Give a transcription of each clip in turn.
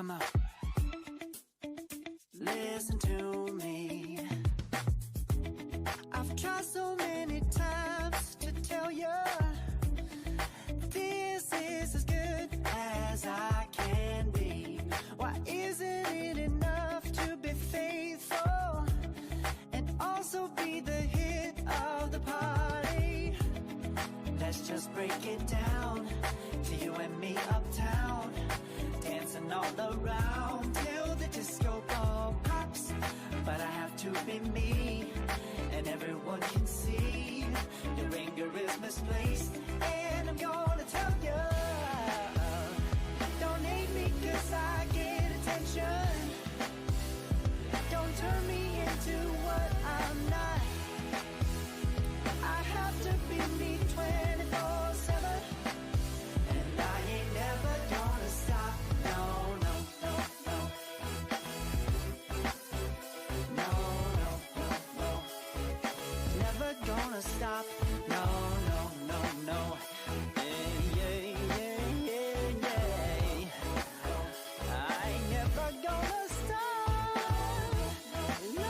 Come on. Listen to me. I've tried so many times to tell you this is as good as I can be. Why isn't it enough to be faithful and also be the hit of the party? Let's just break it down to you and me uptown, dancing all around till the disco ball pops. But I have to be me, and everyone can see your anger is misplaced, and I'm gonna tell you, don't hate me 'cause I get attention. Don't turn me into what I'm not. I have to be me 24/7, and I ain't never gonna stop. No, no, no, no. No, no, no, no. Never gonna stop. No, no, no, no. Yeah, yeah, yeah, yeah, yeah. I ain't never gonna stop. No.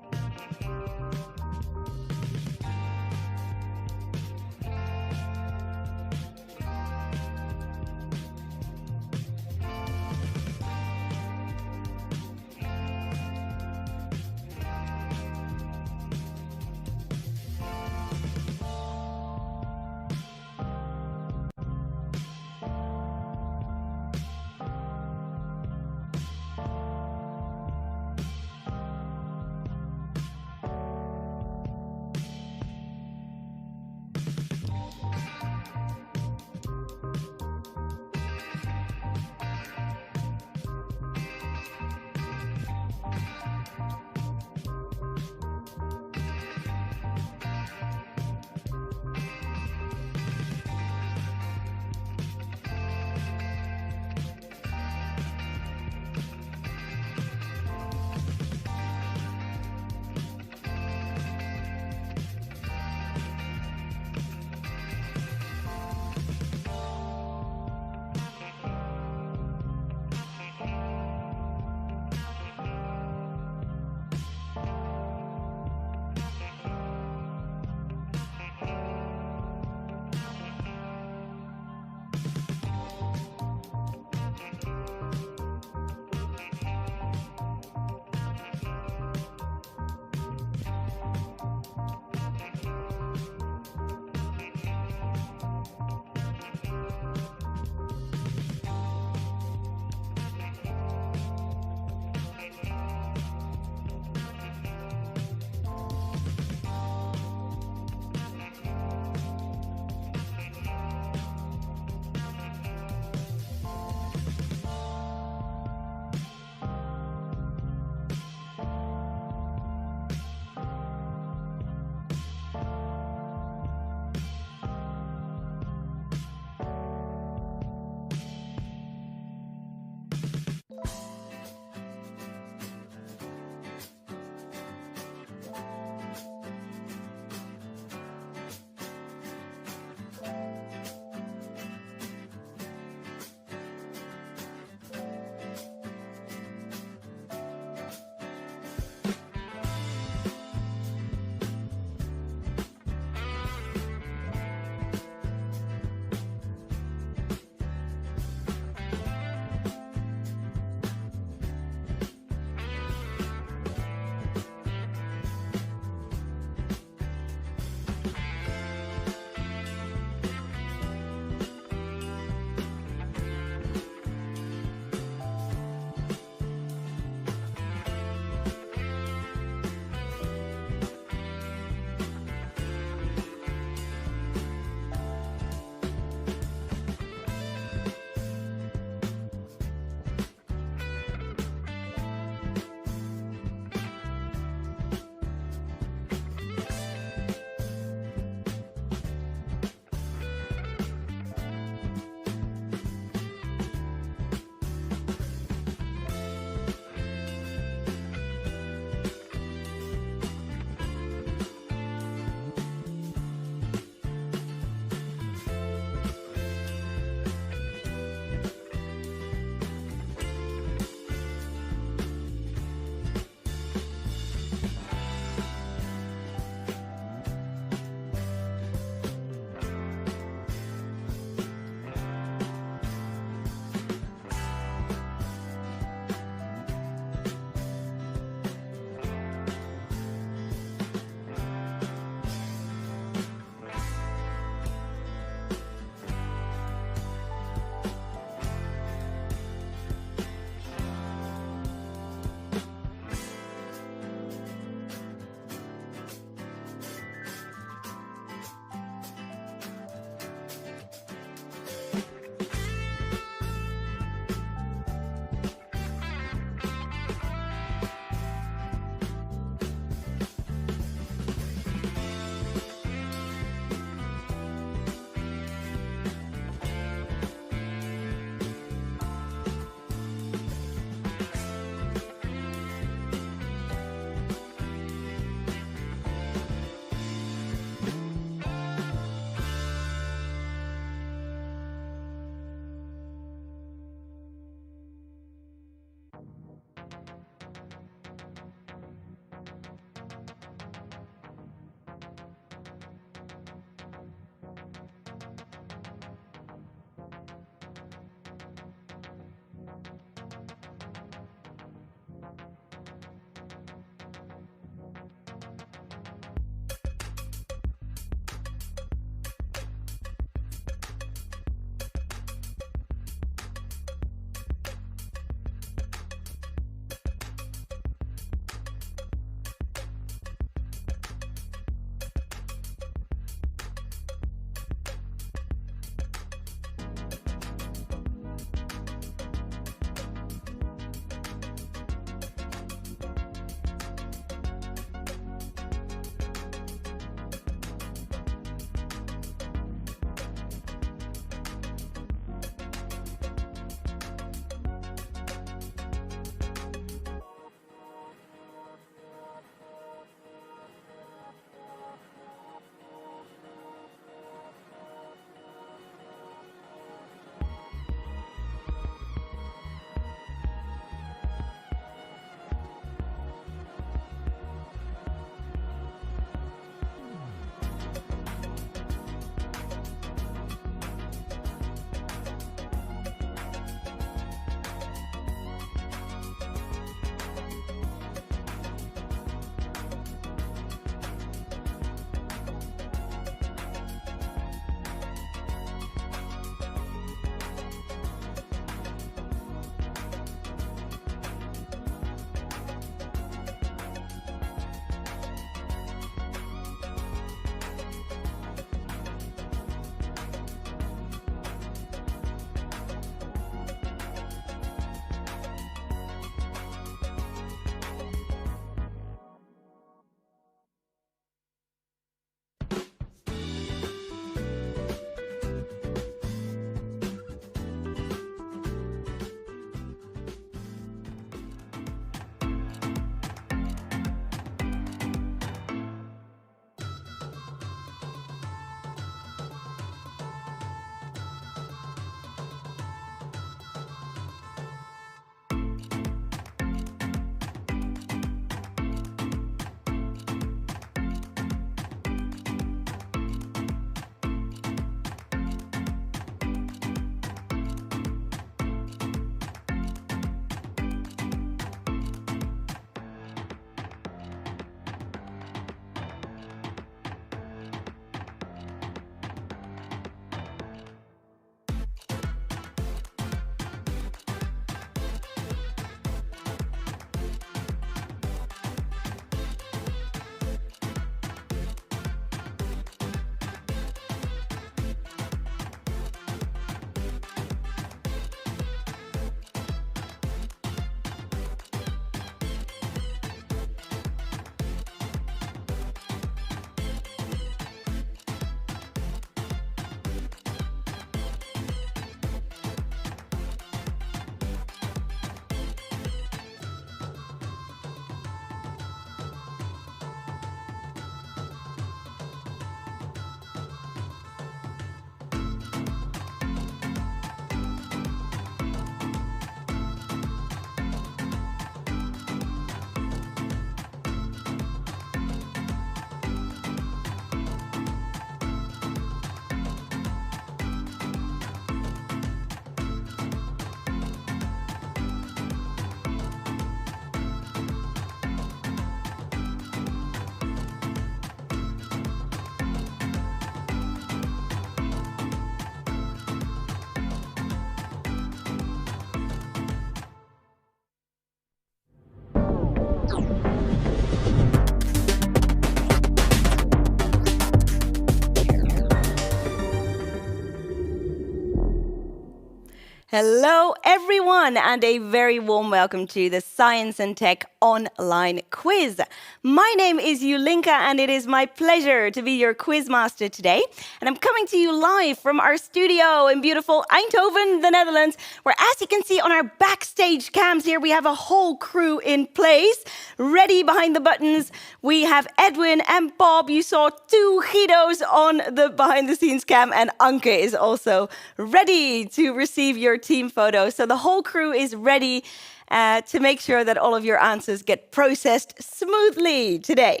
Hello, everyone, and a very warm welcome to the Science and Tech online quiz. My name is Julinka, and it is my pleasure to be your quiz master today. And I'm coming to you live from our studio in beautiful Eindhoven, the Netherlands, where, as you can see on our backstage cams here, we have a whole crew in place, ready behind the buttons. We have Edwin and Bob. You saw two Guidos on the behind-the-scenes cam, and Anke is also ready to receive your team photo. So the whole crew is ready to make sure that all of your answers get processed smoothly today.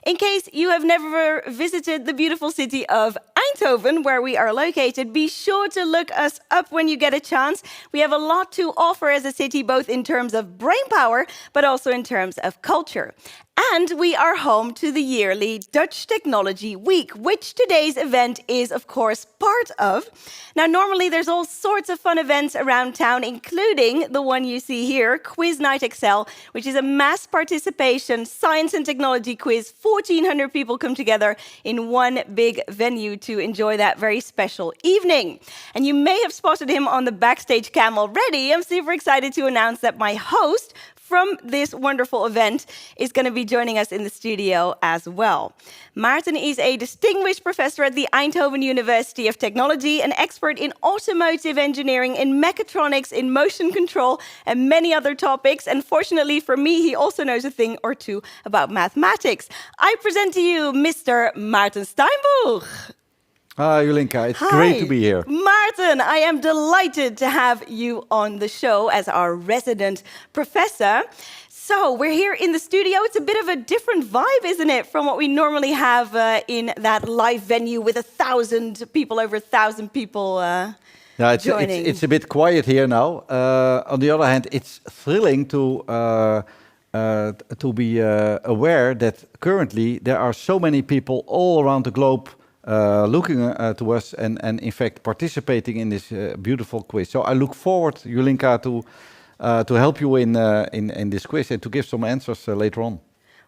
In case you have never visited the beautiful city of Eindhoven, where we are located, be sure to look us up when you get a chance. We have a lot to offer as a city, both in terms of brainpower, but also in terms of culture. And we are home to the yearly Dutch Technology Week, which today's event is, of course, part of. Now, normally there's all sorts of fun events around town, including the one you see here, Quiznight Excel, which is a mass participation science and technology quiz. 1,400 people come together in one big venue to enjoy that very special evening. And you may have spotted him on the backstage cam already. I'm super excited to announce that my host from this wonderful event is going to be joining us in the studio as well. Maarten is a distinguished professor at the Eindhoven University of Technology, an expert in automotive engineering, in mechatronics, in motion control, and many other topics. And fortunately for me, he also knows a thing or two about mathematics. I present to you Mr. Maarten Steinboeg. Hi, Julinka. It's great to be here. Maarten, I am delighted to have you on the show as our resident professor. So we're here in the studio. It's a bit of a different vibe, isn't it, from what we normally have in that live venue with 1,000 people, over 1,000 people joining. It's a bit quiet here now. On the other hand, it's thrilling to be aware that currently there are so many people all around the globe looking to us and in fact participating in this beautiful quiz. So I look forward, Julinka, to help you in this quiz and to give some answers later on.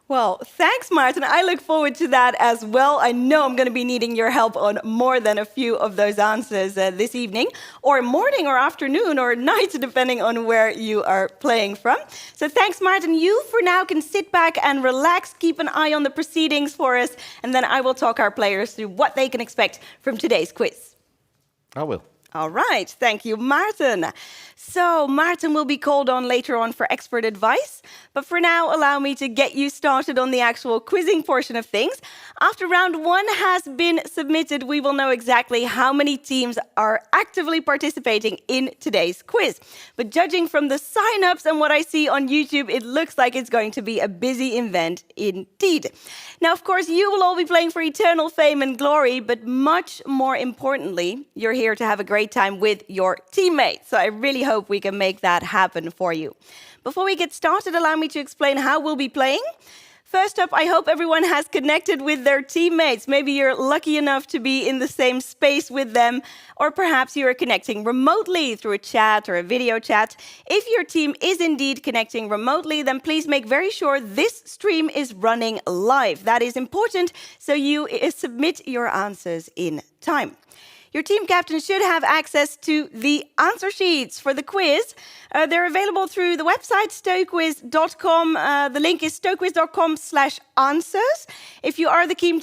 Well, thanks, Maarten. I look forward to that as well. I know I'm going to be needing your help on more than a few of those answers this evening, or morning, or afternoon, or night, depending on where you are playing from. So thanks, Maarten. You, for now, can sit back and relax, keep an eye on the proceedings for us, and then I will talk our players through what they can expect from today's quiz. I will. All right, thank you, Maarten. So Maarten will be called on later on for expert advice, but for now, allow me to get you started on the actual quizzing portion of things. After round one has been submitted, we will know exactly how many teams are actively participating in today's quiz. But judging from the sign-ups and what I see on YouTube, it looks like it's going to be a busy event indeed. Now, of course, you will all be playing for eternal fame and glory, but much more importantly, you're here to have a great time with your teammates. So I really hope we can make that happen for you. Before we get started, allow me to explain how we'll be playing. First up, I hope everyone has connected with their teammates. Maybe you're lucky enough to be in the same space with them, or perhaps you are connecting remotely through a chat or a video chat. If your team is indeed connecting remotely, then please make very sure this stream is running live. That is important, so you submit your answers in time. Your team captain should have access to the answer sheets for the quiz. They're available through the website, stoquiz.com. The link is stoquiz.com/answers. If you are the team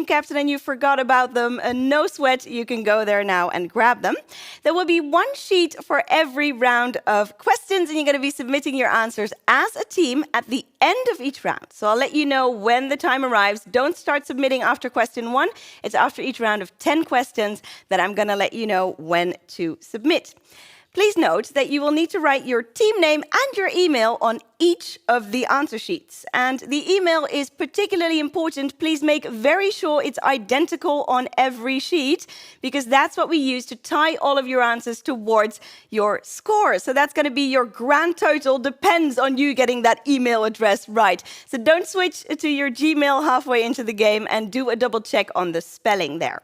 captain and you forgot about them, no sweat, you can go there now and grab them. There will be one sheet for every round of questions, and you're going to be submitting your answers as a team at the end of each round. So I'll let you know when the time arrives. Don't start submitting after question 1. It's after each round of 10 questions that I'm going to let you know when to submit. Please note that you will need to write your team name and your email on each of the answer sheets. And the email is particularly important. Please make very sure it's identical on every sheet, because that's what we use to tie all of your answers towards your score. So that's going to be your grand total, depends on you getting that email address right. So don't switch to your Gmail halfway into the game, and do a double check on the spelling there.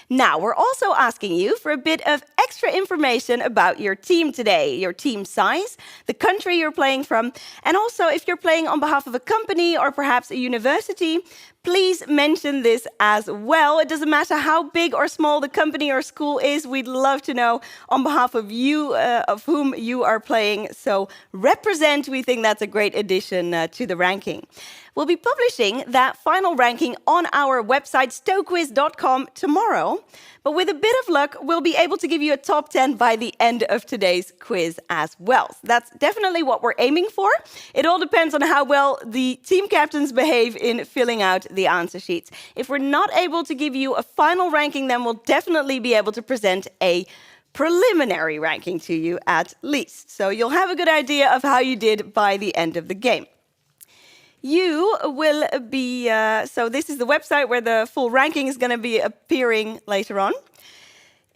Now, we're also asking you for a bit of extra information about your team today, your team size, the country you're playing from, and also if you're playing on behalf of a company or perhaps a university, please mention this as well. It doesn't matter how big or small the company or school is. We'd love to know on behalf of you, of whom you are playing. So represent, we think that's a great addition to the ranking. We'll be publishing that final ranking on our website, stowequiz.com, tomorrow. But with a bit of luck, we'll be able to give you a top 10 by the end of today's quiz as well. So that's definitely what we're aiming for. It all depends on how well the team captains behave in filling out the answer sheets. If we're not able to give you a final ranking, then we'll definitely be able to present a preliminary ranking to you at least. So you'll have a good idea of how you did by the end of the game. You will be, so this is the website where the full ranking is going to be appearing later on.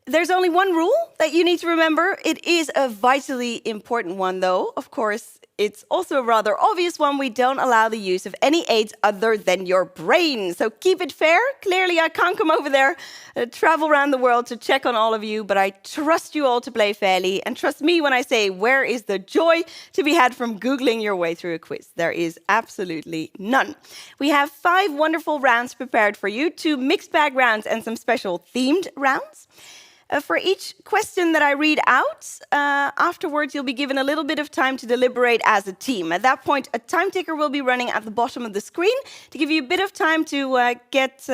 There's only one rule that you need to remember. It is a vitally important one, though. Of course, it's also a rather obvious one. We don't allow the use of any aids other than your brain. So keep it fair. Clearly, I can't come over there, travel around the world to check on all of you, but I trust you all to play fairly. And trust me when I say, where is the joy to be had from Googling your way through a quiz? There is absolutely none. We have 5 wonderful rounds prepared for you, 2 mixed bag rounds and some special themed rounds. For each question that I read out, afterwards you'll be given a little bit of time to deliberate as a team. At that point, a time ticker will be running at the bottom of the screen to give you a bit of time to get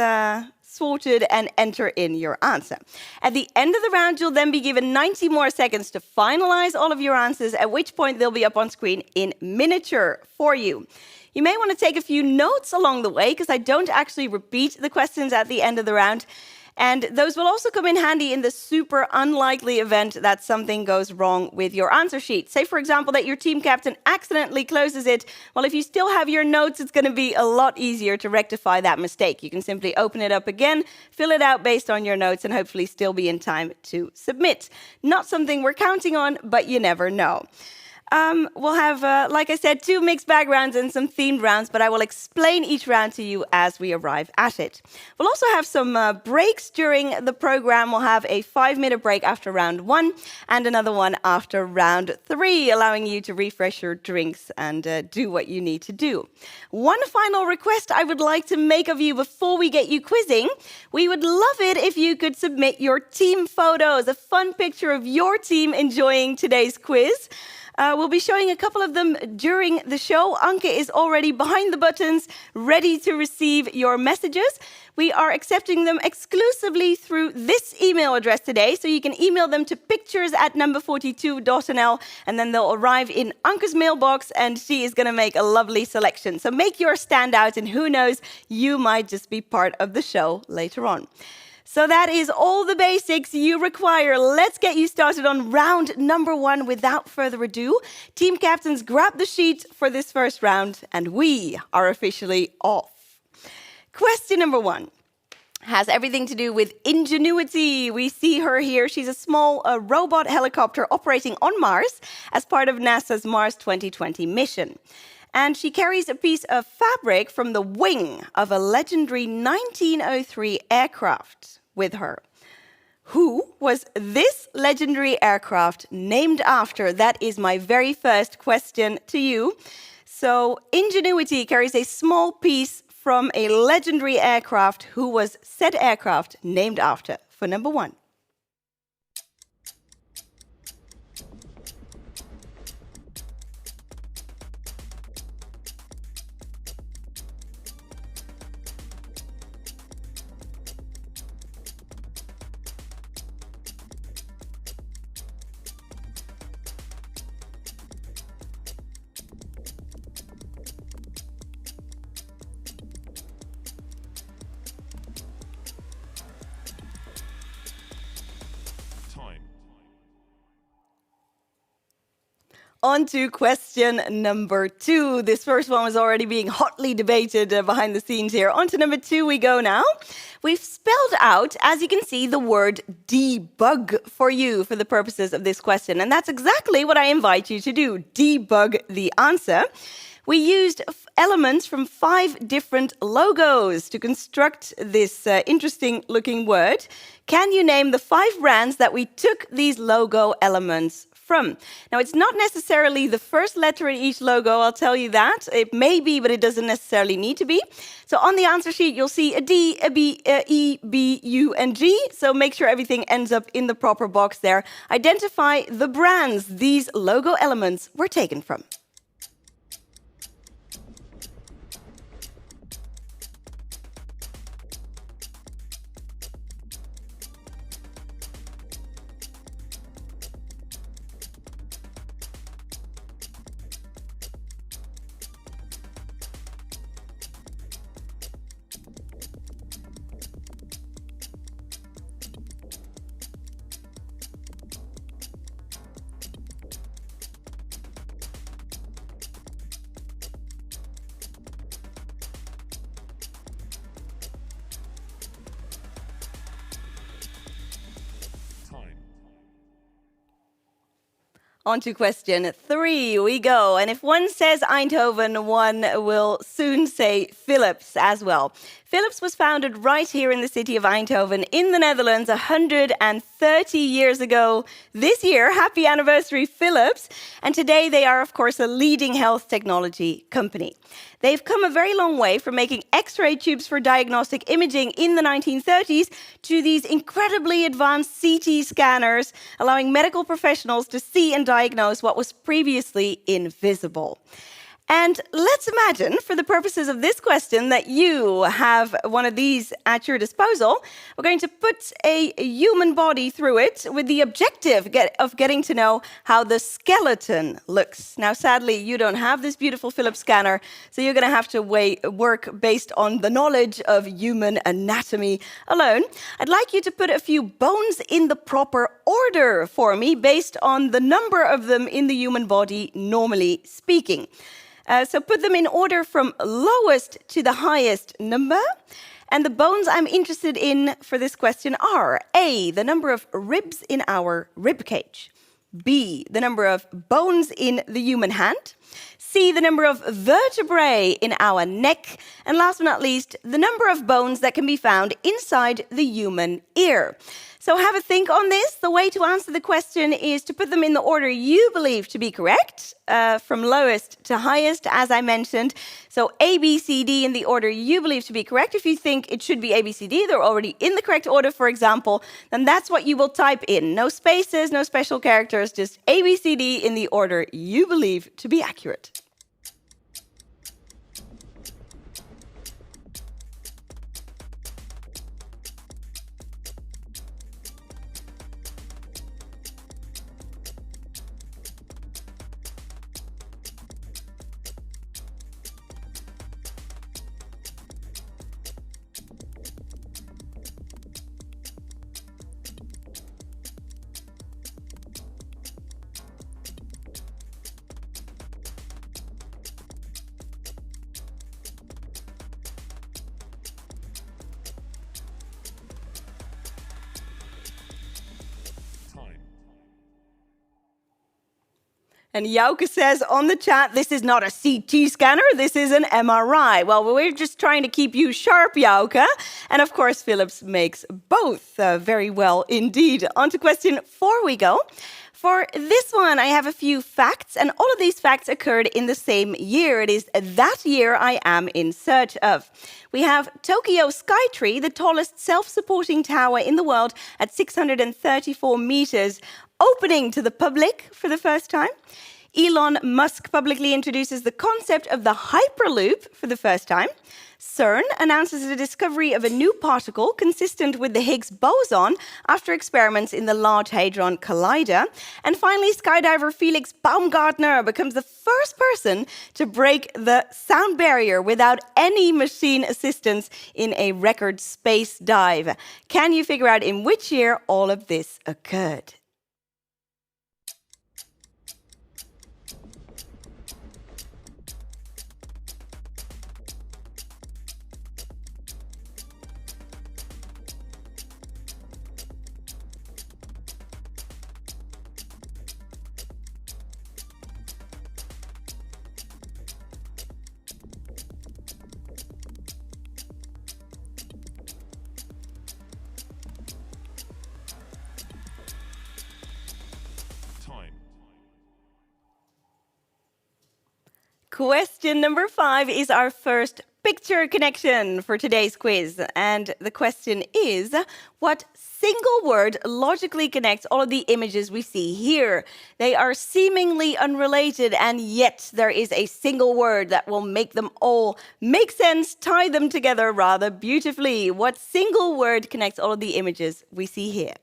sorted and enter in your answer. At the end of the round, you'll then be given 90 more seconds to finalize all of your answers, at which point they'll be up on screen in miniature for you. You may want to take a few notes along the way, because I don't actually repeat the questions at the end of the round. And those will also come in handy in the super unlikely event that something goes wrong with your answer sheet. Say, for example, that your team captain accidentally closes it. Well, if you still have your notes, it's going to be a lot easier to rectify that mistake. You can simply open it up again, fill it out based on your notes, and hopefully still be in time to submit. Not something we're counting on, but you never know. We'll have, like I said, 2 mixed bag rounds and some themed rounds, but I will explain each round to you as we arrive at it. We'll also have some breaks during the program. We'll have a 5-minute break after round 1 and another one after round 3, allowing you to refresh your drinks and do what you need to do. One final request I would like to make of you before we get you quizzing. We would love it if you could submit your team photos, a fun picture of your team enjoying today's quiz. We'll be showing a couple of them during the show. Anke is already behind the buttons, ready to receive your messages. We are accepting them exclusively through this email address today, so you can email them to pictures@number42.nl, and then they'll arrive in Anke's mailbox, and she is going to make a lovely selection. So make your stand out, and who knows, you might just be part of the show later on. So that is all the basics you require. Let's get you started on round number 1 without further ado. Team captains, grab the sheet for this first round, and we are officially off. Question number 1 has everything to do with ingenuity. We see her here. She's a small robot helicopter operating on Mars as part of NASA's Mars 2020 mission. And she carries a piece of fabric from the wing of a legendary 1903 aircraft with her. Who was this legendary aircraft named after? That is my very first question to you. So, Ingenuity carries a small piece from a legendary aircraft. Who was said aircraft named after? For number 1. On to question number 2. This first one was already being hotly debated behind the scenes here. On to number 2 we go now. We've spelled out, as you can see, the word debug for you for the purposes of this question. And that's exactly what I invite you to do, debug the answer. We used elements from 5 different logos to construct this interesting-looking word. Can you name the 5 brands that we took these logo elements from. Now, it's not necessarily the first letter in each logo, I'll tell you that. It may be, but it doesn't necessarily need to be. So on the answer sheet, you'll see a D, a B, a E, B, U, and G. So make sure everything ends up in the proper box there. Identify the brands these logo elements were taken from. On to question 3 we go. And if one says Eindhoven, one will soon say Philips as well. Philips was founded right here in the city of Eindhoven in the Netherlands 130 years ago. This year, happy anniversary, Philips. And today they are, of course, a leading health technology company. They've come a very long way from making X-ray tubes for diagnostic imaging in the 1930s to these incredibly advanced CT scanners, allowing medical professionals to see and diagnose what was previously invisible. And let's imagine, for the purposes of this question, that you have one of these at your disposal. We're going to put a human body through it with the objective of getting to know how the skeleton looks. Now, sadly, you don't have this beautiful Philips scanner, so you're going to have to work based on the knowledge of human anatomy alone. I'd like you to put a few bones in the proper order for me, based on the number of them in the human body, normally speaking. So put them in order from lowest to the highest number. And the bones I'm interested in for this question are A, the number of ribs in our rib cage. B, the number of bones in the human hand. C, the number of vertebrae in our neck. And last but not least, the number of bones that can be found inside the human ear. So have a think on this. The way to answer the question is to put them in the order you believe to be correct, from lowest to highest, as I mentioned. So A, B, C, D in the order you believe to be correct. If you think it should be A, B, C, D, they're already in the correct order, for example, then that's what you will type in. No spaces, no special characters, just A, B, C, D in the order you believe to be accurate. And Jouke says on the chat, this is not a CT scanner, this is an MRI. Well, we're just trying to keep you sharp, Jouke. And of course, Philips makes both very well indeed. On to question 4 we go. For this one, I have a few facts, and all of these facts occurred in the same year. It is that year I am in search of. We have Tokyo Skytree, the tallest self-supporting tower in the world at 634 meters, opening to the public for the first time. Elon Musk publicly introduces the concept of the Hyperloop for the first time. CERN announces the discovery of a new particle consistent with the Higgs boson after experiments in the Large Hadron Collider. And finally, skydiver Felix Baumgartner becomes the first person to break the sound barrier without any machine assistance in a record space dive. Can you figure out in which year all of this occurred? Question number 5 is our first picture connection for today's quiz. And the question is, what single word logically connects all of the images we see here? They are seemingly unrelated, and yet there is a single word that will make them all make sense, tie them together rather beautifully. What single word connects all of the images we see here?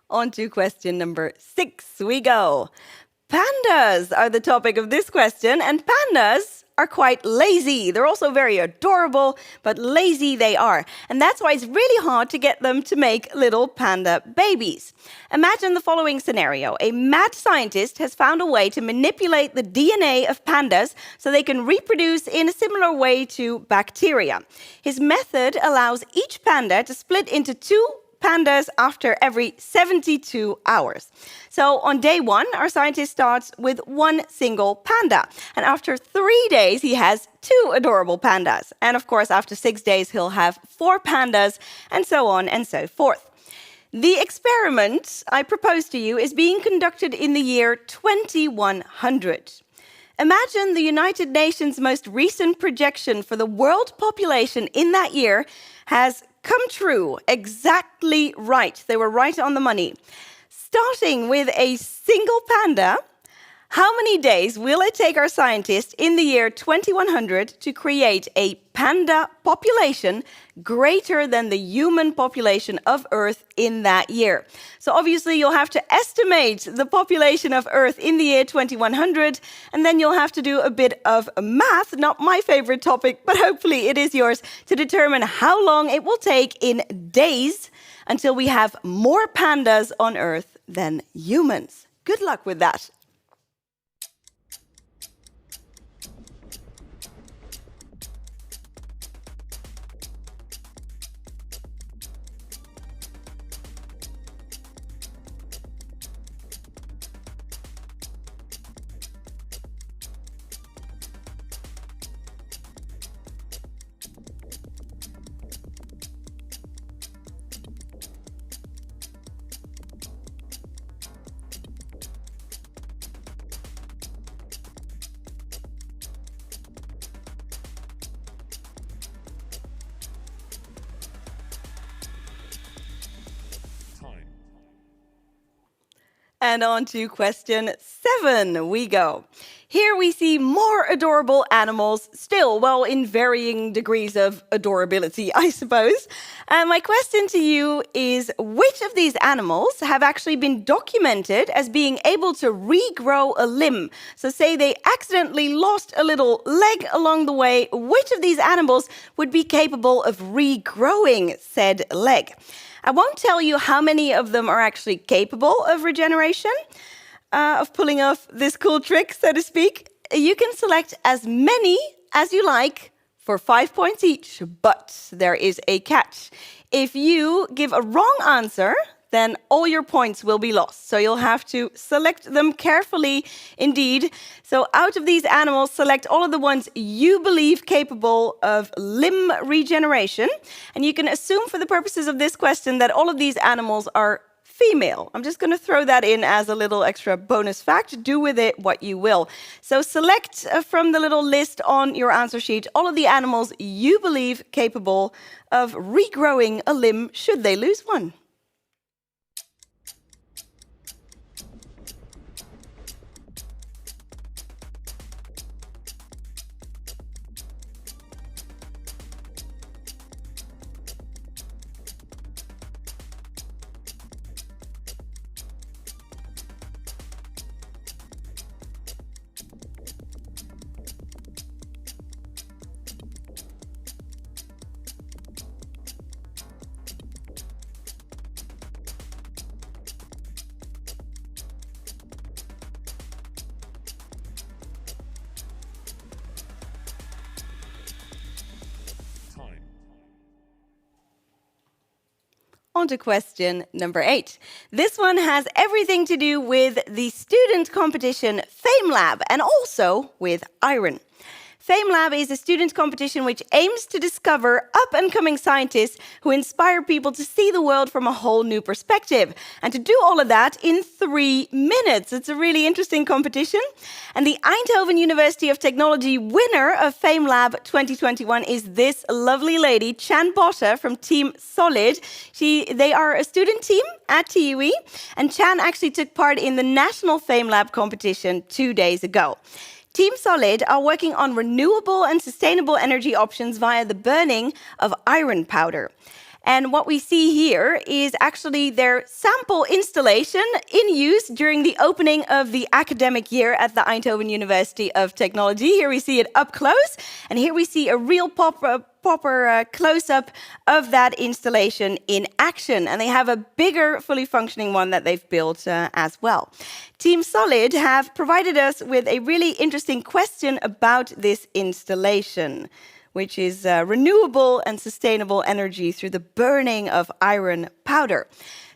On to question number 6 we go. Pandas are the topic of this question, and pandas are quite lazy. They're also very adorable, but lazy they are. And that's why it's really hard to get them to make little panda babies. Imagine the following scenario. A mad scientist has found a way to manipulate the DNA of pandas so they can reproduce in a similar way to bacteria. His method allows each panda to split into 2 pandas after every 72 hours. So on day 1, our scientist starts with 1 single panda. And after 3 days, he has 2 adorable pandas. And of course, after 6 days, he'll have 4 pandas, and so on and so forth. The experiment I propose to you is being conducted in the year 2100. Imagine the United Nations' most recent projection for the world population in that year has come true, exactly right. They were right on the money. Starting with a single panda, how many days will it take our scientists in the year 2100 to create a panda population greater than the human population of Earth in that year? So obviously you'll have to estimate the population of Earth in the year 2100, and then you'll have to do a bit of math, not my favorite topic, but hopefully it is yours, to determine how long it will take in days until we have more pandas on Earth than humans. Good luck with that. And on to question 7 we go. Here we see more adorable animals, still, well, in varying degrees of adorability, I suppose. And my question to you is, which of these animals have actually been documented as being able to regrow a limb? So say they accidentally lost a little leg along the way, which of these animals would be capable of regrowing said leg? I won't tell you how many of them are actually capable of regeneration, of pulling off this cool trick, so to speak. You can select as many as you like for 5 points each, but there is a catch. If you give a wrong answer, then all your points will be lost. So you'll have to select them carefully indeed. So out of these animals, select all of the ones you believe capable of limb regeneration. And you can assume for the purposes of this question that all of these animals are female. I'm just going to throw that in as a little extra bonus fact. Do with it what you will. So select from the little list on your answer sheet all of the animals you believe capable of regrowing a limb should they lose one. On to question number 8. This one has everything to do with the student competition FameLab and also with iron. FameLab is a student competition which aims to discover up-and-coming scientists who inspire people to see the world from a whole new perspective. And to do all of that in 3 minutes. It's a really interesting competition. And the Eindhoven University of Technology winner of FameLab 2021 is this lovely lady, Chan Botte from Team Solid. They are a student team at TUE, and Chan actually took part in the National FameLab competition 2 days ago. Team Solid are working on renewable and sustainable energy options via the burning of iron powder. And what we see here is actually their sample installation in use during the opening of the academic year at the Eindhoven University of Technology. Here we see it up close, and here we see a real proper close-up of that installation in action. And they have a bigger, fully functioning one that they've built as well. Team Solid have provided us with a really interesting question about this installation, which is renewable and sustainable energy through the burning of iron powder.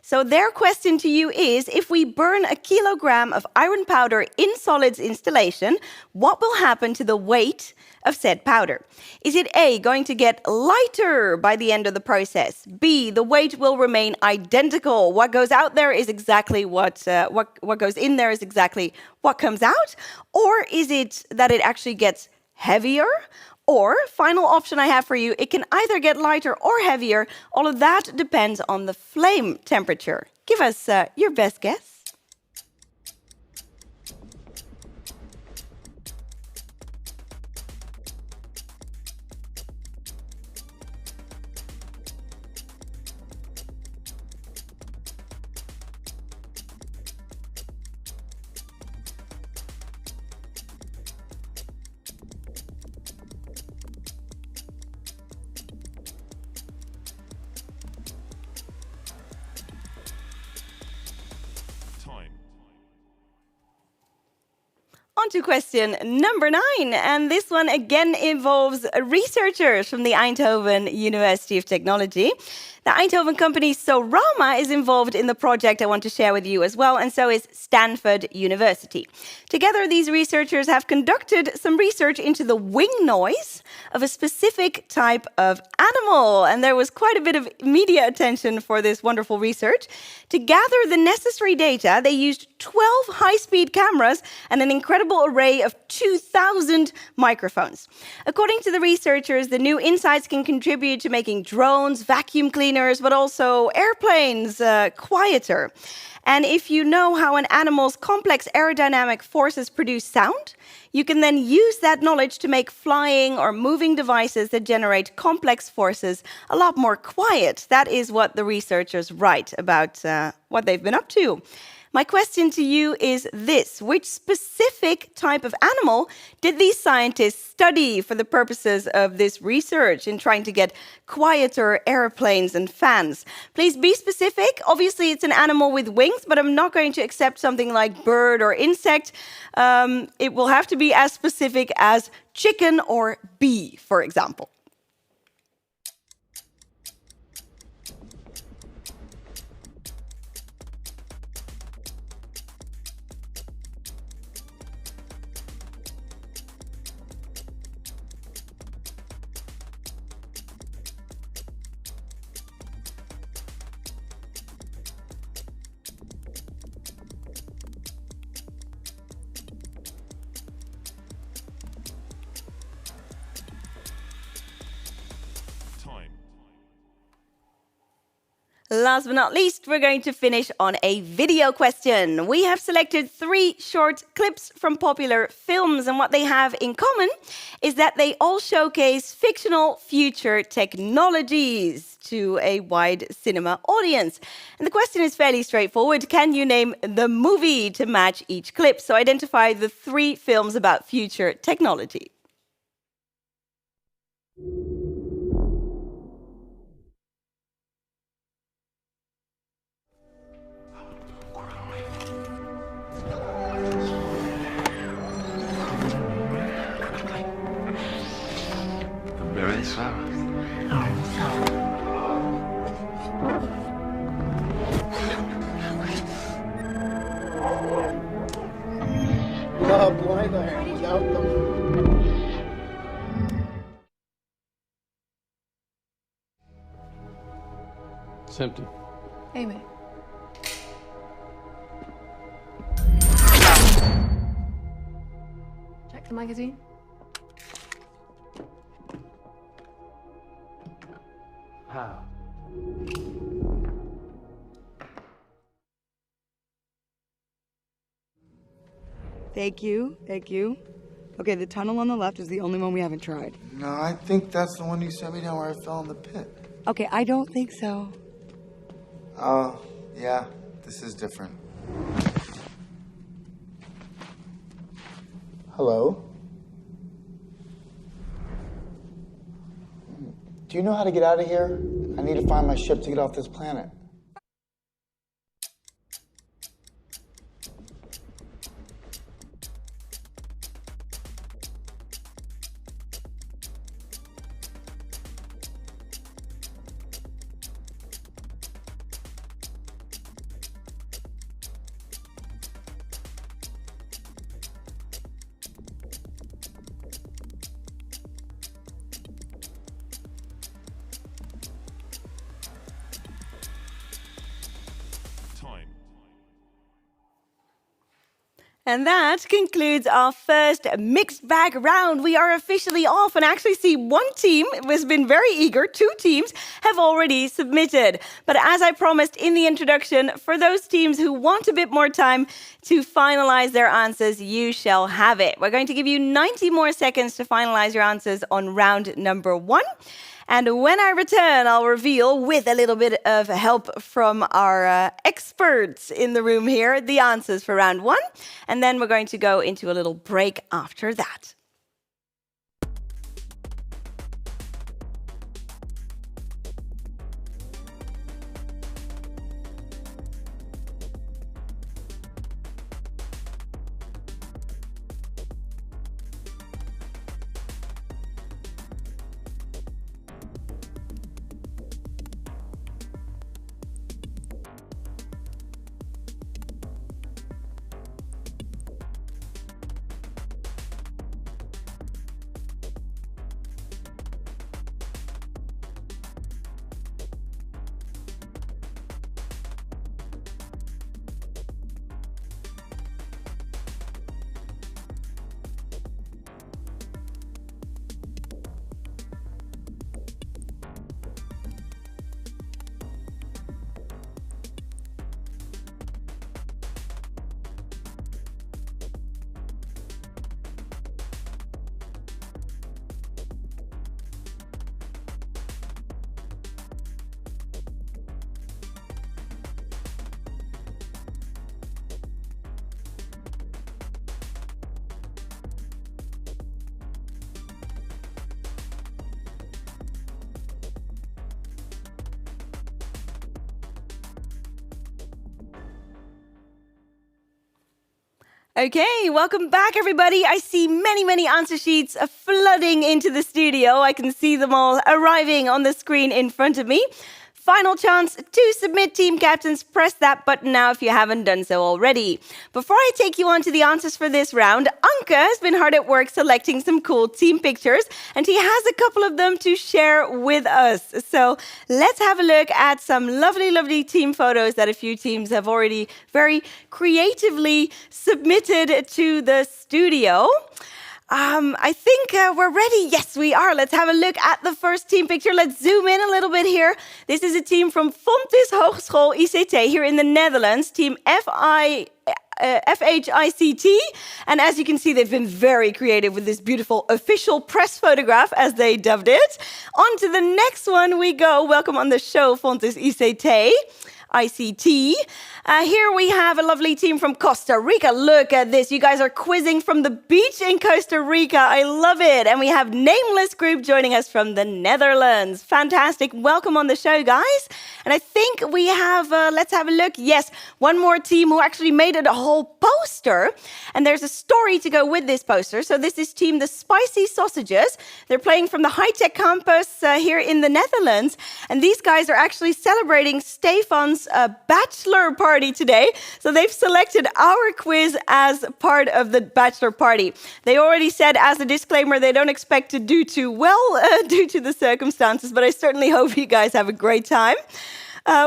So their question to you is, if we burn a kilogram of iron powder in Solid's installation, what will happen to the weight of said powder? Is it A, going to get lighter by the end of the process? B, the weight will remain identical. What goes out there is exactly what goes in there is exactly what comes out? Or is it that it actually gets heavier? Or, final option I have for you, it can either get lighter or heavier. All of that depends on the flame temperature. Give us your best guess. On to question number 9, and this one again involves researchers from the Eindhoven University of Technology. The Eindhoven company Sorama is involved in the project I want to share with you as well, and so is Stanford University. Together, these researchers have conducted some research into the wing noise of a specific type of animal, and there was quite a bit of media attention for this wonderful research. To gather the necessary data, they used 12 high-speed cameras and an incredible array of 2,000 microphones. According to the researchers, the new insights can contribute to making drones, vacuum cleaners, but also airplanes quieter. And if you know how an animal's complex aerodynamic forces produce sound, you can then use that knowledge to make flying or moving devices that generate complex forces a lot more quiet. That is what the researchers write about what they've been up to. My question to you is this: which specific type of animal did these scientists study for the purposes of this research in trying to get quieter airplanes and fans? Please be specific. Obviously, it's an animal with wings, but I'm not going to accept something like bird or insect. It will have to be as specific as chicken or bee, for example. Last but not least, we're going to finish on a video question. We have selected 3 short clips from popular films, and what they have in common is that they all showcase fictional future technologies to a wide cinema audience. And the question is fairly straightforward. Can you name the movie to match each clip? So identify the 3 films about future technology. Very slow. the blind iron without the... It's empty. Amy. Check the magazine. How? Thank you, thank you. Okay, the tunnel on the left is the only one we haven't tried. No, I think that's the one you sent me down where I fell in the pit. Okay, I don't think so. Oh, yeah, this is different. Hello? Do you know how to get out of here? I need to find my ship to get off this planet. And that concludes our first mixed bag round. We are officially off and actually see one team has been very eager. 2 teams have already submitted. But as I promised in the introduction, for those teams who want a bit more time to finalize their answers, you shall have it. We're going to give you 90 more seconds to finalize your answers on round number 1. And when I return, I'll reveal, with a little bit of help from our experts in the room here, the answers for round 1. And then we're going to go into a little break after that. Okay, welcome back, everybody. I see many answer sheets flooding into the studio. I can see them all arriving on the screen in front of me. Final chance to submit, team captains. Press that button now if you haven't done so already. Before I take you on to the answers for this round, Anke has been hard at work selecting some cool team pictures, and he has a couple of them to share with us. So let's have a look at some lovely team photos that a few teams have already very creatively submitted to the studio. I think we're ready. Yes, we are. Let's have a look at the first team picture. Let's zoom in a little bit here. This is a team from Fontys Hogeschool ICT here in the Netherlands, team FHICT. And as you can see, they've been very creative with this beautiful official press photograph, as they dubbed it. On to the next one we go. Welcome on the show, Fontys ICT. Here we have a lovely team from Costa Rica. Look at this. You guys are quizzing from the beach in Costa Rica. I love it. And we have Nameless Group joining us from the Netherlands. Fantastic. Welcome on the show, guys. And I think we have, let's have a look. Yes, one more team who actually made it a whole poster. And there's a story to go with this poster. So this is team The Spicy Sausages. They're playing from the high-tech campus here in the Netherlands. And these guys are actually celebrating Stefan's announce a bachelor party today. So they've selected our quiz as part of the bachelor party. They already said as a disclaimer they don't expect to do too well due to the circumstances, but I certainly hope you guys have a great time.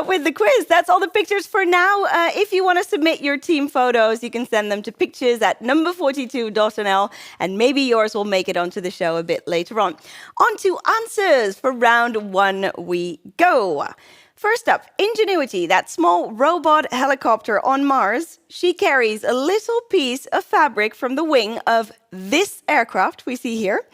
With the quiz. That's all the pictures for now. If you want to submit your team photos, you can send them to pictures@number42.nl, and maybe yours will make it onto the show a bit later on. On to answers. For round 1 we go. First up, Ingenuity, that small robot helicopter on Mars. She carries a little piece of fabric from the wing of this aircraft we see here.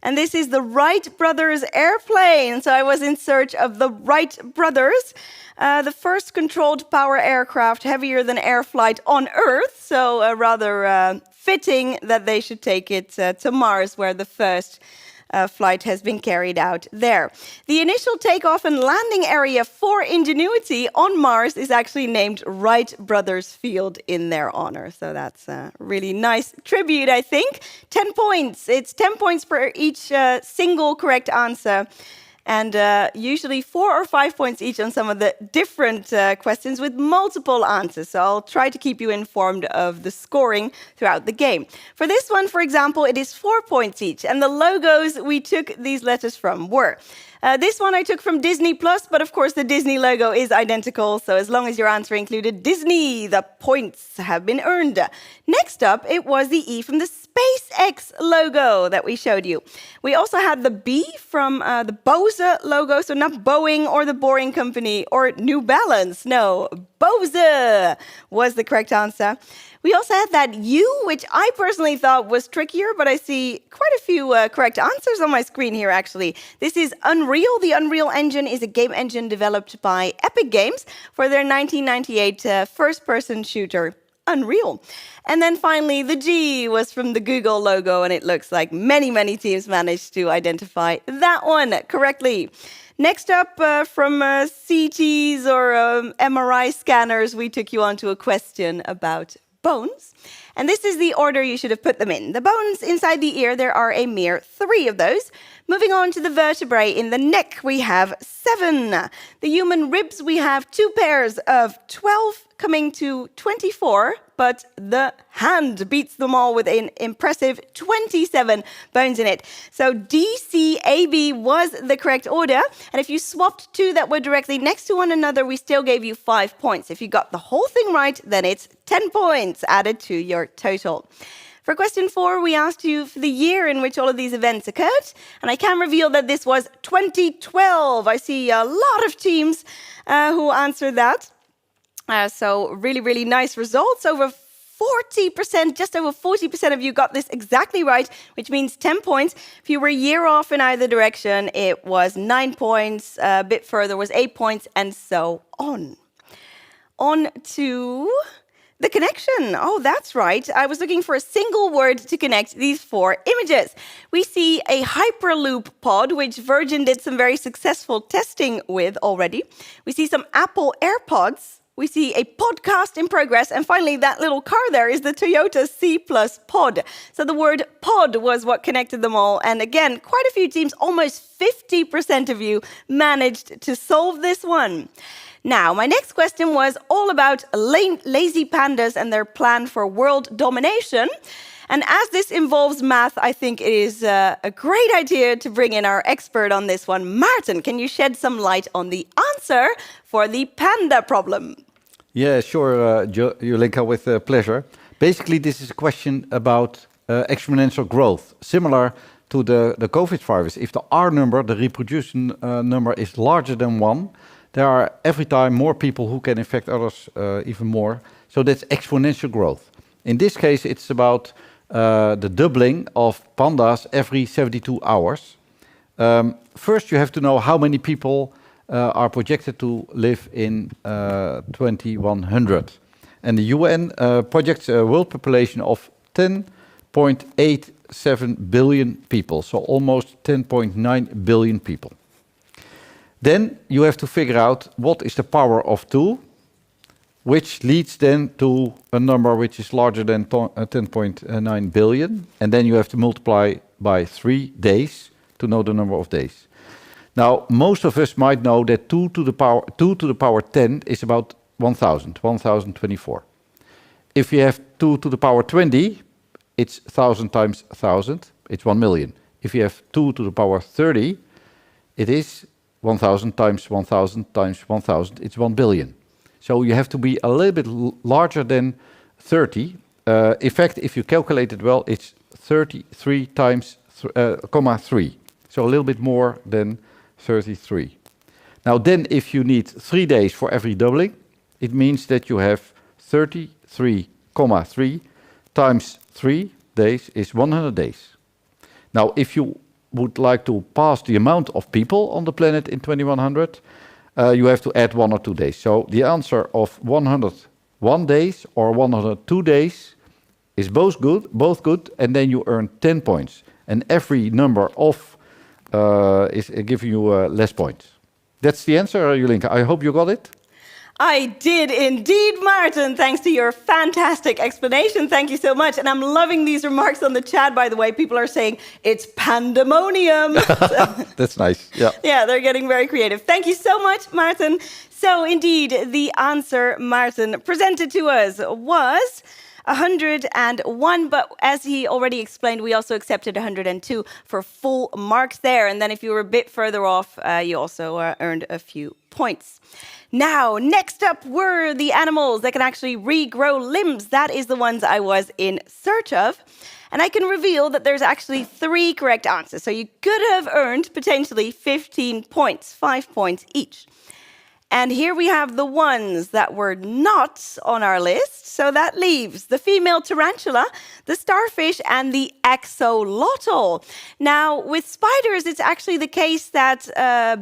And this is the Wright brothers airplane. So I was in search of the Wright brothers, the first controlled power aircraft heavier than air flight on Earth. So rather fitting that they should take it to Mars, where the first flight has been carried out there. The initial takeoff and landing area for Ingenuity on Mars is actually named Wright Brothers Field in their honor. So that's a really nice tribute, I think. 10 points. It's 10 points for each single correct answer. And usually 4 or 5 points each on some of the different questions with multiple answers. So I'll try to keep you informed of the scoring throughout the game. For this one, for example, it is 4 points each. And the logos we took these letters from were... this one I took from Disney+, but of course the Disney logo is identical, so as long as your answer included Disney, the points have been earned. Next up, it was the E from the SpaceX logo that we showed you. We also had the B from the Bose logo, so not Boeing or the Boring Company or New Balance. No, Bose was the correct answer. We also had that U, which I personally thought was trickier, but I see quite a few correct answers on my screen here, actually. This is Unreal. The Unreal Engine is a game engine developed by Epic Games for their 1998 first-person shooter, Unreal. And then finally, the G was from the Google logo, and it looks like many, many teams managed to identify that one correctly. Next up, from CTs or MRI scanners, we took you on to a question about bones. And this is the order you should have put them in. The bones inside the ear, there are a mere 3 of those. Moving on to the vertebrae in the neck, we have 7. The human ribs, we have 2 pairs of 12 coming to 24, but the hand beats them all with an impressive 27 bones in it. So DCAB was the correct order. And if you swapped 2 that were directly next to one another, we still gave you 5 points. If you got the whole thing right, then it's 10 points added to your total. For question 4, we asked you for the year in which all of these events occurred, and I can reveal that this was 2012. I see a lot of teams who answered that. So really, really nice results. Over 40%, just over 40% of you got this exactly right, which means 10 points. If you were a year off in either direction, it was 9 points. A bit further was 8 points, and so on. On to the connection. Oh, that's right. I was looking for a single word to connect these 4 images. We see a Hyperloop pod, which Virgin did some very successful testing with already. We see some Apple AirPods. We see a podcast in progress. And finally, that little car there is the Toyota C+ pod. So the word pod was what connected them all. And again, quite a few teams, almost 50% of you, managed to solve this one. Now, my next question was all about lazy pandas and their plan for world domination. And as this involves math, I think it is a great idea to bring in our expert on this one. Maarten, can you shed some light on the answer for the panda problem? Yeah, sure, Jolinka, with pleasure. Basically, this is a question about exponential growth, similar to the COVID virus. If the R number, the reproduction number, is larger than 1, there are every time more people who can infect others even more. So that's exponential growth. In this case, it's about the doubling of pandas every 72 hours. First, you have to know how many people are projected to live in 2100. And the UN projects a world population of 10.87 billion people, so almost 10.9 billion people. Then you have to figure out what is the power of 2, which leads then to a number which is larger than 10.9 billion. And then you have to multiply by 3 days to know the number of days. Now, most of us might know that 2 to the power 10 is about 1024. If you have 2 to the power 20, it's 1,000 times 1,000, it's 1 million. If you have 2 to the power 30, it is 1,000 times 1,000 times 1,000, it's 1 billion. So you have to be a little bit larger than 30. In fact, if you calculate it well, it's 33 times, 3. So a little bit more than 33. Now then, if you need 3 days for every doubling, it means that you have 33,3 times 3 days is 100 days. Now, if you would like to pass the amount of people on the planet in 2100, you have to add 1 or 2 days. So the answer of 101 days or 102 days is both good, and then you earn 10 points. And every number off is giving you less points. That's the answer, Julinka. I hope you got it. I did indeed, Maarten. Thanks to your fantastic explanation. Thank you so much. And I'm loving these remarks on the chat, by the way. People are saying it's pandemonium. That's nice. Yeah. Yeah, they're getting very creative. Thank you so much, Maarten. So indeed, the answer Maarten presented to us was 101, but as he already explained, we also accepted 102 for full marks there. And then if you were a bit further off, you also earned a few points. Now, next up were the animals that can actually regrow limbs. That is the ones I was in search of. And I can reveal that there's actually 3 correct answers. So you could have earned potentially 15 points, 5 points each. And here we have the ones that were not on our list. So that leaves the female tarantula, the starfish, and the axolotl. Now, with spiders, it's actually the case that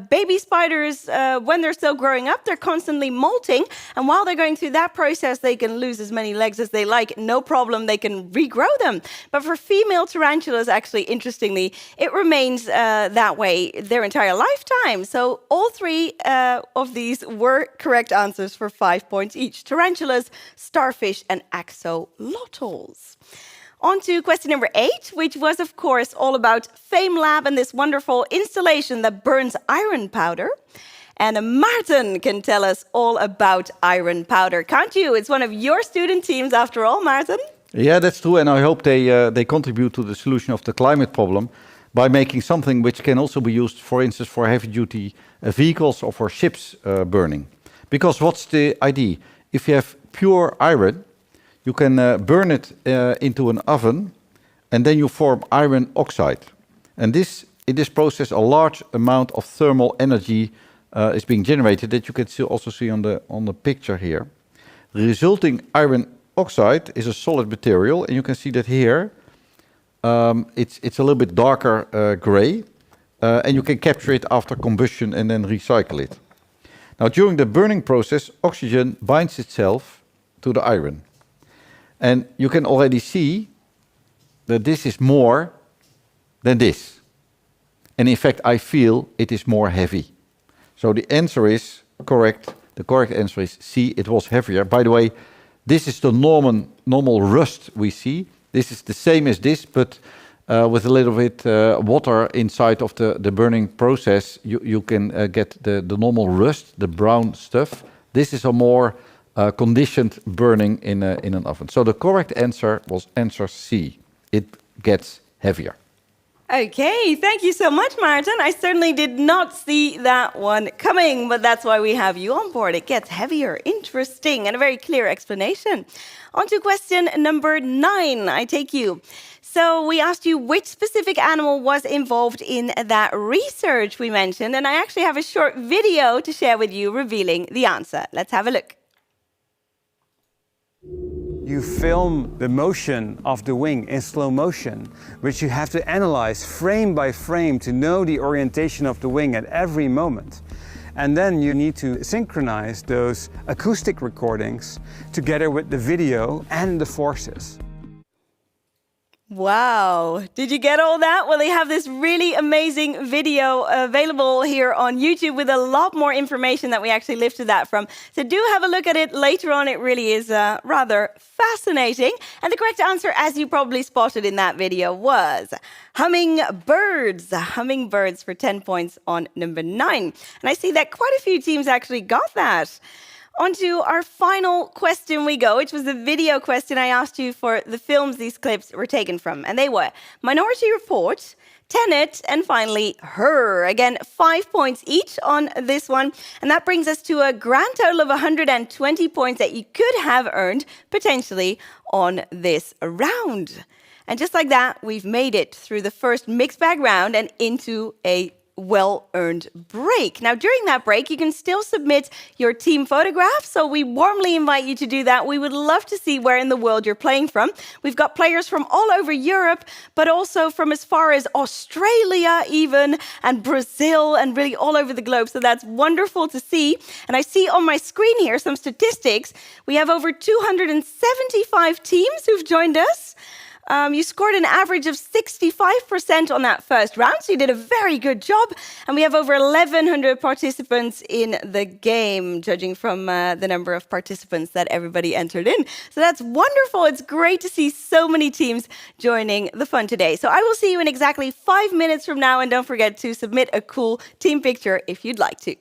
baby spiders, when they're still growing up, they're constantly molting. And while they're going through that process, they can lose as many legs as they like. No problem, they can regrow them. But for female tarantulas, actually, interestingly, it remains that way their entire lifetime. So all 3 of these were correct answers for 5 points each. Tarantulas, starfish, and axolotls. On to question number 8, which was, of course, all about FameLab and this wonderful installation that burns iron powder. And Maarten can tell us all about iron powder, can't you? It's one of your student teams, after all, Maarten. Yeah, that's true, and I hope they contribute to the solution of the climate problem by making something which can also be used, for instance, for heavy-duty vehicles or for ships burning. Because what's the idea? If you have pure iron, you can burn it into an oven, and then you form iron oxide. And in this process, a large amount of thermal energy is being generated that you can also see on the picture here. The resulting iron oxide is a solid material, and you can see that here it's a little bit darker gray, and you can capture it after combustion and then recycle it. Now, during the burning process, oxygen binds itself to the iron. And you can already see that this is more than this. And in fact, I feel it is more heavy. So the answer is correct. The correct answer is C, it was heavier. By the way, this is the normal rust we see. This is the same as this, but with a little bit water inside of the burning process, you can get the normal rust, the brown stuff. This is a more conditioned burning in an oven. So the correct answer was answer C. It gets heavier. Okay, thank you so much, Maarten. I certainly did not see that one coming, but that's why we have you on board. It gets heavier. Interesting, and a very clear explanation. On to question number 9, I take you. So we asked you which specific animal was involved in that research we mentioned, and I actually have a short video to share with you revealing the answer. Let's have a look. You film the motion of the wing in slow motion, which you have to analyze frame by frame to know the orientation of the wing at every moment. And then you need to synchronize those acoustic recordings together with the video and the forces. Wow. Did you get all that? Well, they have this really amazing video available here on YouTube with a lot more information that we actually lifted that from. So do have a look at it later on. It really is rather fascinating. And the correct answer, as you probably spotted in that video, was hummingbirds. Hummingbirds for 10 points on number 9. And I see that quite a few teams actually got that. On to our final question we go, which was the video question I asked you for the films these clips were taken from. And they were Minority Report, Tenet, and finally Her. Again, 5 points each on this one. And that brings us to a grand total of 120 points that you could have earned potentially on this round. And just like that, we've made it through the first mixed bag round and into a well-earned break. Now, during that break, you can still submit your team photographs, so we warmly invite you to do that. We would love to see where in the world you're playing from. We've got players from all over Europe, but also from as far as Australia even, and Brazil, and really all over the globe, so that's wonderful to see. And I see on my screen here some statistics. We have over 275 teams who've joined us. You scored an average of 65% on that first round, so you did a very good job. And we have over 1,100 participants in the game, judging from the number of participants that everybody entered in. So that's wonderful. It's great to see so many teams joining the fun today. So I will see you in exactly 5 minutes from now, and don't forget to submit a cool team picture if you'd like to.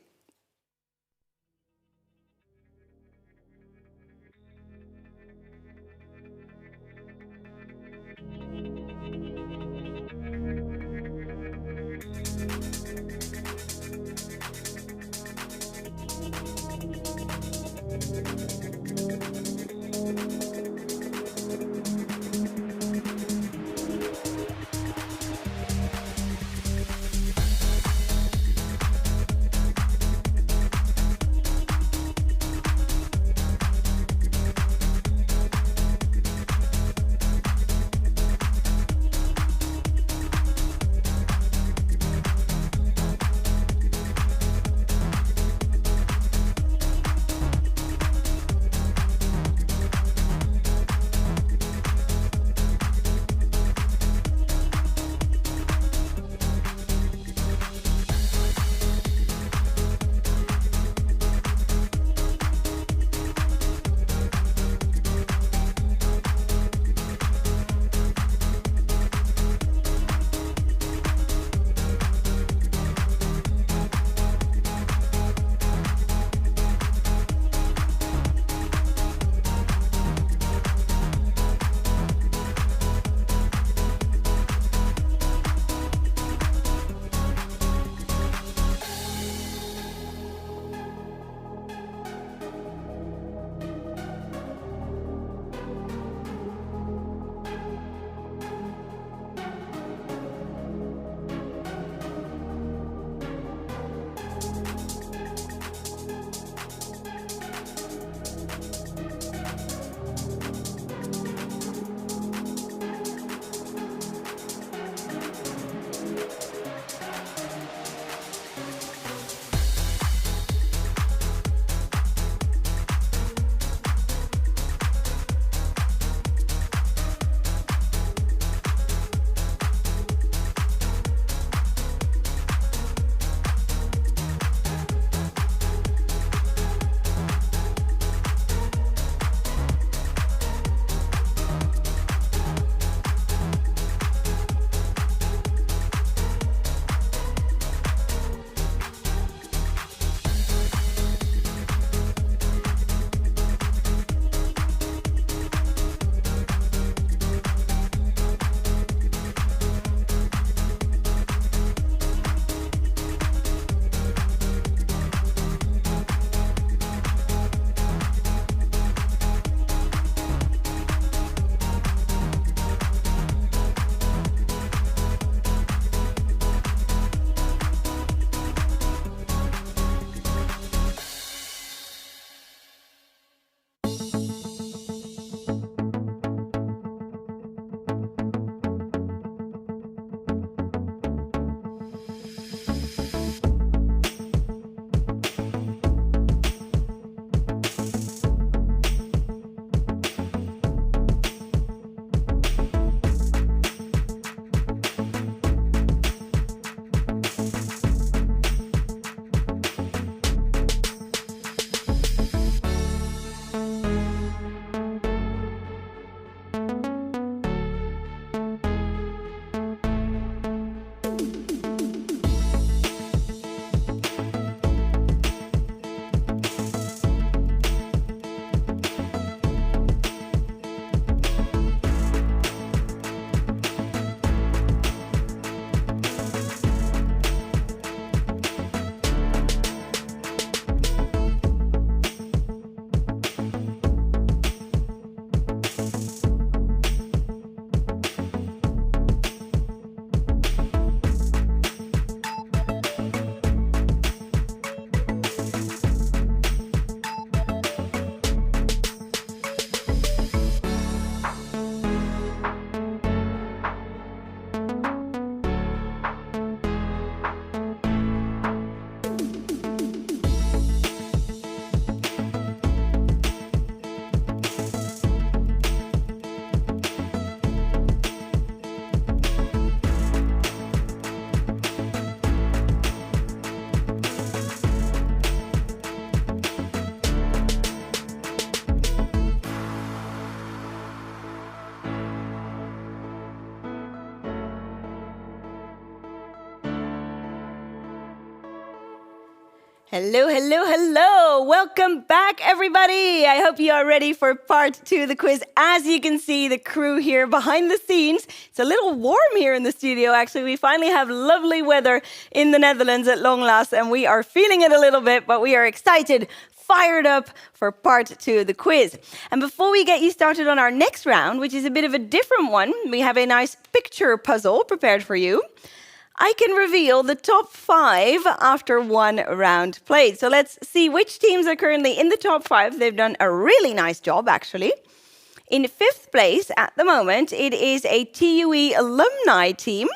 Hello, hello, hello. Welcome back, everybody. I hope you are ready for part 2 of the quiz. As you can see, the crew here behind the scenes. It's a little warm here in the studio, actually. We finally have lovely weather in the Netherlands at long last, and we are feeling it a little bit, but we are excited, fired up for part 2 of the quiz. And before we get you started on our next round, which is a bit of a different one, we have a nice picture puzzle prepared for you. I can reveal the top 5 after one round played. So let's see which teams are currently in the top 5. They've done a really nice job, actually. In 5th place at the moment, it is a TUE alumni team.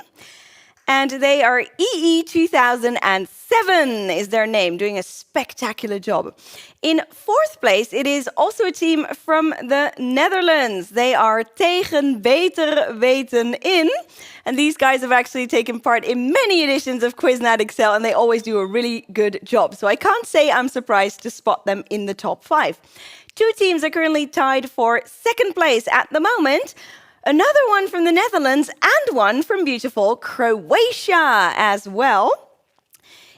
And they are EE 2007 is their name, doing a spectacular job. In 4th place, it is also a team from the Netherlands. They are Tegen Beter Weten In. And these guys have actually taken part in many editions of Quiznight Excel, and they always do a really good job. So I can't say I'm surprised to spot them in the top 5. 2 teams are currently tied for 2nd place at the moment. Another one from the Netherlands and one from beautiful Croatia as well.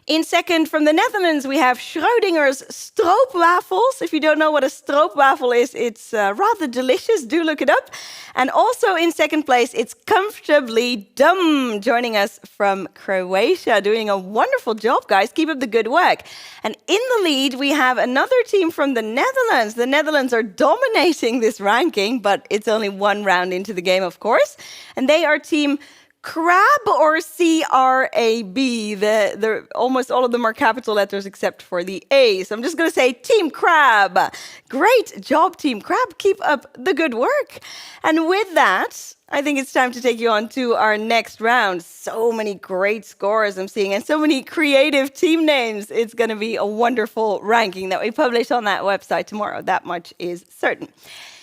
In 2nd from the Netherlands, we have Schrödinger's stroopwafels. If you don't know what a stroopwafel is, it's rather delicious. Do look it up. And also in 2nd place, it's Comfortably Dumb, joining us from Croatia, doing a wonderful job, guys. Keep up the good work. And in the lead, we have another team from the Netherlands. The Netherlands are dominating this ranking, but it's only one round into the game, of course. And they are team Crab or CRAB. The almost all of them are capital letters except for the A. So I'm just going to say Team Crab. Great job, Team Crab. Keep up the good work. And with that, I think it's time to take you on to our next round. So many great scores I'm seeing and so many creative team names. It's going to be a wonderful ranking that we publish on that website tomorrow. That much is certain.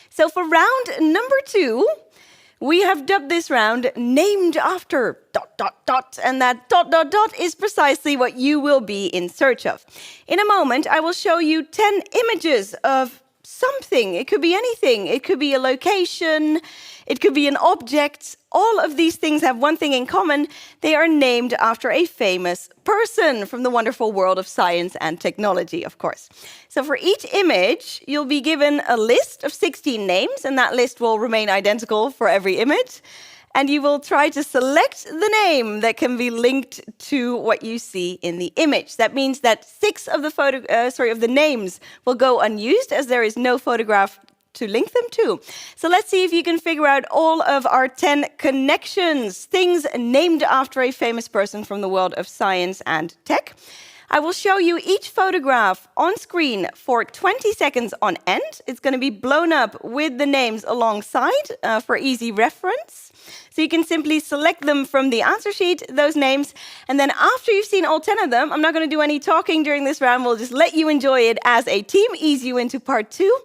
So for round number 2, we have dubbed this round named after ... and that ... is precisely what you will be in search of. In a moment, I will show you 10 images of something. It could be anything. It could be a location. It could be an object. All of these things have one thing in common. They are named after a famous person from the wonderful world of science and technology, of course. So for each image, you'll be given a list of 16 names, and that list will remain identical for every image. And you will try to select the name that can be linked to what you see in the image. That means that 6 of the names will go unused, as there is no photograph to link them to. So let's see if you can figure out all of our 10 connections, things named after a famous person from the world of science and tech. I will show you each photograph on screen for 20 seconds on end. It's going to be blown up with the names alongside for easy reference. So you can simply select them from the answer sheet, those names, and then after you've seen all 10 of them, I'm not going to do any talking during this round. We'll just let you enjoy it as a team, ease you into part 2.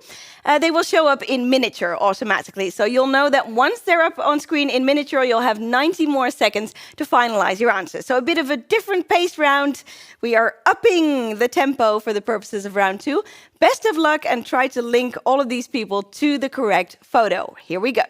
They will show up in miniature automatically. So you'll know that once they're up on screen in miniature, you'll have 90 more seconds to finalize your answer. So a bit of a different paced round. We are upping the tempo for the purposes of round 2. Best of luck and try to link all of these people to the correct photo. Here we go.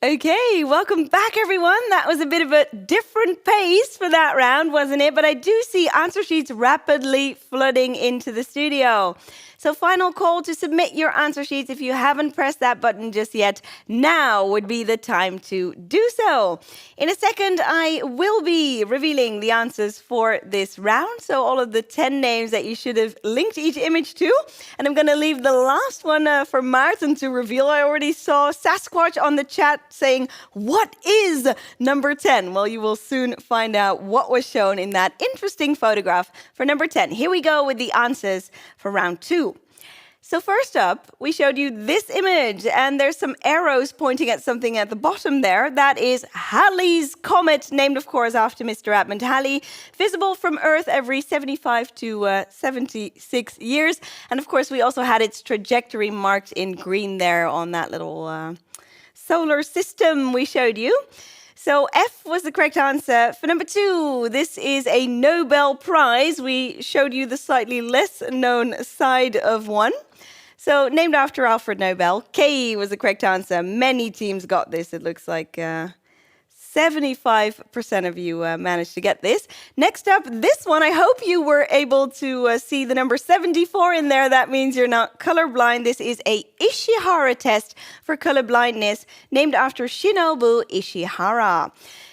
Okay, welcome back, everyone. That was a bit of a different pace for that round, wasn't it? But I do see answer sheets rapidly flooding into the studio. So final call to submit your answer sheets. If you haven't pressed that button just yet, now would be the time to do so. In a second, I will be revealing the answers for this round. So all of the 10 names that you should have linked each image to. And I'm going to leave the last one for Maarten to reveal. I already saw Sasquatch on the chat saying, what is number 10? Well, you will soon find out what was shown in that interesting photograph for number 10. Here we go with the answers for round 2. So first up, we showed you this image, and there's some arrows pointing at something at the bottom there. That is Halley's Comet, named, of course, after Mr. Edmund Halley, visible from Earth every 75 to 76 years. And, of course, we also had its trajectory marked in green there on that little solar system we showed you. So F was the correct answer. For number 2, this is a Nobel Prize. We showed you the slightly less known side of one. So named after Alfred Nobel. K was the correct answer. Many teams got this. It looks like 75% of you managed to get this. Next up, this one. I hope you were able to see the number 74 in there. That means you're not colorblind. This is a Ishihara test for colorblindness named after Shinobu Ishihara.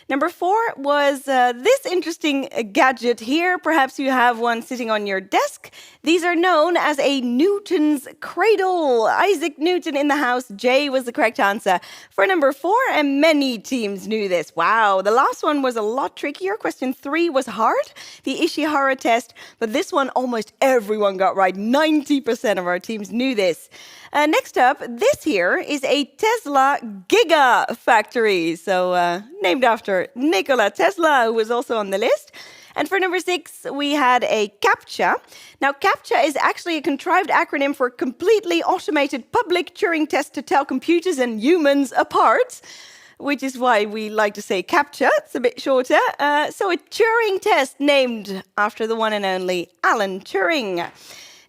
Number 4 was this interesting gadget here. Perhaps you have one sitting on your desk. These are known as a Newton's cradle. Isaac Newton in the house. J was the correct answer for number 4, and many teams knew this. Wow, the last one was a lot trickier. Question 3 was hard, the Ishihara test, but this one almost everyone got right. 90% of our teams knew this. Next up, this here is a Tesla Gigafactory. So named after Nikola Tesla, who was also on the list. And for number 6, we had a CAPTCHA. Now, CAPTCHA is actually a contrived acronym for Completely Automated Public Turing Test to Tell Computers and Humans Apart, which is why we like to say CAPTCHA. It's a bit shorter. So a Turing test named after the one and only Alan Turing.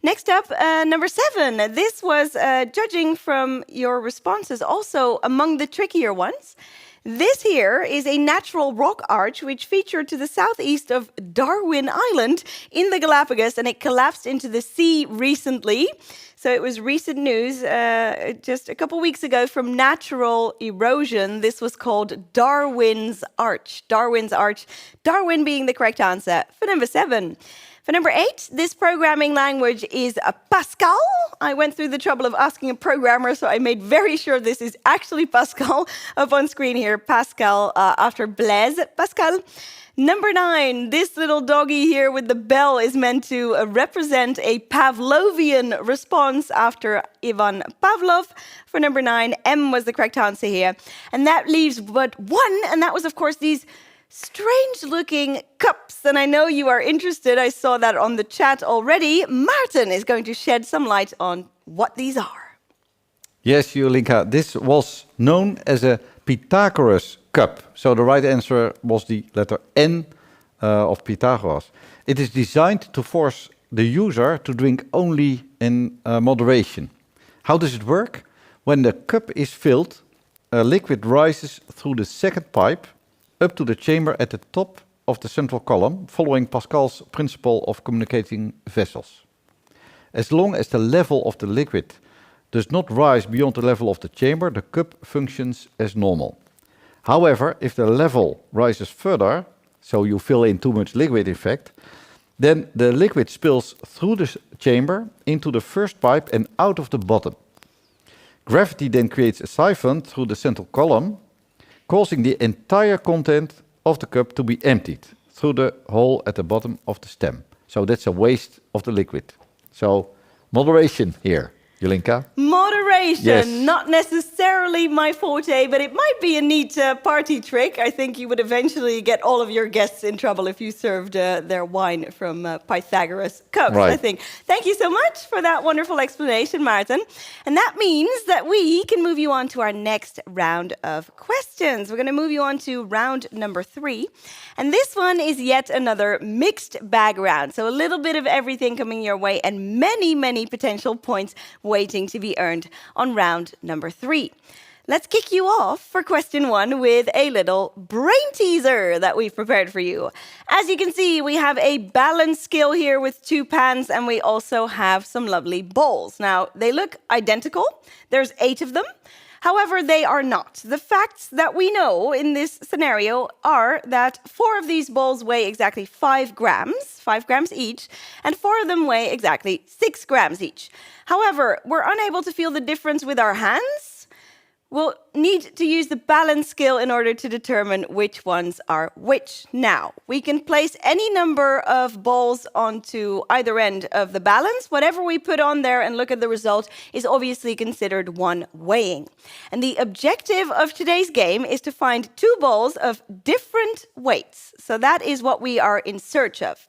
Next up, number 7. This was judging from your responses, also among the trickier ones. This here is a natural rock arch which featured to the southeast of Darwin Island in the Galapagos, and it collapsed into the sea recently. So it was recent news just a couple weeks ago from natural erosion. This was called Darwin's Arch. Darwin's Arch. Darwin being the correct answer for number 7. For number 8, this programming language is Pascal. I went through the trouble of asking a programmer, so I made very sure this is actually Pascal. Up on screen here, Pascal after Blaise Pascal. Number 9, this little doggy here with the bell is meant to represent a Pavlovian response after Ivan Pavlov. For number 9, M was the correct answer here. And that leaves but one, and that was, of course, these strange-looking cups, and I know you are interested. I saw that on the chat already. Maarten is going to shed some light on what these are. Yes, Jolinka, this was known as a Pythagoras cup. So the right answer was the letter N of Pythagoras. It is designed to force the user to drink only in moderation. How does it work? When the cup is filled, a liquid rises through the second pipe up to the chamber at the top of the central column, following Pascal's principle of communicating vessels. As long as the level of the liquid does not rise beyond the level of the chamber, the cup functions as normal. However, if the level rises further, so you fill in too much liquid in fact, then the liquid spills through the chamber into the first pipe and out of the bottom. Gravity then creates a siphon through the central column, causing the entire content of the cup to be emptied through the hole at the bottom of the stem. So that's a waste of the liquid. So moderation here, Jolinka. Moderation, yes. Not necessarily my forte, but it might be a neat party trick. I think you would eventually get all of your guests in trouble if you served their wine from Pythagoras cups, right. I think. Thank you so much for that wonderful explanation, Maarten. And that means that we can move you on to our next round of questions. We're going to move you on to round number 3. And this one is yet another mixed bag round. So a little bit of everything coming your way and many, many potential points waiting to be earned on round number 3. Let's kick you off for question 1 with a little brain teaser that we've prepared for you. As you can see, we have a balance scale here with 2 pans, and we also have some lovely bowls. Now, they look identical. There's 8 of them. However, they are not. The facts that we know in this scenario are that 4 of these bowls weigh exactly 5 grams each, and 4 of them weigh exactly 6 grams each. However, we're unable to feel the difference with our hands. We'll need to use the balance scale in order to determine which ones are which. Now, we can place any number of balls onto either end of the balance. Whatever we put on there and look at the result is obviously considered one weighing. And the objective of today's game is to find 2 balls of different weights. So that is what we are in search of.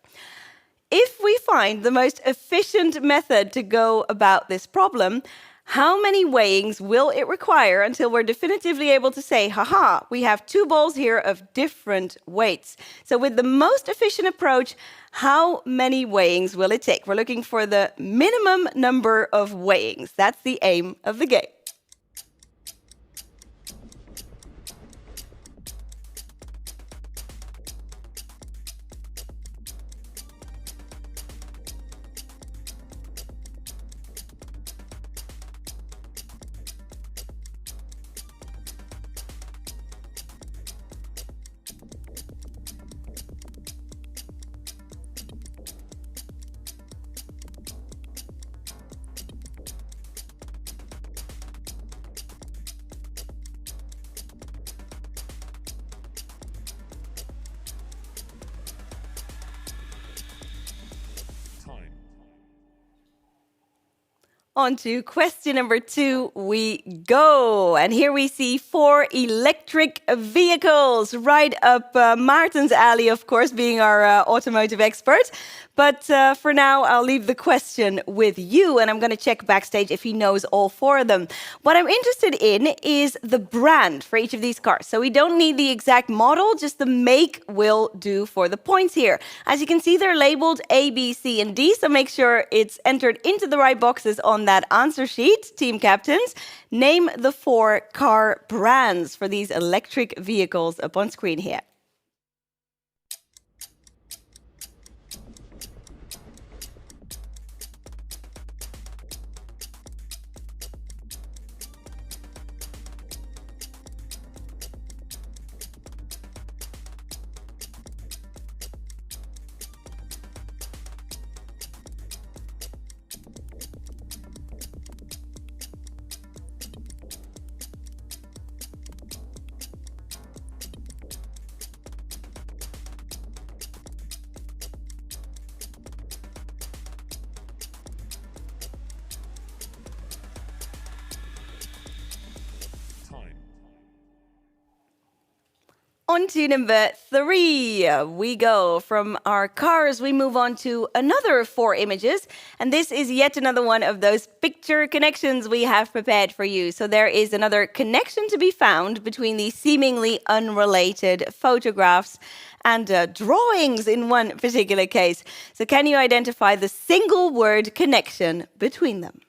If we find the most efficient method to go about this problem, how many weighings will it require until we're definitively able to say, haha, we have 2 balls here of different weights? So with the most efficient approach, how many weighings will it take? We're looking for the minimum number of weighings. That's the aim of the game. On to question number 2 we go. And here we see 4 electric vehicles, right up Maarten's alley, of course, being our automotive expert. But for now, I'll leave the question with you, and I'm going to check backstage if he knows all 4 of them. What I'm interested in is the brand for each of these cars. So we don't need the exact model, just the make will do for the points here. As you can see, they're labeled A, B, C, and D, so make sure it's entered into the right boxes on that answer sheet, team captains. Name the 4 car brands for these electric vehicles up on screen here. On to number 3 we go. From our cars, we move on to another 4 images. And this is yet another one of those picture connections we have prepared for you. So there is another connection to be found between these seemingly unrelated photographs and drawings in one particular case. So can you identify the single word connection between them?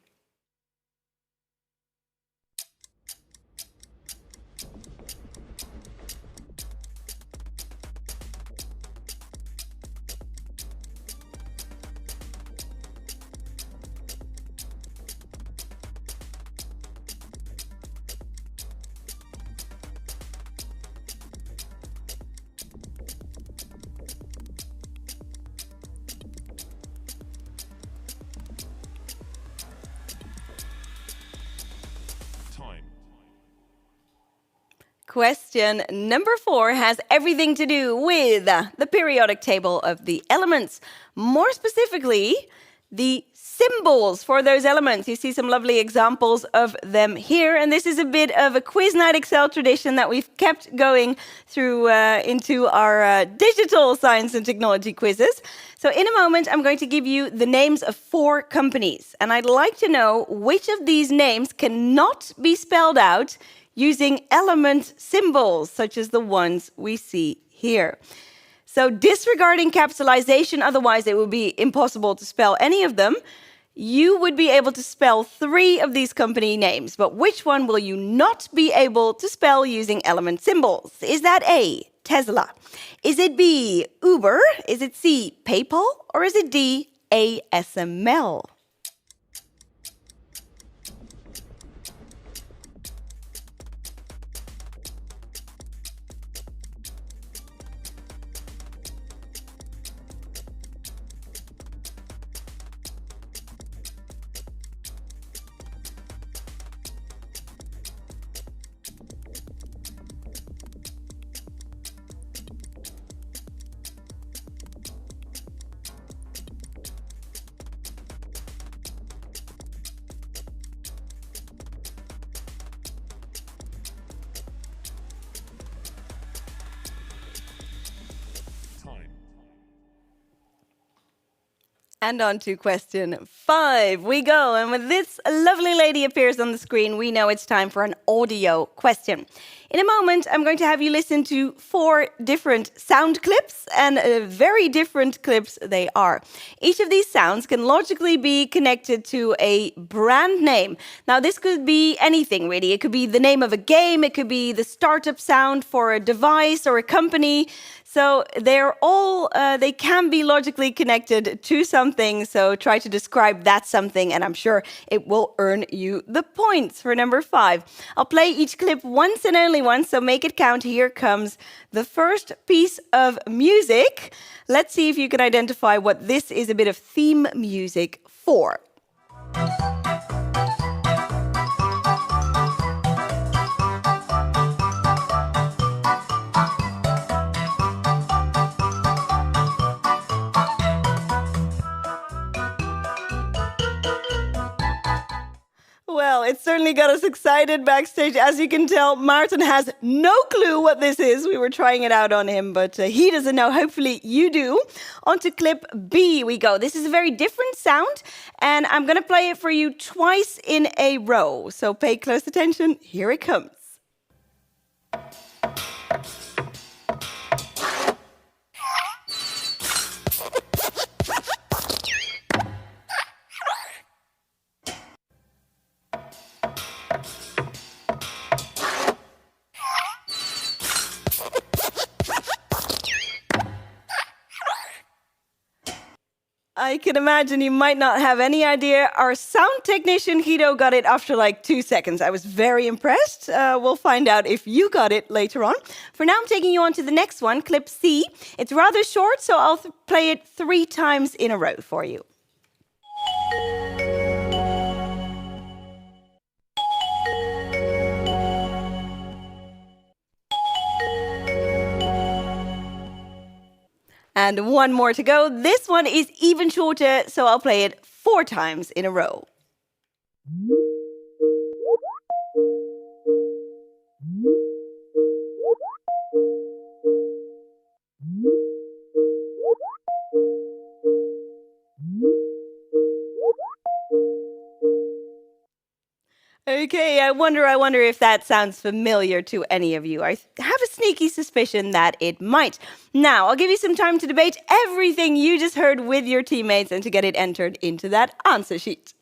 Question number 4 has everything to do with the periodic table of the elements. More specifically, the symbols for those elements. You see some lovely examples of them here. And this is a bit of a Quiz Night Excel tradition that we've kept going through into our digital science and technology quizzes. So in a moment, I'm going to give you the names of 4 companies. And I'd like to know which of these names cannot be spelled out using element symbols, such as the ones we see here. So disregarding capitalization, otherwise it would be impossible to spell any of them, You would be able to spell 3 of these company names, but which one will you not be able to spell using element symbols? Is that A, Tesla? Is it B, Uber? Is it C, PayPal? Or is it D, ASML? And on to question 5 we go. And when this lovely lady appears on the screen, we know it's time for an audio question. In a moment, I'm going to have you listen to 4 different sound clips, and very different clips they are. Each of these sounds can logically be connected to a brand name. Now, this could be anything, really. It could be the name of a game, it could be the startup sound for a device or a company. So they can be logically connected to something. So try to describe that something, and I'm sure it will earn you the points for number 5. I'll play each clip once and only once, so make it count. Here comes the first piece of music. Let's see if you can identify what this is a bit of theme music for. Well, it certainly got us excited backstage. As you can tell, Maarten has no clue what this is. We were trying it out on him, but he doesn't know. Hopefully you do. On to clip B we go. This is a very different sound, and I'm going to play it for you twice in a row. So pay close attention. Here it comes. I can imagine you might not have any idea. Our sound technician, Guido, got it after like 2 seconds. I was very impressed. We'll find out if you got it later on. For now, I'm taking you on to the next one, clip C. It's rather short, so I'll play it 3 times in a row for you. And one more to go. This one is even shorter, so I'll play it 4 times in a row. Okay, I wonder if that sounds familiar to any of you. I have a sneaky suspicion that it might. Now, I'll give you some time to debate everything you just heard with your teammates and to get it entered into that answer sheet.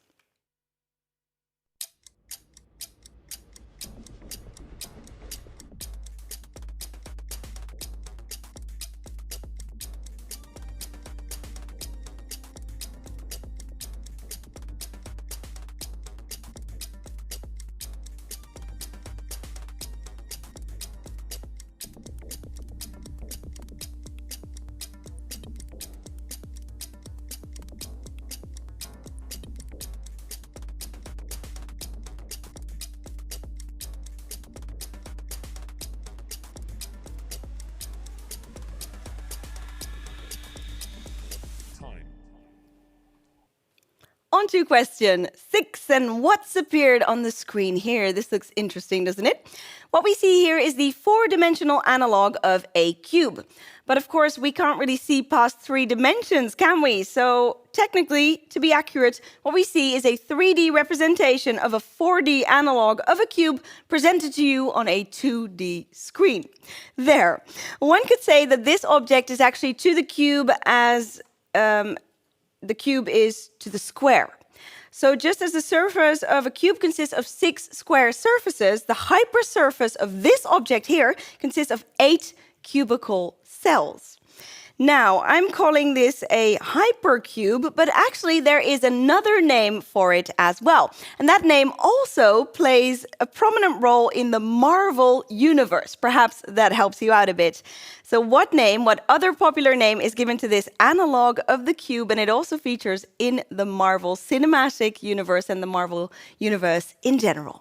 On to question 6, and what's appeared on the screen here? This looks interesting, doesn't it? What we see here is the 4-dimensional analog of a cube. But of course, we can't really see past 3 dimensions, can we? So technically, to be accurate, what we see is a 3D representation of a 4D analog of a cube presented to you on a 2D screen. There. One could say that this object is actually to the cube as the cube is to the square. So just as the surface of a cube consists of 6 square surfaces, the hypersurface of this object here consists of 8 cubical cells. Now, I'm calling this a hypercube, but actually there is another name for it as well. And that name also plays a prominent role in the Marvel universe. Perhaps that helps you out a bit. So what other popular name is given to this analog of the cube, and it also features in the Marvel cinematic universe and the Marvel universe in general?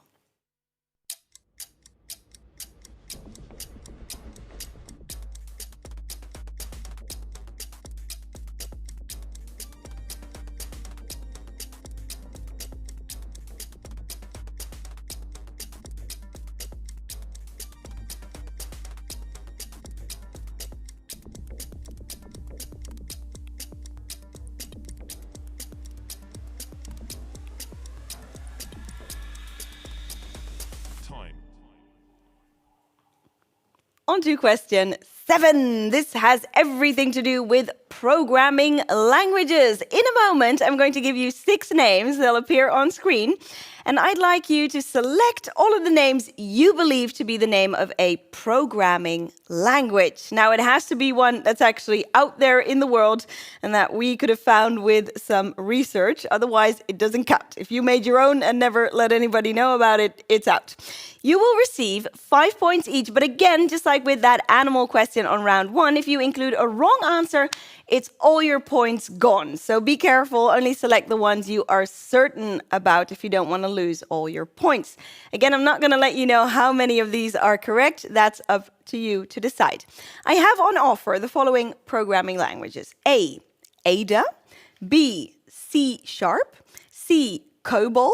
On to question 7. This has everything to do with programming languages. In a moment, I'm going to give you 6 names. They'll appear on screen. And I'd like you to select all of the names you believe to be the name of a programming language. Now, it has to be one that's actually out there in the world and that we could have found with some research. Otherwise, it doesn't count. If you made your own and never let anybody know about it, it's out. You will receive 5 points each. But again, just like with that animal question on round 1, if you include a wrong answer, it's all your points gone. So be careful, only select the ones you are certain about if you don't want to lose all your points. Again, I'm not going to let you know how many of these are correct. That's up to you to decide. I have on offer the following programming languages: A, Ada; B, C#; C, COBOL;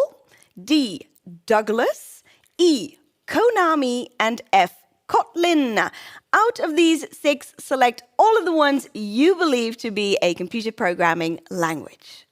D, Douglas; E, Konami; and F, Kotlin. Out of these 6, select all of the ones you believe to be a computer programming language.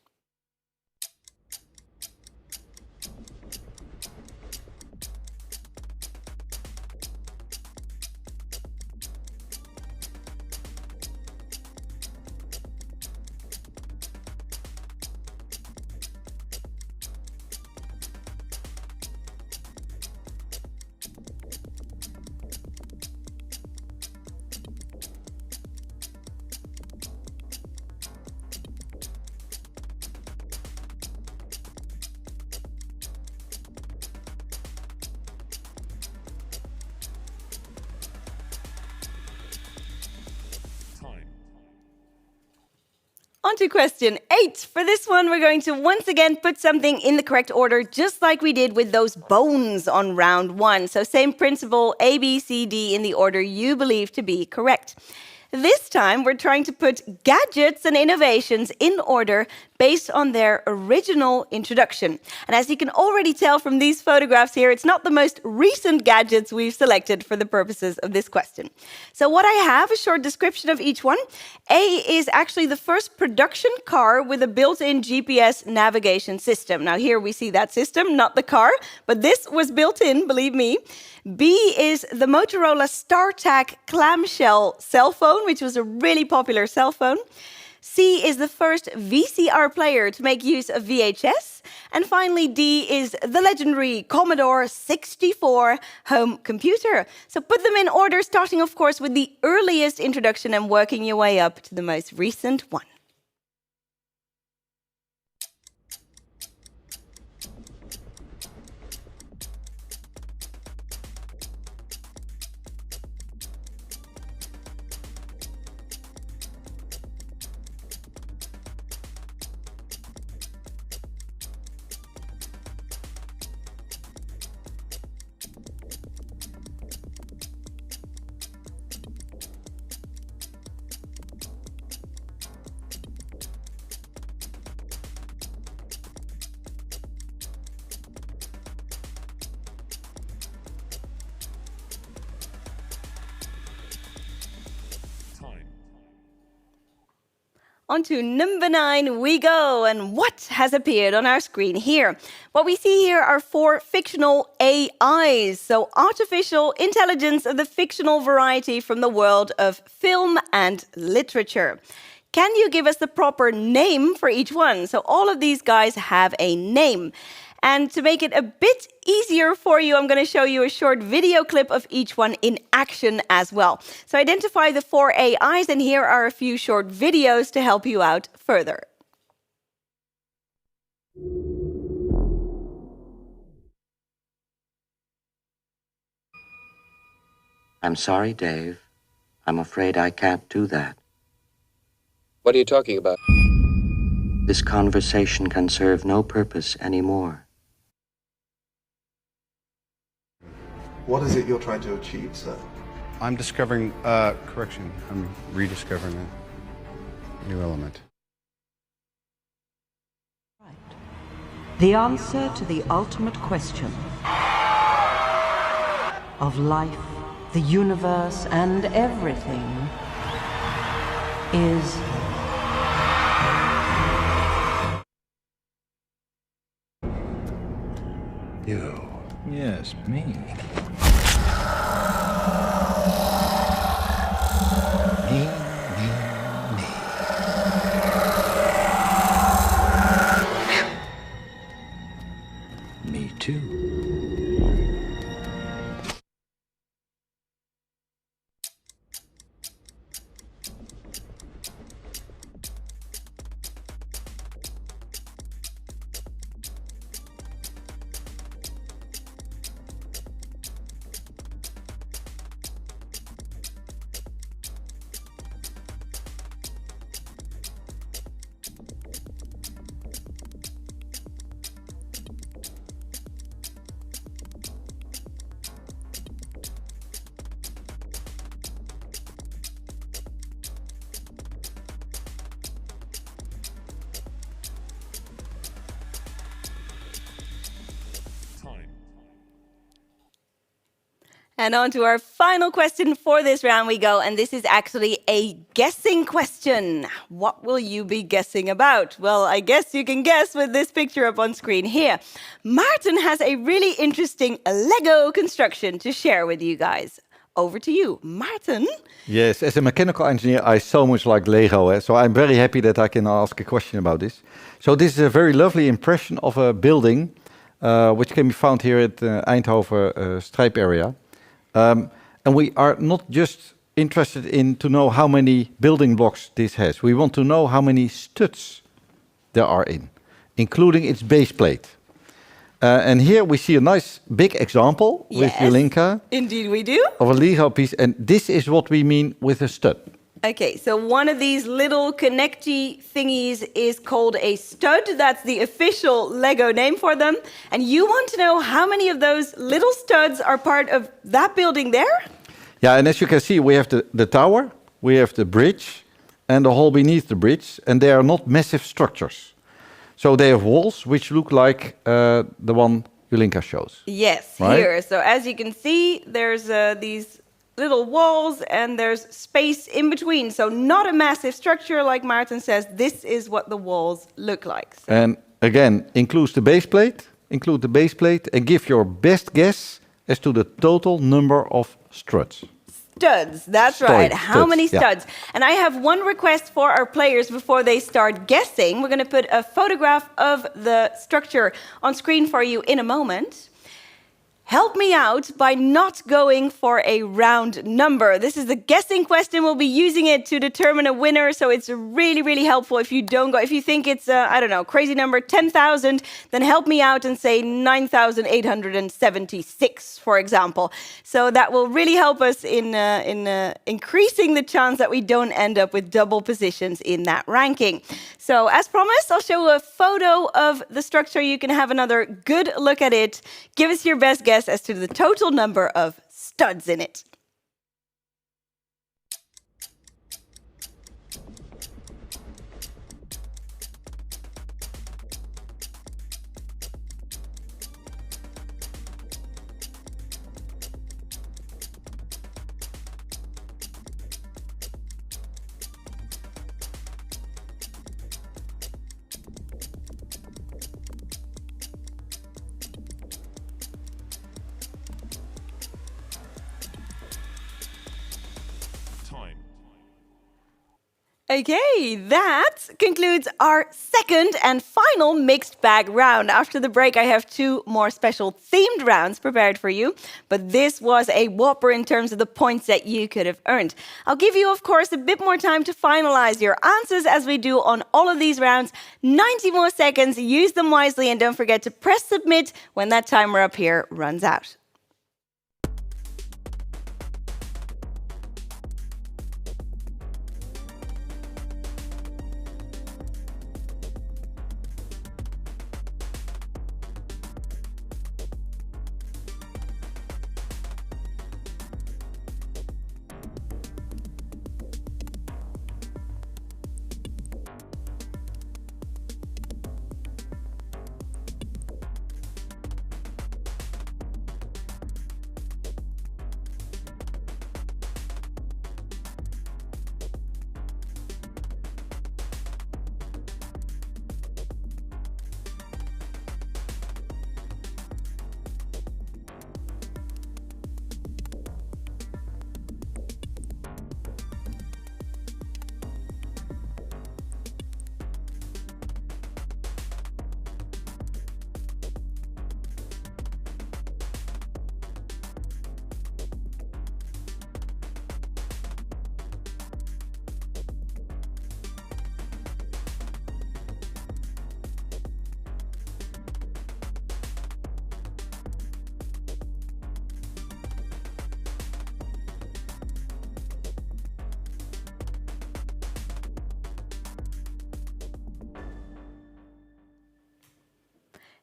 On to question 8. For this one, we're going to once again put something in the correct order, just like we did with those bones on round 1. So same principle, A, B, C, D in the order you believe to be correct. This time, we're trying to put gadgets and innovations in order based on their original introduction. And as you can already tell from these photographs here, it's not the most recent gadgets we've selected for the purposes of this question. So what I have, a short description of each one. A is actually the first production car with a built-in GPS navigation system. Now here we see that system, not the car, but this was built in, believe me. B is the Motorola StarTAC clamshell cell phone, which was a really popular cell phone. C is the first VCR player to make use of VHS. And finally, D is the legendary Commodore 64 home computer. So put them in order, starting, of course, with the earliest introduction and working your way up to the most recent one. On to number 9 we go. And what has appeared on our screen here? What we see here are 4 fictional AIs, so artificial intelligence of the fictional variety from the world of film and literature. can you give us the proper name for each one? So all of these guys have a name. And to make it a bit easier for you, I'm going to show you a short video clip of each one in action as well. So identify the 4 AIs, and here are a few short videos to help you out further. I'm sorry, Dave. I'm afraid I can't do that. What are you talking about? This conversation can serve no purpose anymore. What is it you're trying to achieve, sir? I'm discovering, correction, I'm rediscovering a new element. The answer to the ultimate question of life, the universe, and everything is You. Yes, me. Me too. And on to our final question for this round we go, and this is actually a guessing question. What will you be guessing about? Well, I guess you can guess with this picture up on screen here. Maarten has a really interesting Lego construction to share with you guys. Over to you, Maarten. Yes, as a mechanical engineer, I so much like Lego, so I'm very happy that I can ask a question about this. So this is a very lovely impression of a building, which can be found here at Eindhoven Strijp area. And we are not just interested in to know how many building blocks this has. We want to know how many studs there are in, including its base plate. And here we see a nice big example with Jelinka. Indeed we do. Of a Lego piece, and this is what we mean with a stud. Okay, so one of these little connecty thingies is called a stud. That's the official Lego name for them. And you want to know how many of those little studs are part of that building there? Yeah, and as you can see, we have the tower, we have the bridge, and the hall beneath the bridge, and they are not massive structures. So they have walls which look like the one Jelinka shows. Yes, right? Here. So as you can see, there's these little walls and there's space in between. So not a massive structure like Maarten says. This is what the walls look like. So. And again, include the base plate and give your best guess as to the total number of struts. Studs, that's right. How many studs? Yeah. And I have one request for our players before they start guessing. We're going to put a photograph of the structure on screen for you in a moment. Help me out by not going for a round number. This is the guessing question. We'll be using it to determine a winner. So it's really, really helpful if you don't go. If you think it's, I don't know, crazy number 10,000, then help me out and say 9,876, for example. So that will really help us in increasing the chance that we don't end up with double positions in that ranking. So as promised, I'll show a photo of the structure. You can have another good look at it. Give us your best guess as to the total number of studs in it. Okay, that concludes our second and final mixed bag round. After the break, I have 2 more special themed rounds prepared for you, but this was a whopper in terms of the points that you could have earned. I'll give you, of course, a bit more time to finalize your answers as we do on all of these rounds. 90 more seconds, use them wisely, and don't forget to press submit when that timer up here runs out.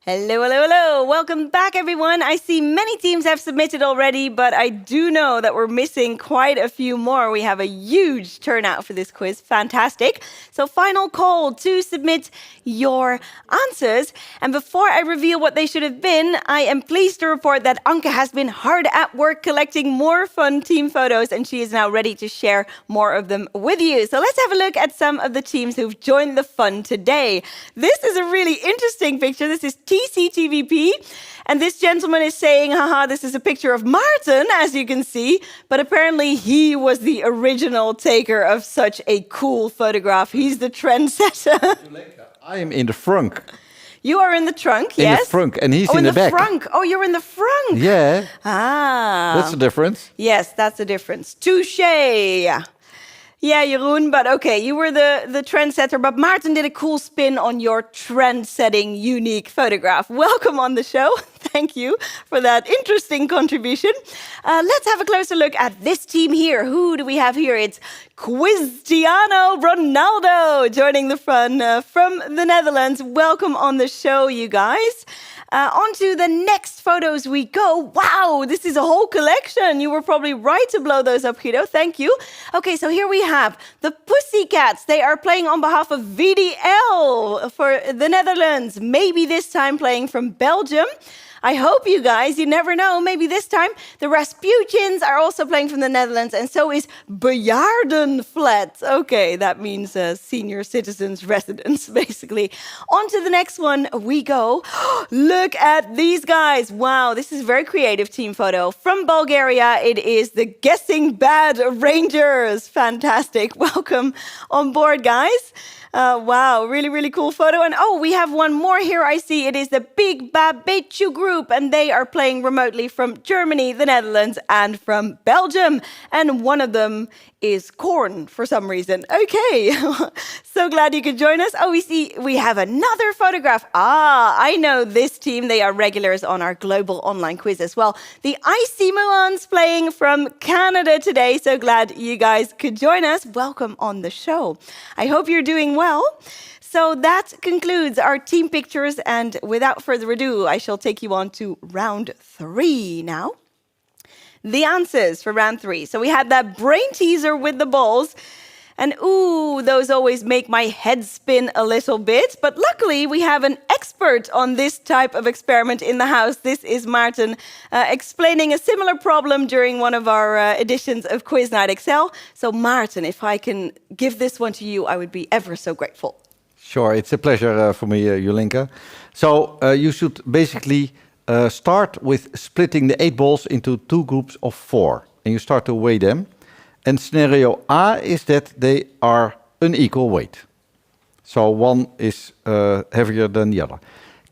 Hello, hello, hello. Welcome back, everyone. I see many teams have submitted already, but I do know that we're missing quite a few more. We have a huge turnout for this quiz. Fantastic. So final call to submit your answers. And before I reveal what they should have been, I am pleased to report that Anke has been hard at work collecting more fun team photos, and she is now ready to share more of them with you. So let's have a look at some of the teams who've joined the fun today. This is a really interesting picture. This is TCTVP. And this gentleman is saying, haha, this is a picture of Maarten, as you can see. But apparently he was the original taker of such a cool photograph. He's the trendsetter. I am in the front. You are in the trunk, in yes? In the front, and he's in the back. Front. Oh, you're in the front. Yeah. Ah. That's the difference. Yes, that's the difference. Touché. Yeah, Jeroen, but okay, you were the trendsetter, but Maarten did a cool spin on your trend-setting unique photograph. Welcome on the show. Thank you for that interesting contribution. Let's have a closer look at this team here. Who do we have here? It's Cristiano Ronaldo joining the fun from the Netherlands. Welcome on the show, you guys. On to the next photos we go. Wow, this is a whole collection. You were probably right to blow those up, Guido. Thank you. Okay, so here we have the Pussycats. They are playing on behalf of VDL for the Netherlands. Maybe this time playing from Belgium. I hope you guys, you never know, maybe this time the Rasputins are also playing from the Netherlands, and so is Bejaardenflat. Okay, that means senior citizens residence, basically. On to the next one we go. Look at these guys. Wow, this is a very creative team photo. From Bulgaria, it is the Guessing Bad Rangers. Fantastic. Welcome on board, guys. Wow, really, really cool photo. And oh, we have one more here. I see it is the Big Babechu group, and they are playing remotely from Germany, the Netherlands, and from Belgium. And one of them is Korn for some reason. Okay, so glad you could join us. Oh, we have another photograph. Ah, I know this team. They are regulars on our global online quiz as well. The Icy Muons playing from Canada today. So glad you guys could join us. Welcome on the show. I hope you're doing well. So that concludes our team pictures, and without further ado, I shall take you on to round 3 now. The answers for round 3. So we had that brain teaser with the balls, and ooh, those always make my head spin a little bit. But luckily, we have an expert on this type of experiment in the house. This is Maarten explaining a similar problem during one of our editions of Quiz Night Excel. So Maarten, if I can give this one to you, I would be ever so grateful. Sure, it's a pleasure for me, Jolinka. So you should basically start with splitting the 8 balls into 2 groups of 4. And you start to weigh them. And scenario A is that they are unequal weight. So one is heavier than the other.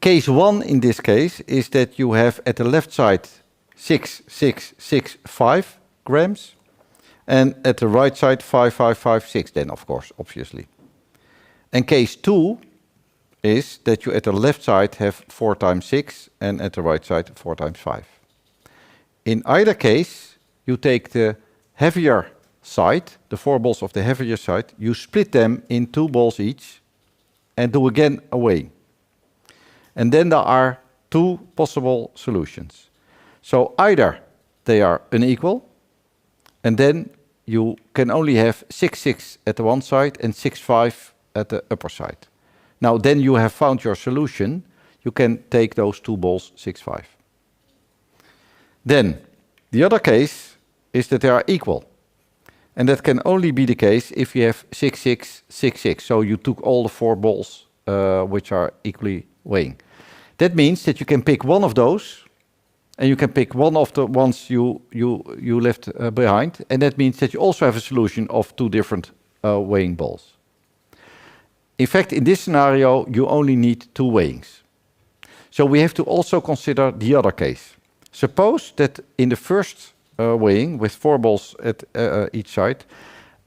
Case 1 in this case is that you have at the left side 6,665 grams, and at the right side 5,556 then, of course, obviously. And case 2 is that you at the left side have 4 times 6 and at the right side 4 times 5. In either case, you take the heavier side, the 4 balls of the heavier side, you split them in 2 balls each and do again a weighing. And then there are 2 possible solutions. So either they are unequal, and then you can only have 6,6 at the one side and 6,5 at the upper side. Now then you have found your solution, you can take those 2 balls 6,5. Then the other case is that they are equal. And that can only be the case if you have 6,6, 6,6. So you took all the 4 balls which are equally weighing. That means that you can pick one of those, and you can pick one of the ones you left behind, and that means that you also have a solution of 2 different weighing balls. In fact, in this scenario, you only need 2 weighings. So we have to also consider the other case. Suppose that in the first weighing, with 4 balls at each side,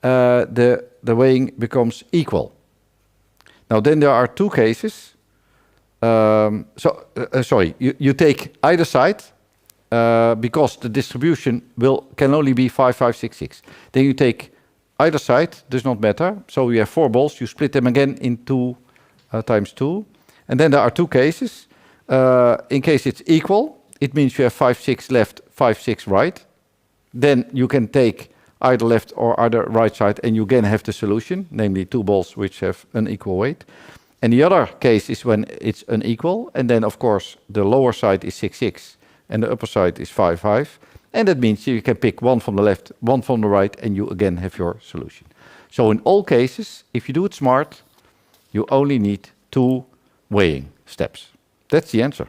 the weighing becomes equal. Now then there are 2 cases. You take either side, because the distribution can only be 5, 5, 6, 6. Then you take either side, does not matter. So you have 4 balls, you split them again in 2 times 2. And then there are 2 cases. In case it's equal, it means you have 5, 6 left, 5, 6 right. Then you can take either left or either right side, and you again have the solution, namely 2 balls which have unequal weight. And the other case is when it's unequal, and then of course the lower side is 6, 6, and the upper side is 5, 5. And that means you can pick one from the left, one from the right, and you again have your solution. So in all cases, if you do it smart, you only need 2 weighing steps. That's the answer.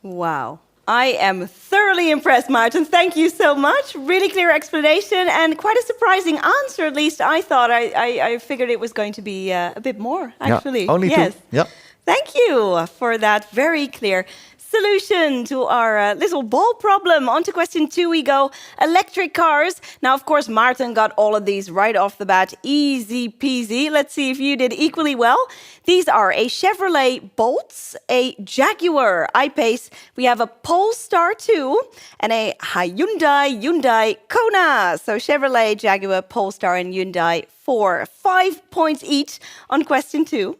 Wow. I am thoroughly impressed, Maarten. Thank you so much. Really clear explanation and quite a surprising answer. At least I thought. I figured it was going to be a bit more, actually. Yeah, only 2. Yeah. Thank you for that very clear solution to our little ball problem. On to question 2 we go. Electric cars. Now, of course, Maarten got all of these right off the bat. Easy peasy. Let's see if you did equally well. These are a Chevrolet Bolt, a Jaguar I-Pace. We have a Polestar 2 and a Hyundai Kona. So Chevrolet, Jaguar, Polestar and Hyundai 4. 5 points each on question 2.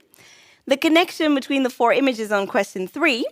The connection between the 4 images on question 3.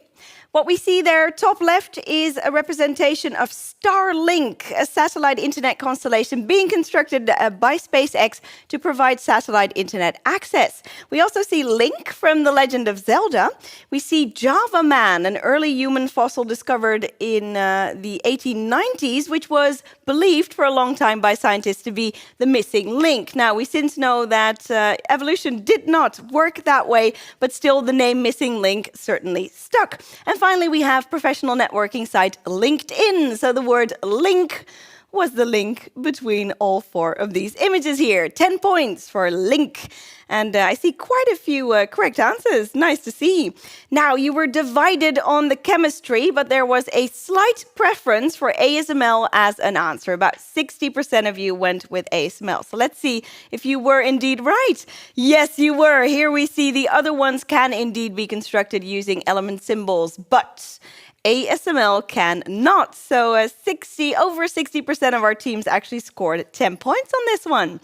What we see there, top left, is a representation of Starlink, a satellite internet constellation being constructed by SpaceX to provide satellite internet access. We also see Link from The Legend of Zelda. We see Java Man, an early human fossil discovered in the 1890s, which was believed for a long time by scientists to be the missing link. Now, we since know that evolution did not work that way, but still the name missing link certainly stuck. And finally, we have professional networking site LinkedIn. So the word link was the link between all 4 of these images here. 10 points for link. And I see quite a few correct answers. Nice to see. Now, you were divided on the chemistry, but there was a slight preference for ASML as an answer. About 60% of you went with ASML. So let's see if you were indeed right. Yes, you were. Here we see the other ones can indeed be constructed using element symbols, but ASML can not. So over 60% of our teams actually scored 10 points on this one.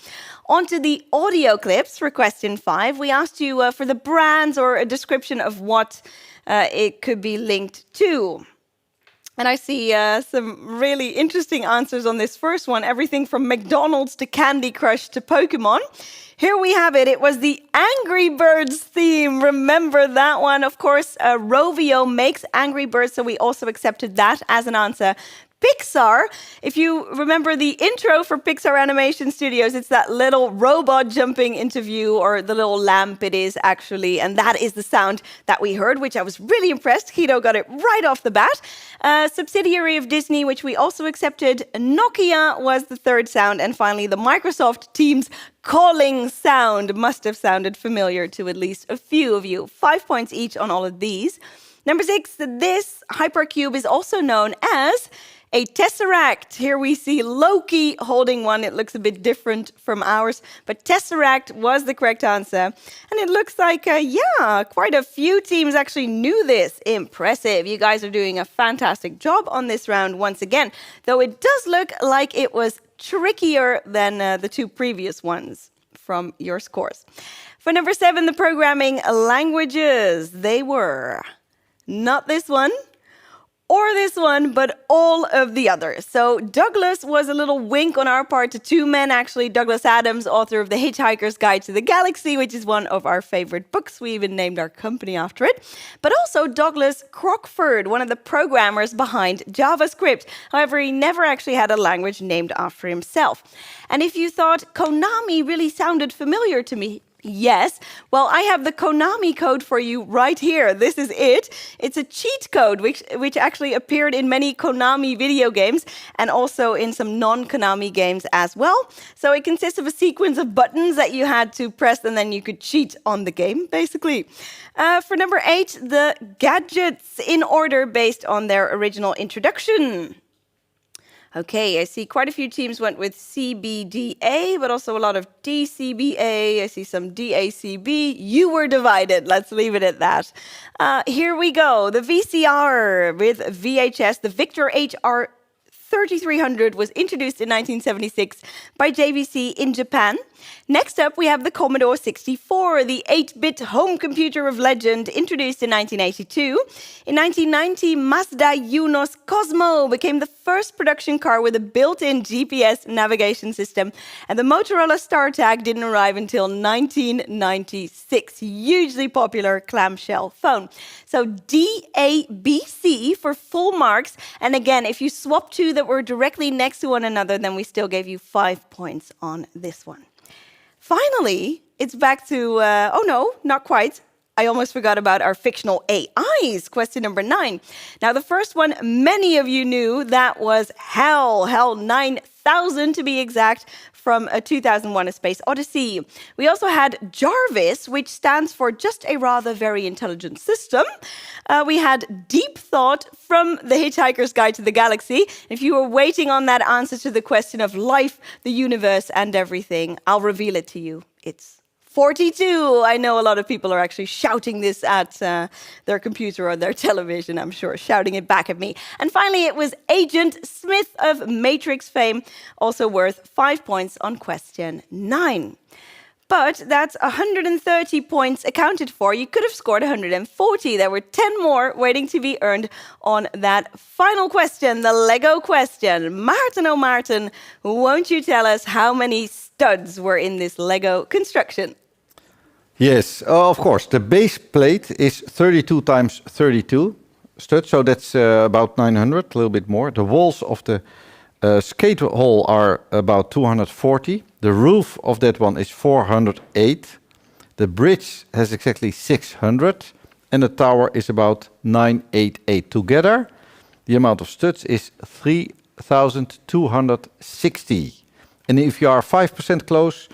On to the audio clips for question 5. We asked you for the brands or a description of what it could be linked to. And I see some really interesting answers on this first one. Everything from McDonald's to Candy Crush to Pokemon. Here we have it. It was the Angry Birds theme. Remember that one? Of course, Rovio makes Angry Birds, so we also accepted that as an answer. Pixar, if you remember the intro for Pixar Animation Studios, it's that little robot jumping into view, or the little lamp it is actually, and that is the sound that we heard, which I was really impressed. Guido got it right off the bat. Subsidiary of Disney, which we also accepted. Nokia was the third sound, and finally the Microsoft Teams calling sound must have sounded familiar to at least a few of you. 5 points each on all of these. Number 6, this hypercube is also known as a tesseract. Here we see Loki holding one. It looks a bit different from ours, but tesseract was the correct answer. And it looks like, quite a few teams actually knew this. Impressive. You guys are doing a fantastic job on this round once again, though it does look like it was trickier than the two previous ones from your scores. For number 7, the programming languages, they were not this one, or this one, but all of the others. So Douglas was a little wink on our part to two men, actually. Douglas Adams, author of The Hitchhiker's Guide to the Galaxy, which is one of our favorite books. We even named our company after it. But also Douglas Crockford, one of the programmers behind JavaScript. However, he never actually had a language named after himself. And if you thought Konami really sounded familiar to me, yes. Well, I have the Konami code for you right here. This is it. It's a cheat code which actually appeared in many Konami video games and also in some non-Konami games as well. So it consists of a sequence of buttons that you had to press and then you could cheat on the game, basically. For number 8, the gadgets in order based on their original introduction. Okay, I see quite a few teams went with CBDA, but also a lot of DCBA. I see some DACB. You were divided. Let's leave it at that. Here we go. The VCR with VHS, the Victor HR 3300 was introduced in 1976 by JVC in Japan. Next up, we have the Commodore 64, the 8-bit home computer of legend, introduced in 1982. In 1990, Mazda Yunos Cosmo became the first production car with a built-in GPS navigation system, and the Motorola StarTAC didn't arrive until 1996. Hugely popular clamshell phone. So DABC for full marks, and again, if you swap two that were directly next to one another, then we still gave you 5 points on this one. Finally, it's back to, oh no, not quite. I almost forgot about our fictional AIs, question number 9. Now, the first one, many of you knew, that was HAL 9000 to be exact, from 2001: A Space Odyssey. We also had Jarvis, which stands for Just a Rather Very Intelligent System. We had Deep Thought from The Hitchhiker's Guide to the Galaxy. If you were waiting on that answer to the question of life, the universe, and everything, I'll reveal it to you. It's 42. I know a lot of people are actually shouting this at their computer or their television, I'm sure, shouting it back at me. And finally, it was Agent Smith of Matrix fame, also worth 5 points on question 9. But that's 130 points accounted for. You could have scored 140. There were 10 more waiting to be earned on that final question, the Lego question. Maarten, oh Maarten, won't you tell us how many studs were in this Lego construction? Yes, of course. The base plate is 32 times 32 studs, so that's about 900, a little bit more. The walls of the skate hall are about 240. The roof of that one is 408. The bridge has exactly 600. And the tower is about 988. Together, the amount of studs is 3,260. And if you are 5% close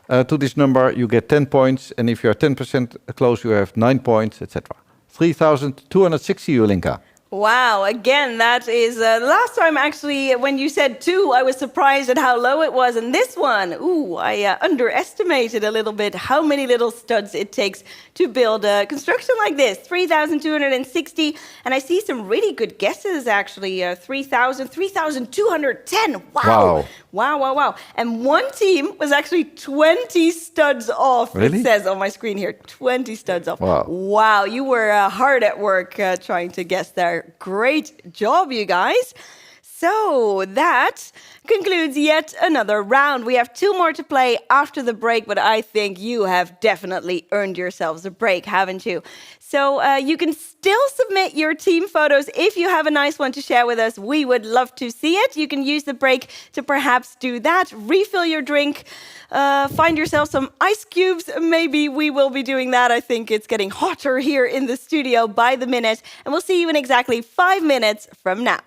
to this number, you get 10 points. And if you are 10% close, you have 9 points, etc. 3,260, Julinka. Wow, again, that is last time actually when you said 2, I was surprised at how low it was. And this one, I underestimated a little bit how many little studs it takes to build a construction like this. 3,260, and I see some really good guesses actually. 3,000, 3,210. Wow. Wow. And one team was actually 20 studs off. Really? It says on my screen here, 20 studs off. Wow, you were hard at work trying to guess there. Great job, you guys. So that concludes yet another round. We have 2 more to play after the break, but I think you have definitely earned yourselves a break, haven't you? So you can still submit your team photos if you have a nice one to share with us. We would love to see it. You can use the break to perhaps do that. Refill your drink. Find yourself some ice cubes. Maybe we will be doing that. I think it's getting hotter here in the studio by the minute. And we'll see you in exactly 5 minutes from now.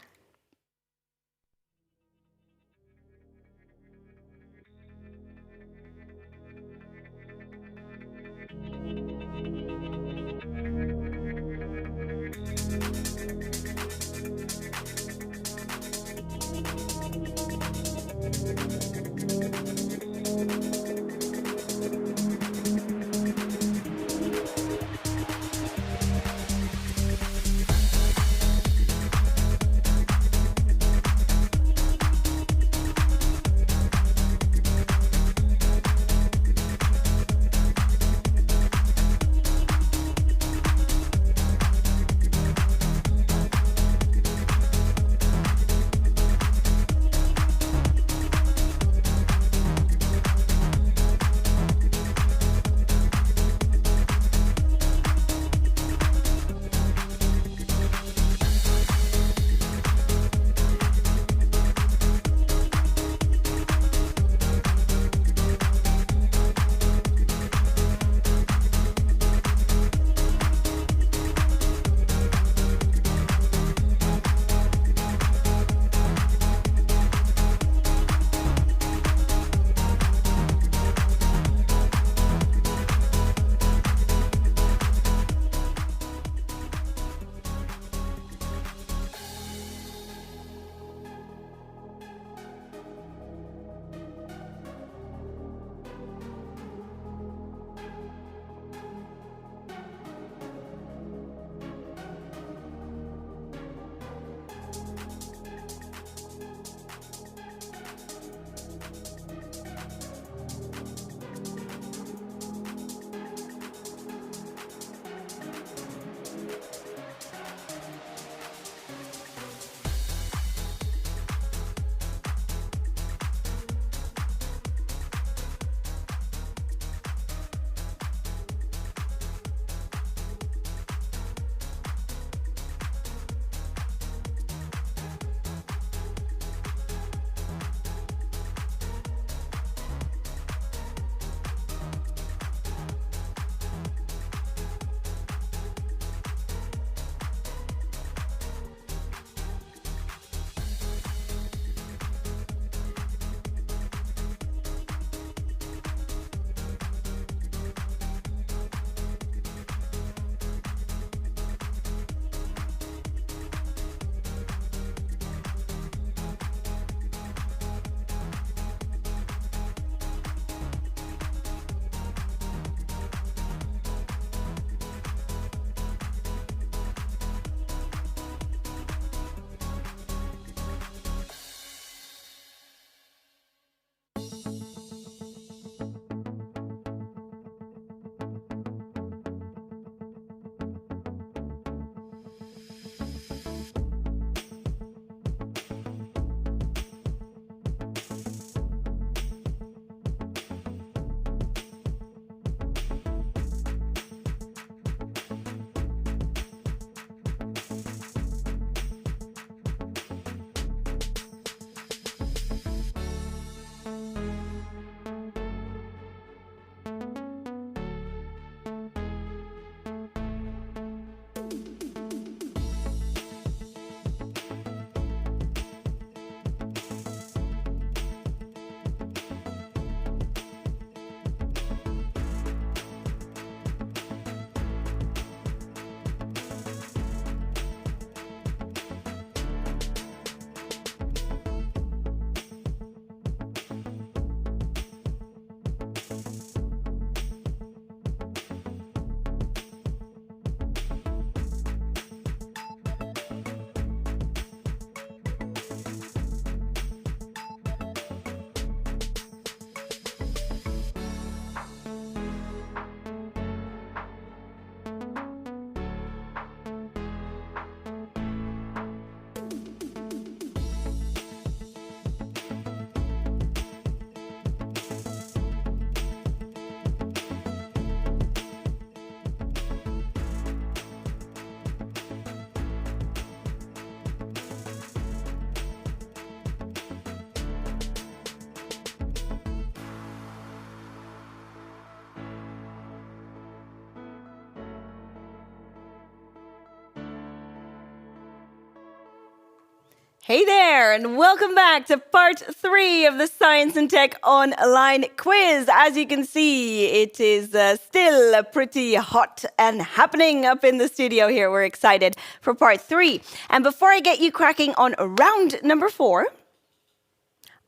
Hey there, and welcome back to part 3 of the Science and Tech online quiz. As you can see, it is still pretty hot and happening up in the studio here. We're excited for part 3. And before I get you cracking on round number 4,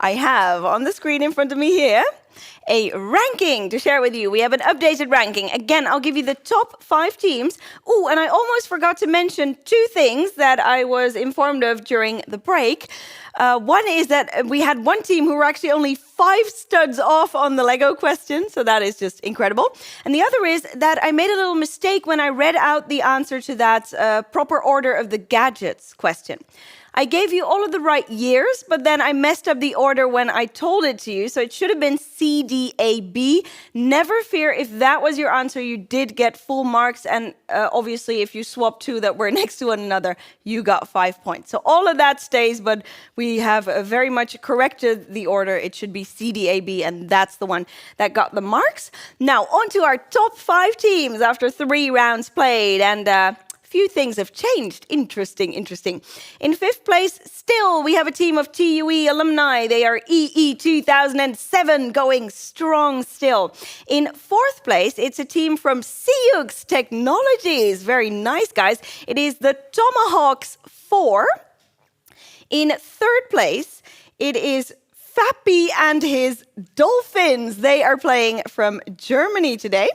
I have on the screen in front of me here a ranking to share with you. We have an updated ranking. Again, I'll give you the top 5 teams. Oh, and I almost forgot to mention 2 things that I was informed of during the break. One is that we had one team who were actually only 5 studs off on the Lego question, so that is just incredible. And the other is that I made a little mistake when I read out the answer to that proper order of the gadgets question. I gave you all of the right years, but then I messed up the order when I told it to you, so it should have been C, D, A, B. Never fear, if that was your answer, you did get full marks, and obviously if you swap 2 that were next to one another, you got 5 points. So all of that stays, but we have very much corrected the order. It should be C, D, A, B, and that's the one that got the marks. Now, on to our top 5 teams after 3 rounds played, and few things have changed. Interesting. In 5th place, still, we have a team of TUE alumni. They are EE 2007, going strong still. In 4th place, it's a team from Siux Technologies. Very nice, guys. It is the Tomahawks 4. In 3rd place, it is Fappy and his Dolphins. They are playing from Germany today.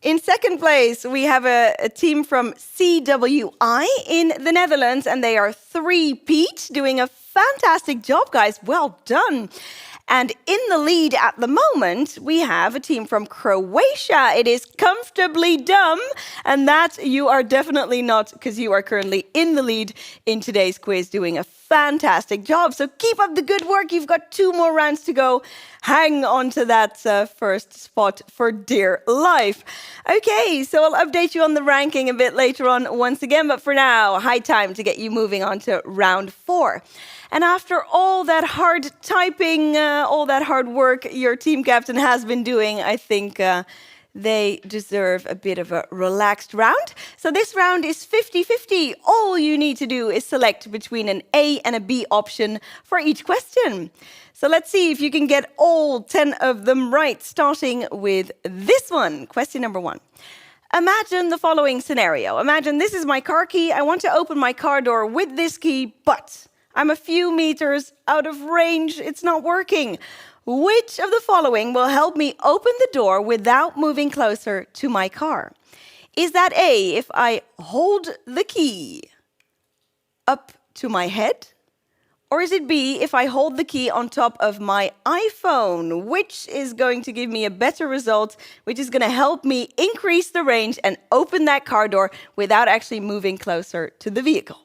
In 2nd place, we have a team from CWI in the Netherlands, and they are 3-peat, doing a fantastic job, guys. Well done. And in the lead at the moment, we have a team from Croatia. It is Comfortably Dumb, and that you are definitely not, because you are currently in the lead in today's quiz, doing a fantastic job. So keep up the good work. You've got 2 more rounds to go. Hang on to that first spot for dear life. Okay, so I'll update you on the ranking a bit later on once again, but for now, high time to get you moving on to round 4. And after all that hard typing, all that hard work your team captain has been doing, I think they deserve a bit of a relaxed round. So this round is 50-50. All you need to do is select between an A and a B option for each question. So let's see if you can get all 10 of them right, starting with this one. Question number 1. Imagine the following scenario. Imagine this is my car key. I want to open my car door with this key, but I'm a few meters out of range. It's not working. Which of the following will help me open the door without moving closer to my car? Is that A, if I hold the key up to my head? Or is it B, if I hold the key on top of my iPhone? Which is going to give me a better result, which is going to help me increase the range and open that car door without actually moving closer to the vehicle?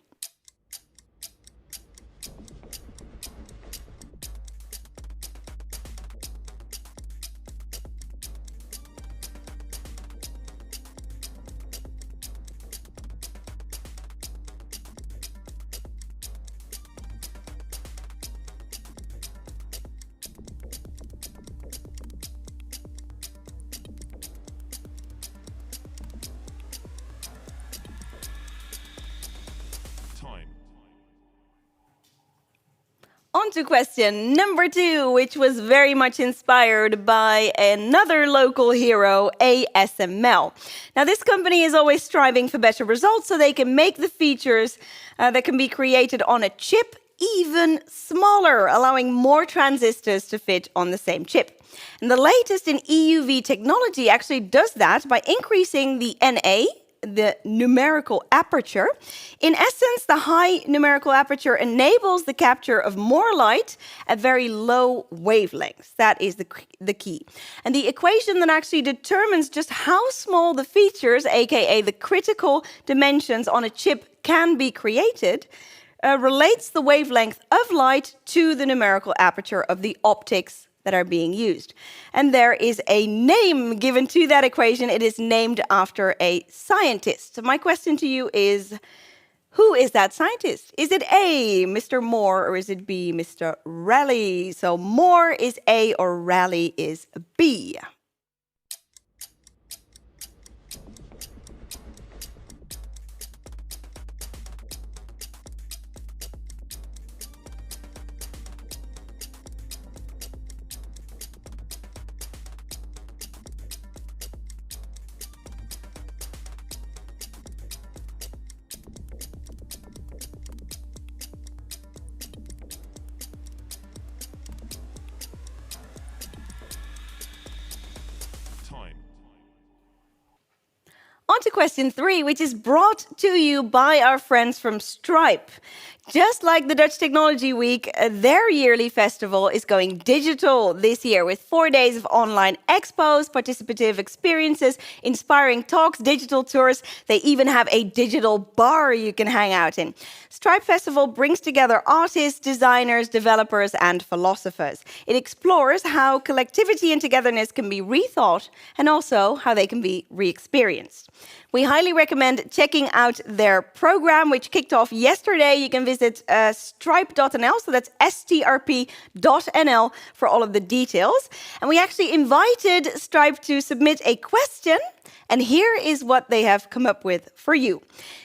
On to question number 2, which was very much inspired by another local hero, ASML. Now, this company is always striving for better results so they can make the features that can be created on a chip even smaller, allowing more transistors to fit on the same chip. And the latest in EUV technology actually does that by increasing the NA, the numerical aperture. In essence, the high numerical aperture enables the capture of more light at very low wavelengths. That is the key. And the equation that actually determines just how small the features, aka the critical dimensions on a chip, can be created, relates the wavelength of light to the numerical aperture of the optics that are being used. And there is a name given to that equation. It is named after a scientist. So my question to you is, who is that scientist? Is it A, Mr. Moore, or is it B, Mr. Raleigh? So Moore is A or Raleigh is B. On to question 3, which is brought to you by our friends from Stripe. Just like the Dutch Technology Week, their yearly festival is going digital this year with 4 days of online expos, participative experiences, inspiring talks, digital tours. They even have a digital bar you can hang out in. Stripe Festival brings together artists, designers, developers, and philosophers. It explores how collectivity and togetherness can be rethought and also how they can be re-experienced. We highly recommend checking out their program, which kicked off yesterday. You can visit stripe.nl, so that's strp.nl for all of the details. And we actually invited Stripe to submit a question, and here is what they have come up with for you.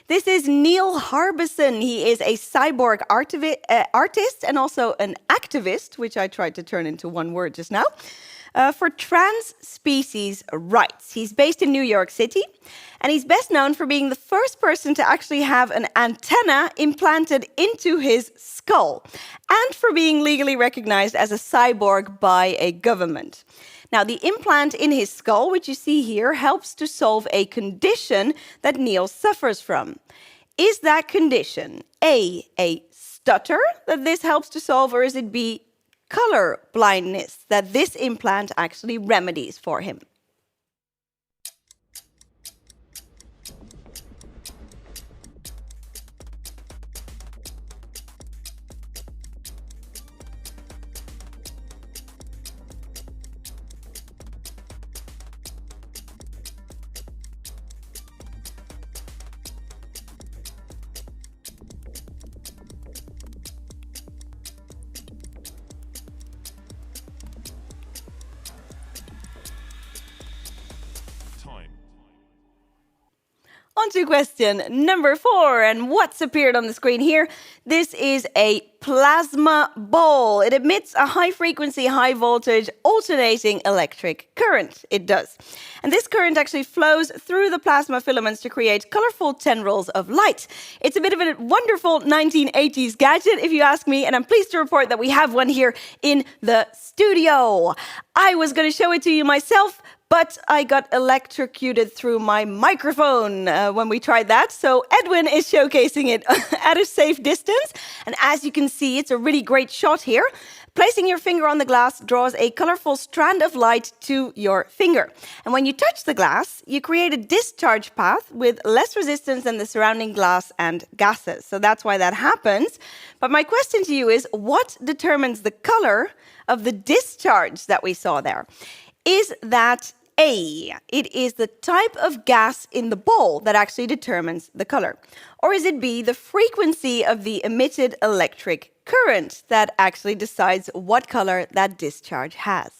This is Neil Harbison. He is a cyborg artist and also an activist, which I tried to turn into one word just now, for trans species rights. He's based in New York City, and he's best known for being the first person to actually have an antenna implanted into his skull, and for being legally recognized as a cyborg by a government. Now, the implant in his skull, which you see here, helps to solve a condition that Neil suffers from. Is that condition A, stutter that this helps to solve, or is it B, color blindness that this implant actually remedies for him? On to question number 4, and what's appeared on the screen here? This is a plasma ball. It emits a high-frequency, high-voltage, alternating electric current. It does. And this current actually flows through the plasma filaments to create colorful tendrils of light. It's a bit of a wonderful 1980s gadget, if you ask me, and I'm pleased to report that we have one here in the studio. I was going to show it to you myself, but I got electrocuted through my microphone when we tried that. So Edwin is showcasing it at a safe distance. And as you can see, it's a really great shot here. Placing your finger on the glass draws a colorful strand of light to your finger. And when you touch the glass, you create a discharge path with less resistance than the surrounding glass and gases. So that's why that happens. But my question to you is, what determines the color of the discharge that we saw there? Is that A, it is the type of gas in the ball that actually determines the color? Or is it B, the frequency of the emitted electric current that actually decides what color that discharge has?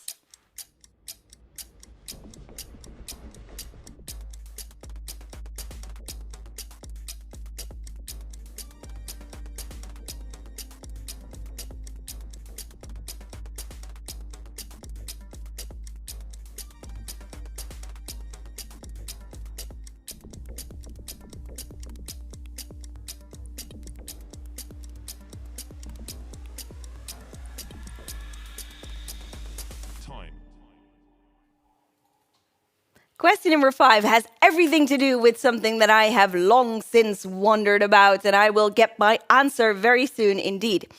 Question number 5 has everything to do with something that I have long since wondered about, and I will get my answer very soon indeed.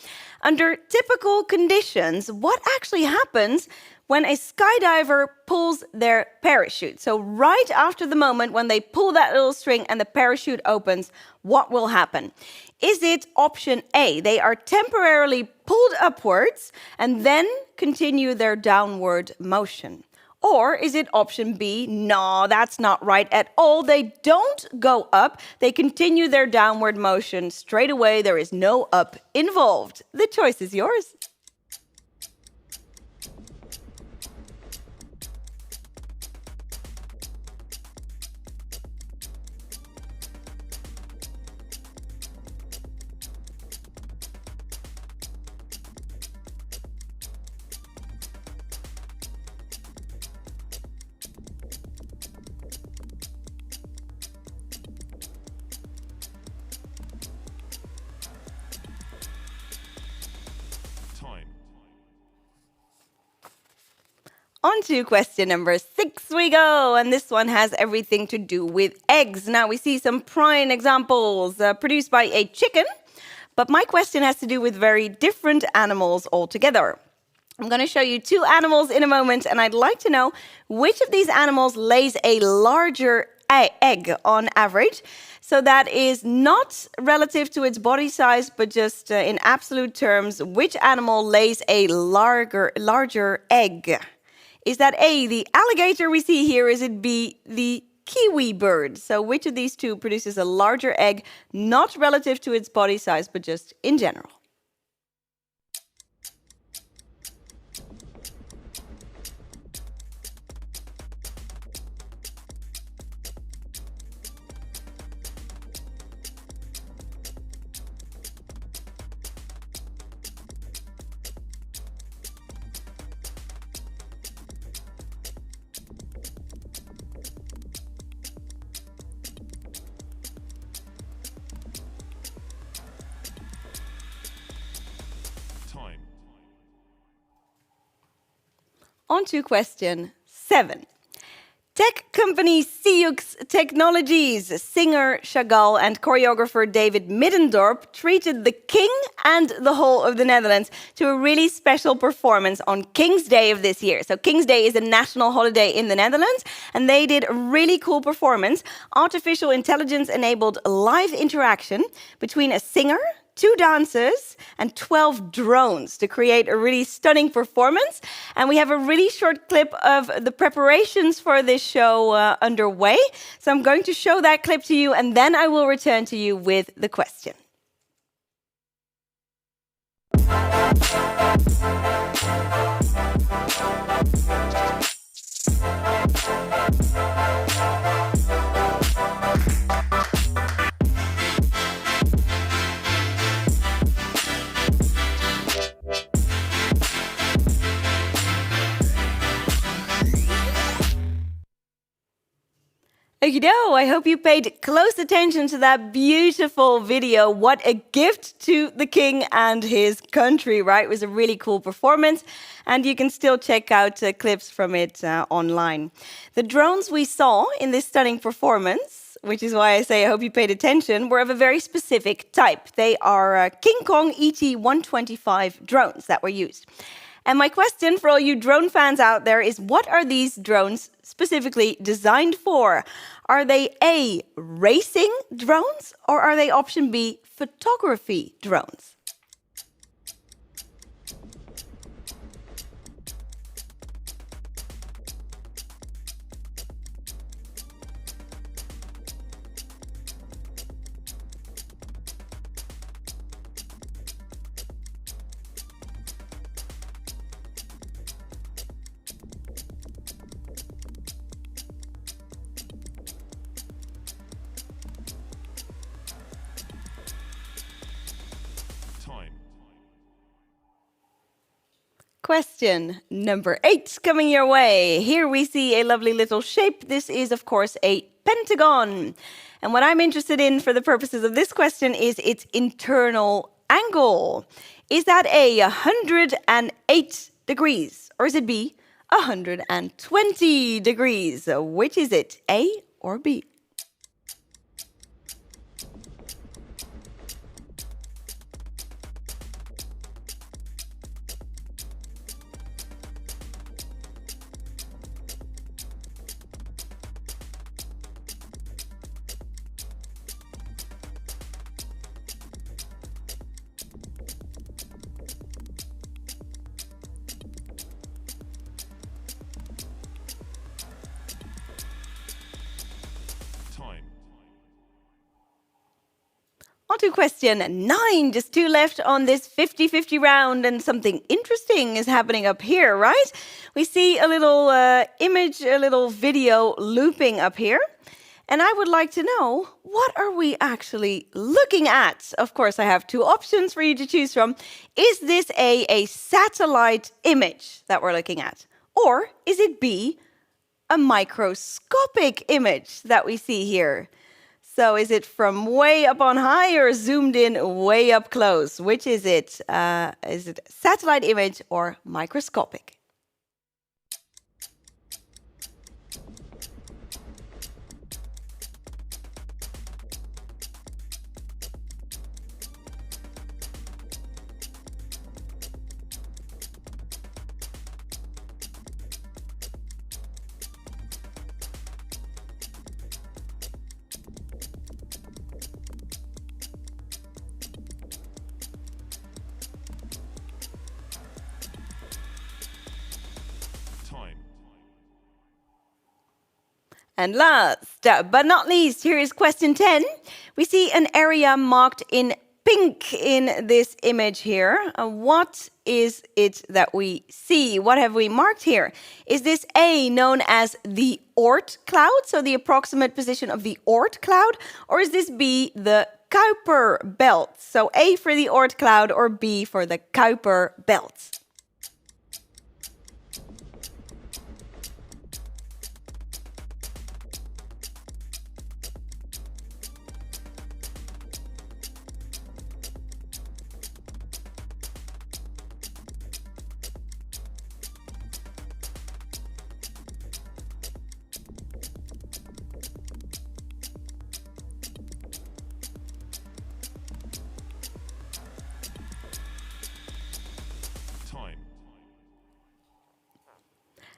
Under typical conditions, what actually happens when a skydiver pulls their parachute? So right after the moment when they pull that little string and the parachute opens, what will happen? Is it option A, they are temporarily pulled upwards and then continue their downward motion? Or is it option B, no, that's not right at all. They don't go up. They continue their downward motion straight away. There is no up involved. The choice is yours. On to question number 6 we go, and this one has everything to do with eggs. Now we see some prime examples produced by a chicken, but my question has to do with very different animals altogether. I'm going to show you 2 animals in a moment, and I'd like to know which of these animals lays a larger egg on average. So that is not relative to its body size, but just in absolute terms, which animal lays a larger egg? Is that A, the alligator we see here? Is it B, the kiwi bird? So which of these 2 produces a larger egg, not relative to its body size, but just in general? On to question 7. Tech company Siux Technologies singer Chagall and choreographer David Middendorp treated the king and the whole of the Netherlands to a really special performance on King's Day of this year. So King's Day is a national holiday in the Netherlands, and they did a really cool performance. Artificial intelligence enabled live interaction between a singer, 2 dancers, and 12 drones to create a really stunning performance. And we have a really short clip of the preparations for this show underway. So I'm going to show that clip to you, and then I will return to you with the question. Okie-doke, I hope you paid close attention to that beautiful video. What a gift to the king and his country, right? It was a really cool performance, and you can still check out clips from it online. The drones we saw in this stunning performance, which is why I say I hope you paid attention, were of a very specific type. They are King Kong ET-125 drones that were used. And my question for all you drone fans out there is, what are these drones specifically designed for? Are they A, racing drones, or are they option B, photography drones? Question number 8 coming your way. Here we see a lovely little shape. This is, of course, a pentagon. And what I'm interested in for the purposes of this question is its internal angle. Is that A, 108 degrees, or is it B, 120 degrees? Which is it, A or B? On to question 9, just 2 left on this 50-50 round, and something interesting is happening up here, right? We see a little image, a little video looping up here, and I would like to know, what are we actually looking at? Of course, I have 2 options for you to choose from. Is this a satellite image that we're looking at? Or is it B, a microscopic image that we see here? So is it from way up on high or zoomed in way up close? Which is it? Is it satellite image or microscopic? And last but not least, here is question 10. We see an area marked in pink in this image here. What is it that we see? What have we marked here? Is this A, known as the Oort cloud, so the approximate position of the Oort cloud, or is this B, the Kuiper belt? So A for the Oort cloud or B for the Kuiper belt?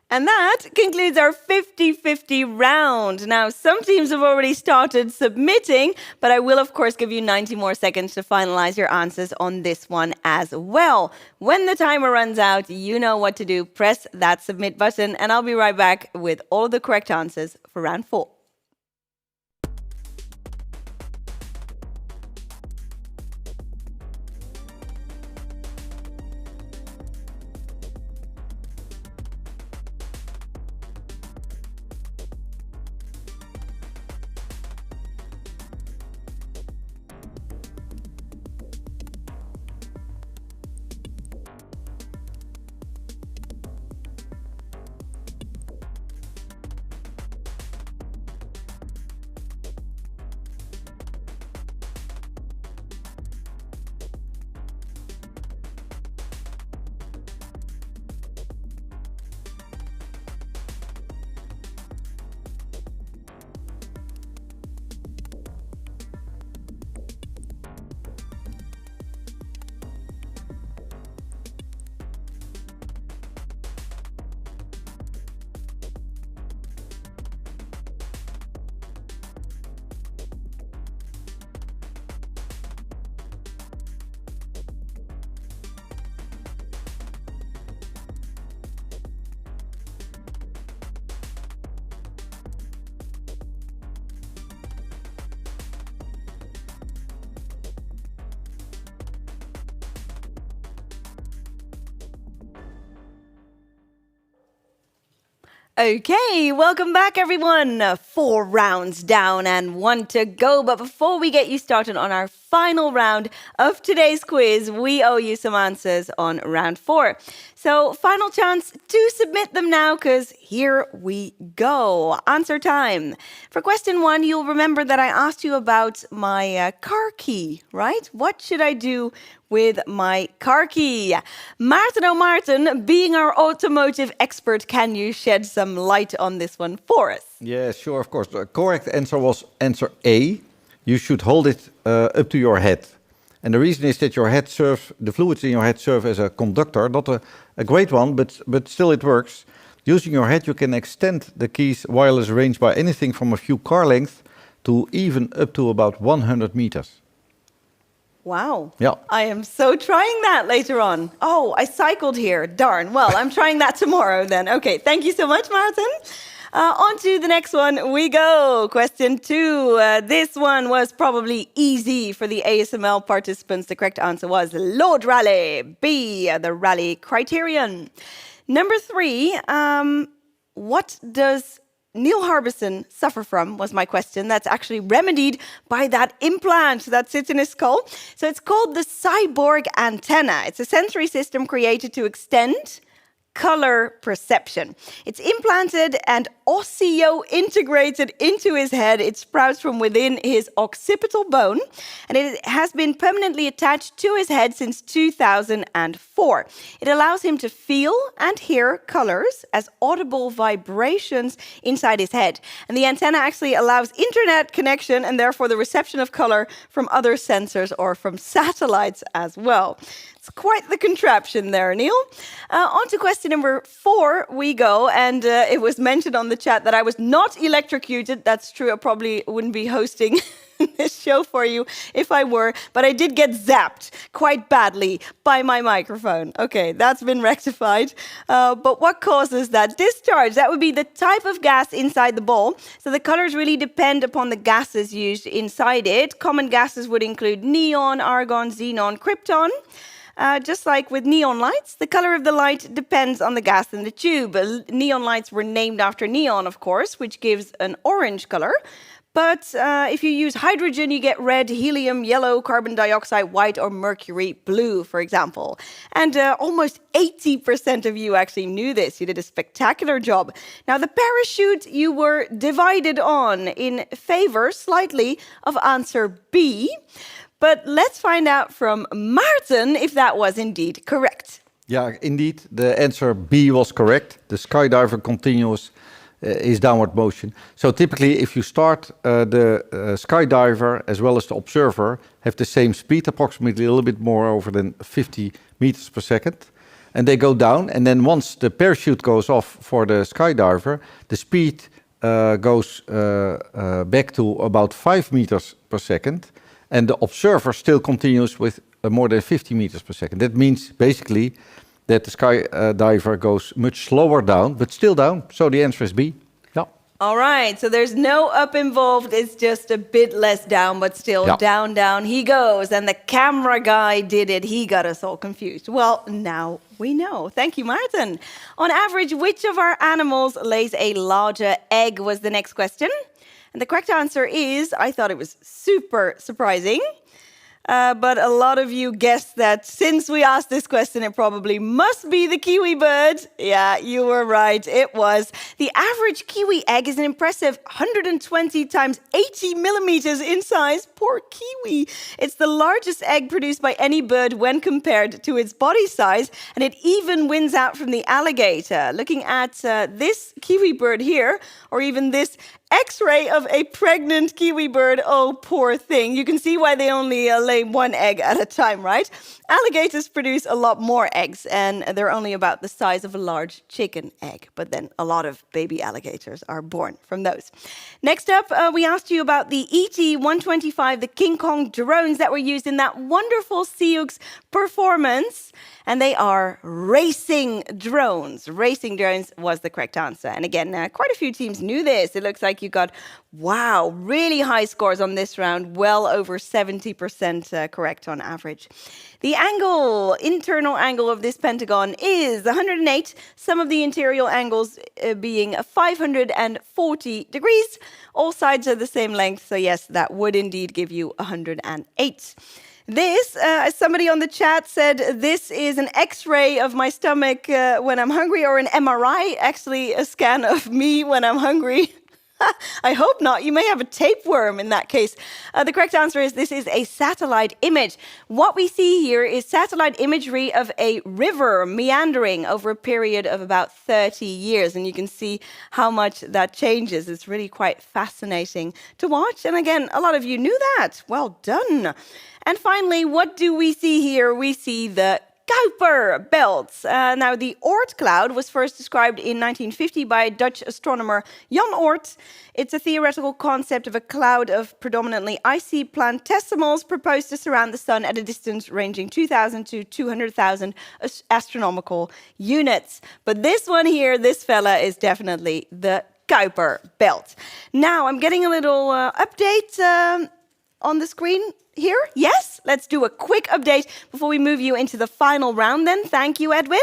And that concludes our 50-50 round. Now, some teams have already started submitting, but I will, of course, give you 90 more seconds to finalize your answers on this one as well. When the timer runs out, you know what to do. Press that submit button, and I'll be right back with all of the correct answers for round 4. Okay, welcome back, everyone. 4 rounds down and 1 to go. But before we get you started on our final round of today's quiz, we owe you some answers on round 4. So, final chance to submit them now, because here we go. Answer time. For question 1, you'll remember that I asked you about my car key, right? What should I do with my car key? Maarten, oh Maarten, being our automotive expert, can you shed some light on this one for us? Yeah, sure, of course. The correct answer was answer A. You should hold it up to your head. And the reason is that your head the fluids in your head serve as a conductor, not a great one, but still it works. Using your head, you can extend the key's wireless range by anything from a few car lengths to even up to about 100 meters. Wow. Yeah. I am so trying that later on. Oh, I cycled here. Darn. Well, I'm trying that tomorrow then. Okay, thank you so much, Maarten. On to the next one we go. Question 2. This one was probably easy for the ASML participants. The correct answer was Lord Raleigh. B, the Raleigh criterion. Number 3, what does Neil Harbison suffer from, was my question. That's actually remedied by that implant that sits in his skull. So it's called the cyborg antenna. It's a sensory system created to extend color perception. It's implanted and osseo-integrated into his head. It sprouts from within his occipital bone, and it has been permanently attached to his head since 2004. It allows him to feel and hear colors as audible vibrations inside his head. And the antenna actually allows internet connection and therefore the reception of color from other sensors or from satellites as well. It's quite the contraption there, Neil. On to question number 4 we go. And it was mentioned on the chat that I was not electrocuted. That's true. I probably wouldn't be hosting this show for you if I were, but I did get zapped quite badly by my microphone. Okay, that's been rectified. But what causes that discharge? That would be the type of gas inside the ball. So the colors really depend upon the gases used inside it. Common gases would include neon, argon, xenon, krypton. Just like with neon lights, the color of the light depends on the gas in the tube. Neon lights were named after neon, of course, which gives an orange color. But if you use hydrogen, you get red, helium, yellow, carbon dioxide, white, or mercury blue, for example. And almost 80% of you actually knew this. You did a spectacular job. Now, the parachute you were divided on in favor slightly of answer B. But let's find out from Maarten if that was indeed correct. Yeah, indeed, the answer B was correct. The skydiver continues is downward motion. So typically, if you start the skydiver as well as the observer have the same speed, approximately a little bit more over than 50 meters per second, and they go down. And then once the parachute goes off for the skydiver, the speed goes back to about 5 meters per second, and the observer still continues with more than 50 meters per second. That means basically that the skydiver goes much slower down, but still down. So the answer is B. Yeah. All right, so there's no up involved. It's just a bit less down, but still down, down he goes. And the camera guy did it. He got us all confused. Well, now we know. Thank you, Maarten. On average, which of our animals lays a larger egg was the next question. And the correct answer is, I thought it was super surprising. But a lot of you guessed that since we asked this question, it probably must be the kiwi bird. Yeah, you were right. It was. The average kiwi egg is an impressive 120 times 80 millimeters in size. Poor kiwi. It's the largest egg produced by any bird when compared to its body size, and it even wins out from the alligator. Looking at this kiwi bird here, or even this X-ray of a pregnant kiwi bird. Oh, poor thing. You can see why they only lay one egg at a time, right? Alligators produce a lot more eggs, and they're only about the size of a large chicken egg. But then a lot of baby alligators are born from those. Next up, we asked you about the ET-125, the King Kong drones that were used in that wonderful Sioux performance. And they are racing drones. Racing drones was the correct answer. And again, quite a few teams knew this. It looks like you got, wow, really high scores on this round, well over 70% correct on average. The angle, internal angle of this pentagon is 108, some of the interior angles being 540 degrees. All sides are the same length, so yes, that would indeed give you 108. This, as somebody on the chat said, this is an X-ray of my stomach when I'm hungry, or an MRI, actually a scan of me when I'm hungry. I hope not. You may have a tapeworm in that case. The correct answer is this is a satellite image. What we see here is satellite imagery of a river meandering over a period of about 30 years. And you can see how much that changes. It's really quite fascinating to watch. And again, a lot of you knew that. Well done. And finally, what do we see here? We see the Kuiper belts. Now, the Oort cloud was first described in 1950 by Dutch astronomer Jan Oort. It's a theoretical concept of a cloud of predominantly icy planetesimals proposed to surround the sun at a distance ranging 2,000 to 200,000 astronomical units. But this one here, this fella, is definitely the Kuiper belt. Now, I'm getting a little update on the screen here. Yes, let's do a quick update before we move you into the final round then. Thank you, Edwin.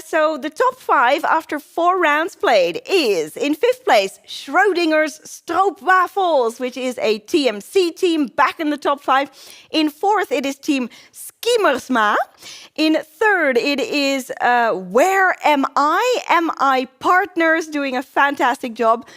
So the top 5 after 4 rounds played is, in 5th place, Schrodinger's Stroopwafels, which is a TMC team back in the top 5. In 4th, it is team Schiemersma. In 3rd, it is Where Am I? MI Partners doing a fantastic job.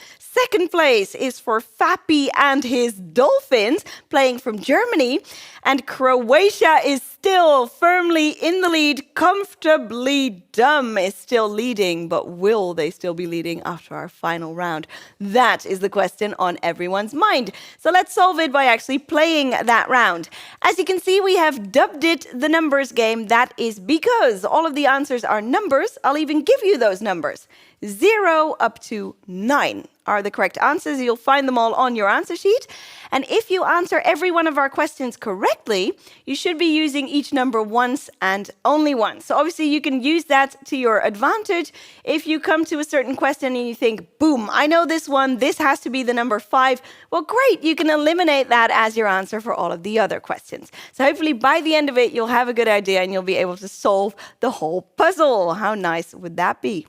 Second place is for Fappy and his Dolphins, playing from Germany. And Croatia is still firmly in the lead. Comfortably Dumb is still leading, but will they still be leading after our final round? That is the question on everyone's mind. So let's solve it by actually playing that round. As you can see, we have dubbed it the numbers game. That is because all of the answers are numbers. I'll even give you those numbers. 0 up to 9 are the correct answers. You'll find them all on your answer sheet. And if you answer every one of our questions correctly, you should be using each number once and only once. So obviously you can use that to your advantage. If you come to a certain question and you think, boom, I know this one, this has to be the number 5, well, great, you can eliminate that as your answer for all of the other questions. So hopefully by the end of it, you'll have a good idea and you'll be able to solve the whole puzzle. How nice would that be?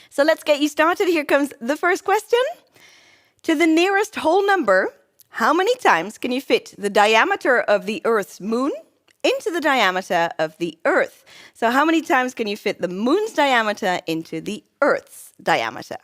So let's get you started. Here comes the first question. To the nearest whole number, how many times can you fit the diameter of the Earth's moon into the diameter of the Earth? So how many times can you fit the moon's diameter into the Earth's diameter?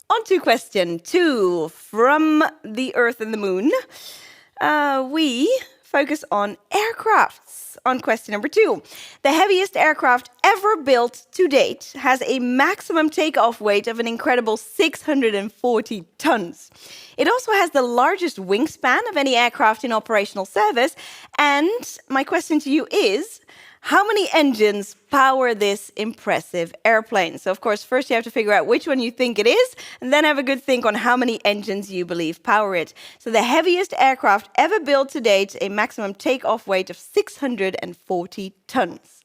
On to question 2. From the Earth and the Moon, we focus on aircrafts. On question number 2. The heaviest aircraft ever built to date has a maximum takeoff weight of an incredible 640 tons. It also has the largest wingspan of any aircraft in operational service. And my question to you is, how many engines power this impressive airplane? So, of course, first you have to figure out which one you think it is, and then have a good think on how many engines you believe power it. So the heaviest aircraft ever built to date, a maximum takeoff weight of 640 tons.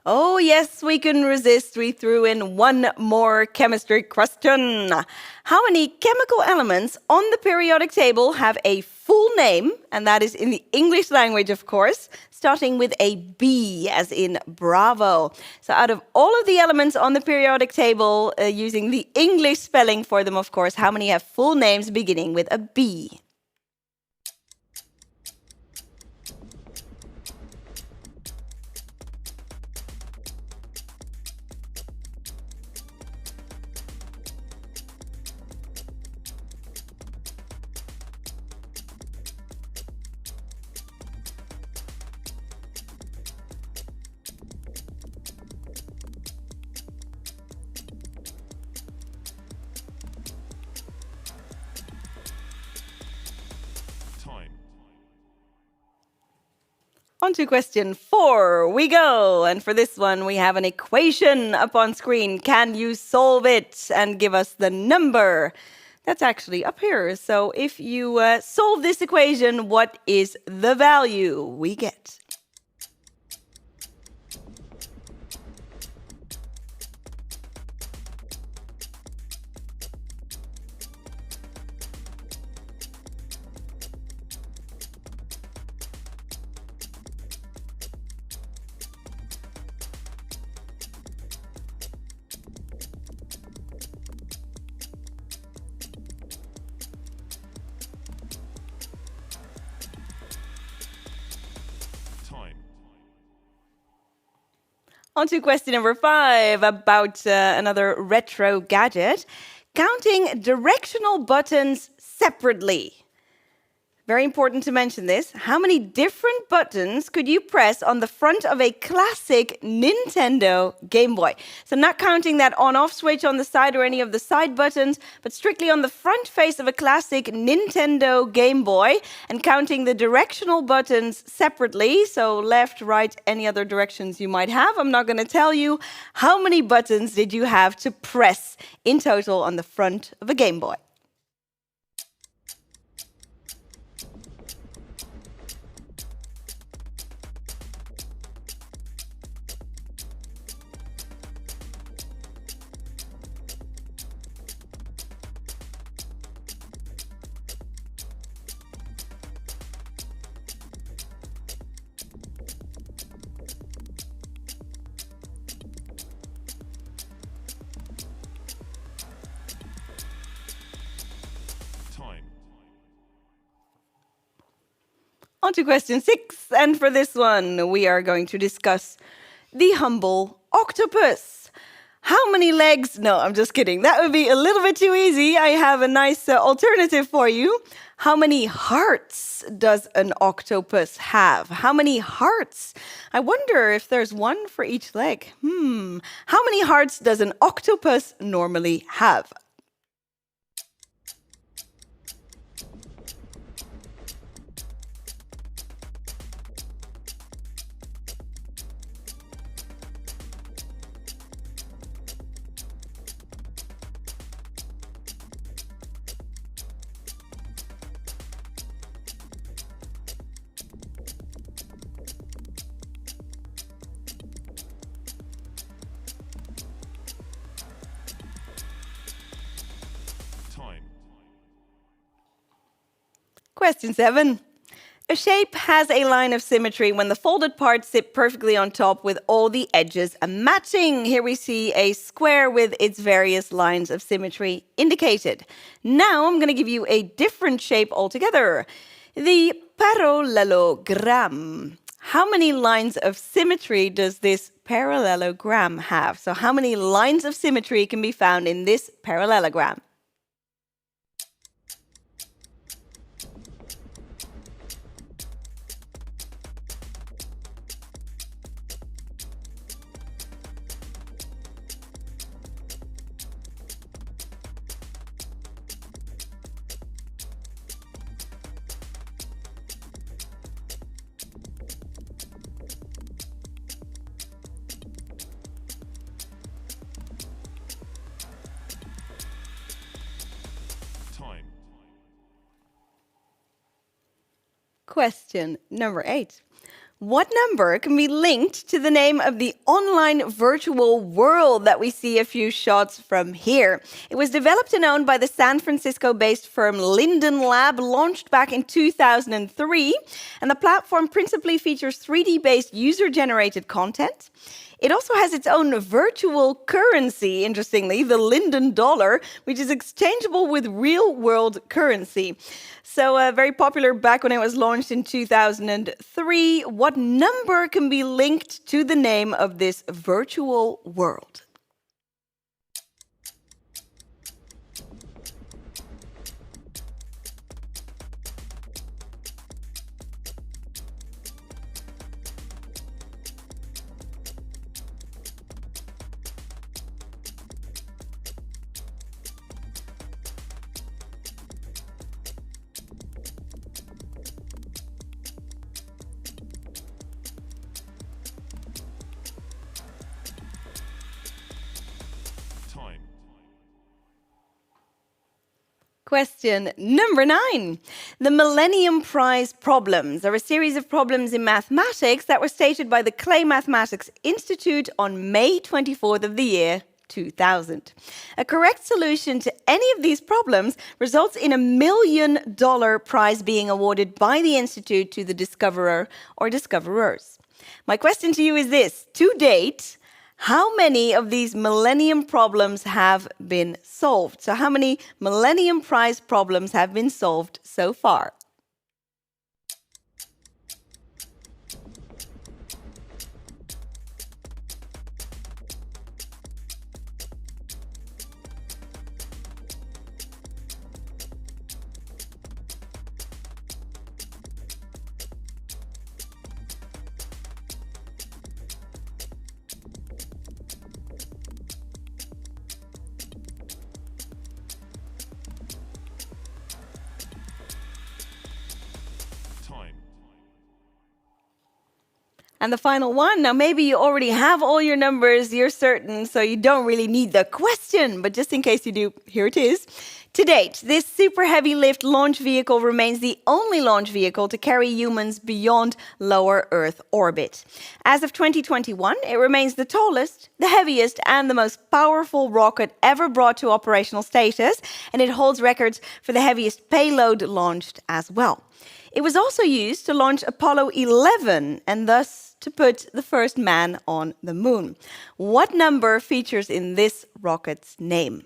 Oh, yes, we can resist. We threw in one more chemistry question. How many chemical elements on the periodic table have a full name, and that is in the English language, of course, starting with a B, as in Bravo? So out of all of the elements on the periodic table, using the English spelling for them, of course, how many have full names beginning with a B? On to question 4 we go. And for this one, we have an equation up on screen. Can you solve it and give us the number? That's actually up here. So if you solve this equation, what is the value we get? On to question number 5 about another retro gadget. Counting directional buttons separately. Very important to mention this. How many different buttons could you press on the front of a classic Nintendo Game Boy? So not counting that on-off switch on the side or any of the side buttons, but strictly on the front face of a classic Nintendo Game Boy and counting the directional buttons separately. So left, right, any other directions you might have. I'm not going to tell you. How many buttons did you have to press in total on the front of a Game Boy? On to question 6, and for this one, we are going to discuss the humble octopus. How many legs? No, I'm just kidding. That would be a little bit too easy. I have a nice alternative for you. How many hearts does an octopus have? How many hearts? I wonder if there's one for each leg. How many hearts does an octopus normally have? Question 7. A shape has a line of symmetry when the folded parts sit perfectly on top with all the edges matching. Here we see a square with its various lines of symmetry indicated. Now I'm going to give you a different shape altogether. The parallelogram. How many lines of symmetry does this parallelogram have? So how many lines of symmetry can be found in this parallelogram? Question number 8. What number can be linked to the name of the online virtual world that we see a few shots from here? It was developed and owned by the San Francisco-based firm Linden Lab, launched back in 2003, and the platform principally features 3D-based user-generated content. It also has its own virtual currency, interestingly, the Linden dollar, which is exchangeable with real-world currency. So very popular back when it was launched in 2003. What number can be linked to the name of this virtual world? Question number 9. The Millennium Prize problems are a series of problems in mathematics that were stated by the Clay Mathematics Institute on May 24th of the year 2000. A correct solution to any of these problems results in $1 million prize being awarded by the Institute to the discoverer or discoverers. My question to you is this: to date, how many of these Millennium problems have been solved? So how many Millennium Prize problems have been solved so far? And the final one, now maybe you already have all your numbers, you're certain, so you don't really need the question, but just in case you do, here it is. To date, this super heavy lift launch vehicle remains the only launch vehicle to carry humans beyond lower Earth orbit. As of 2021, it remains the tallest, the heaviest, and the most powerful rocket ever brought to operational status, and it holds records for the heaviest payload launched as well. It was also used to launch Apollo 11 and thus to put the first man on the moon. What number features in this rocket's name?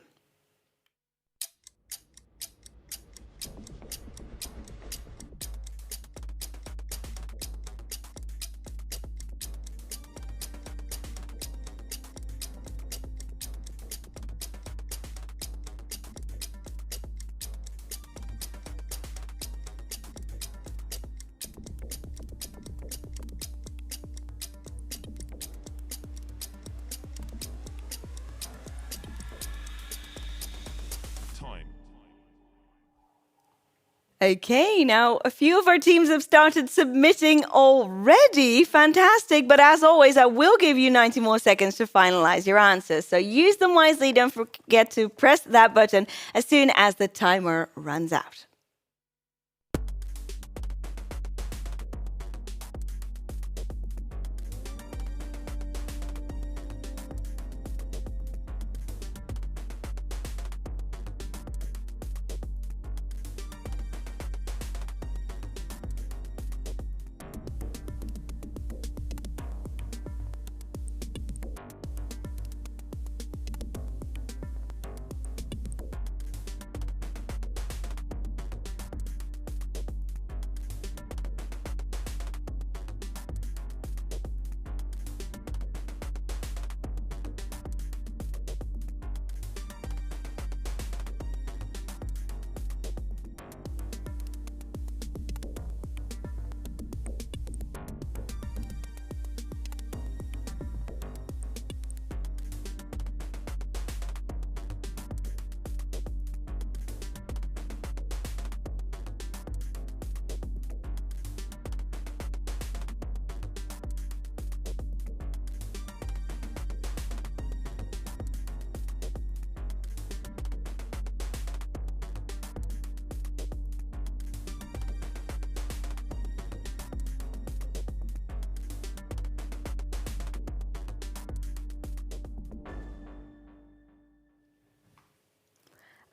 Okay, now a few of our teams have started submitting already. Fantastic, but as always, I will give you 90 more seconds to finalize your answers. So use them wisely. Don't forget to press that button as soon as the timer runs out.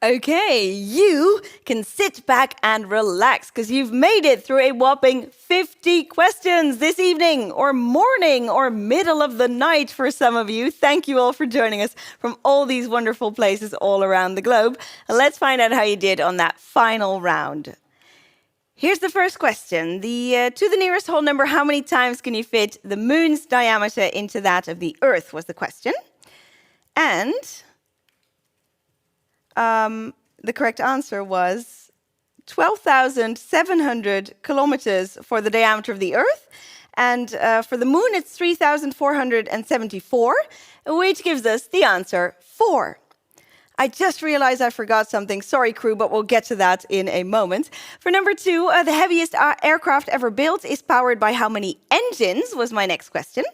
Okay, you can sit back and relax because you've made it through a whopping 50 questions this evening or morning or middle of the night for some of you. Thank you all for joining us from all these wonderful places all around the globe. Let's find out how you did on that final round. Here's the first question. To the nearest whole number, how many times can you fit the moon's diameter into that of the Earth was the question. And the correct answer was 12,700 kilometers for the diameter of the Earth. And for the moon, it's 3,474, which gives us the answer 4. I just realized I forgot something. Sorry, crew, but we'll get to that in a moment. For number 2, the heaviest aircraft ever built is powered by how many engines was my next question.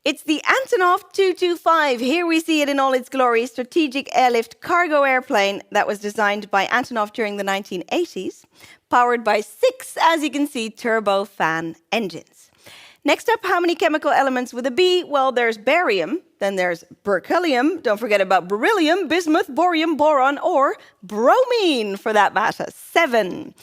It's the Antonov 225. Here we see it in all its glory, strategic airlift cargo airplane that was designed by Antonov during the 1980s, powered by 6, as you can see, turbofan engines. Next up, how many chemical elements with a B? Well, there's barium, then there's berkelium, don't forget about beryllium, bismuth, borium, boron, or bromine for that matter, 7.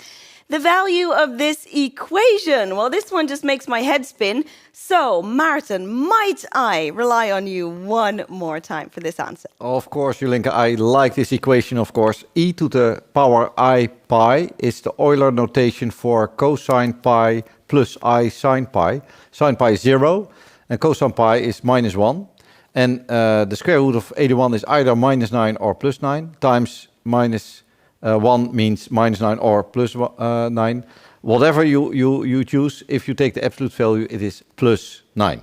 The value of this equation, well, this one just makes my head spin. So, Maarten, might I rely on you one more time for this answer? Of course, Jolinka, I like this equation, of course. E to the power I pi is the Euler notation for cosine pi plus I sine pi. Sine pi is 0, and cosine pi is minus 1. And the square root of 81 is either minus 9 or plus 9, times minus 1 means minus 9 or plus 9. Whatever you choose, if you take the absolute value, it is plus 9.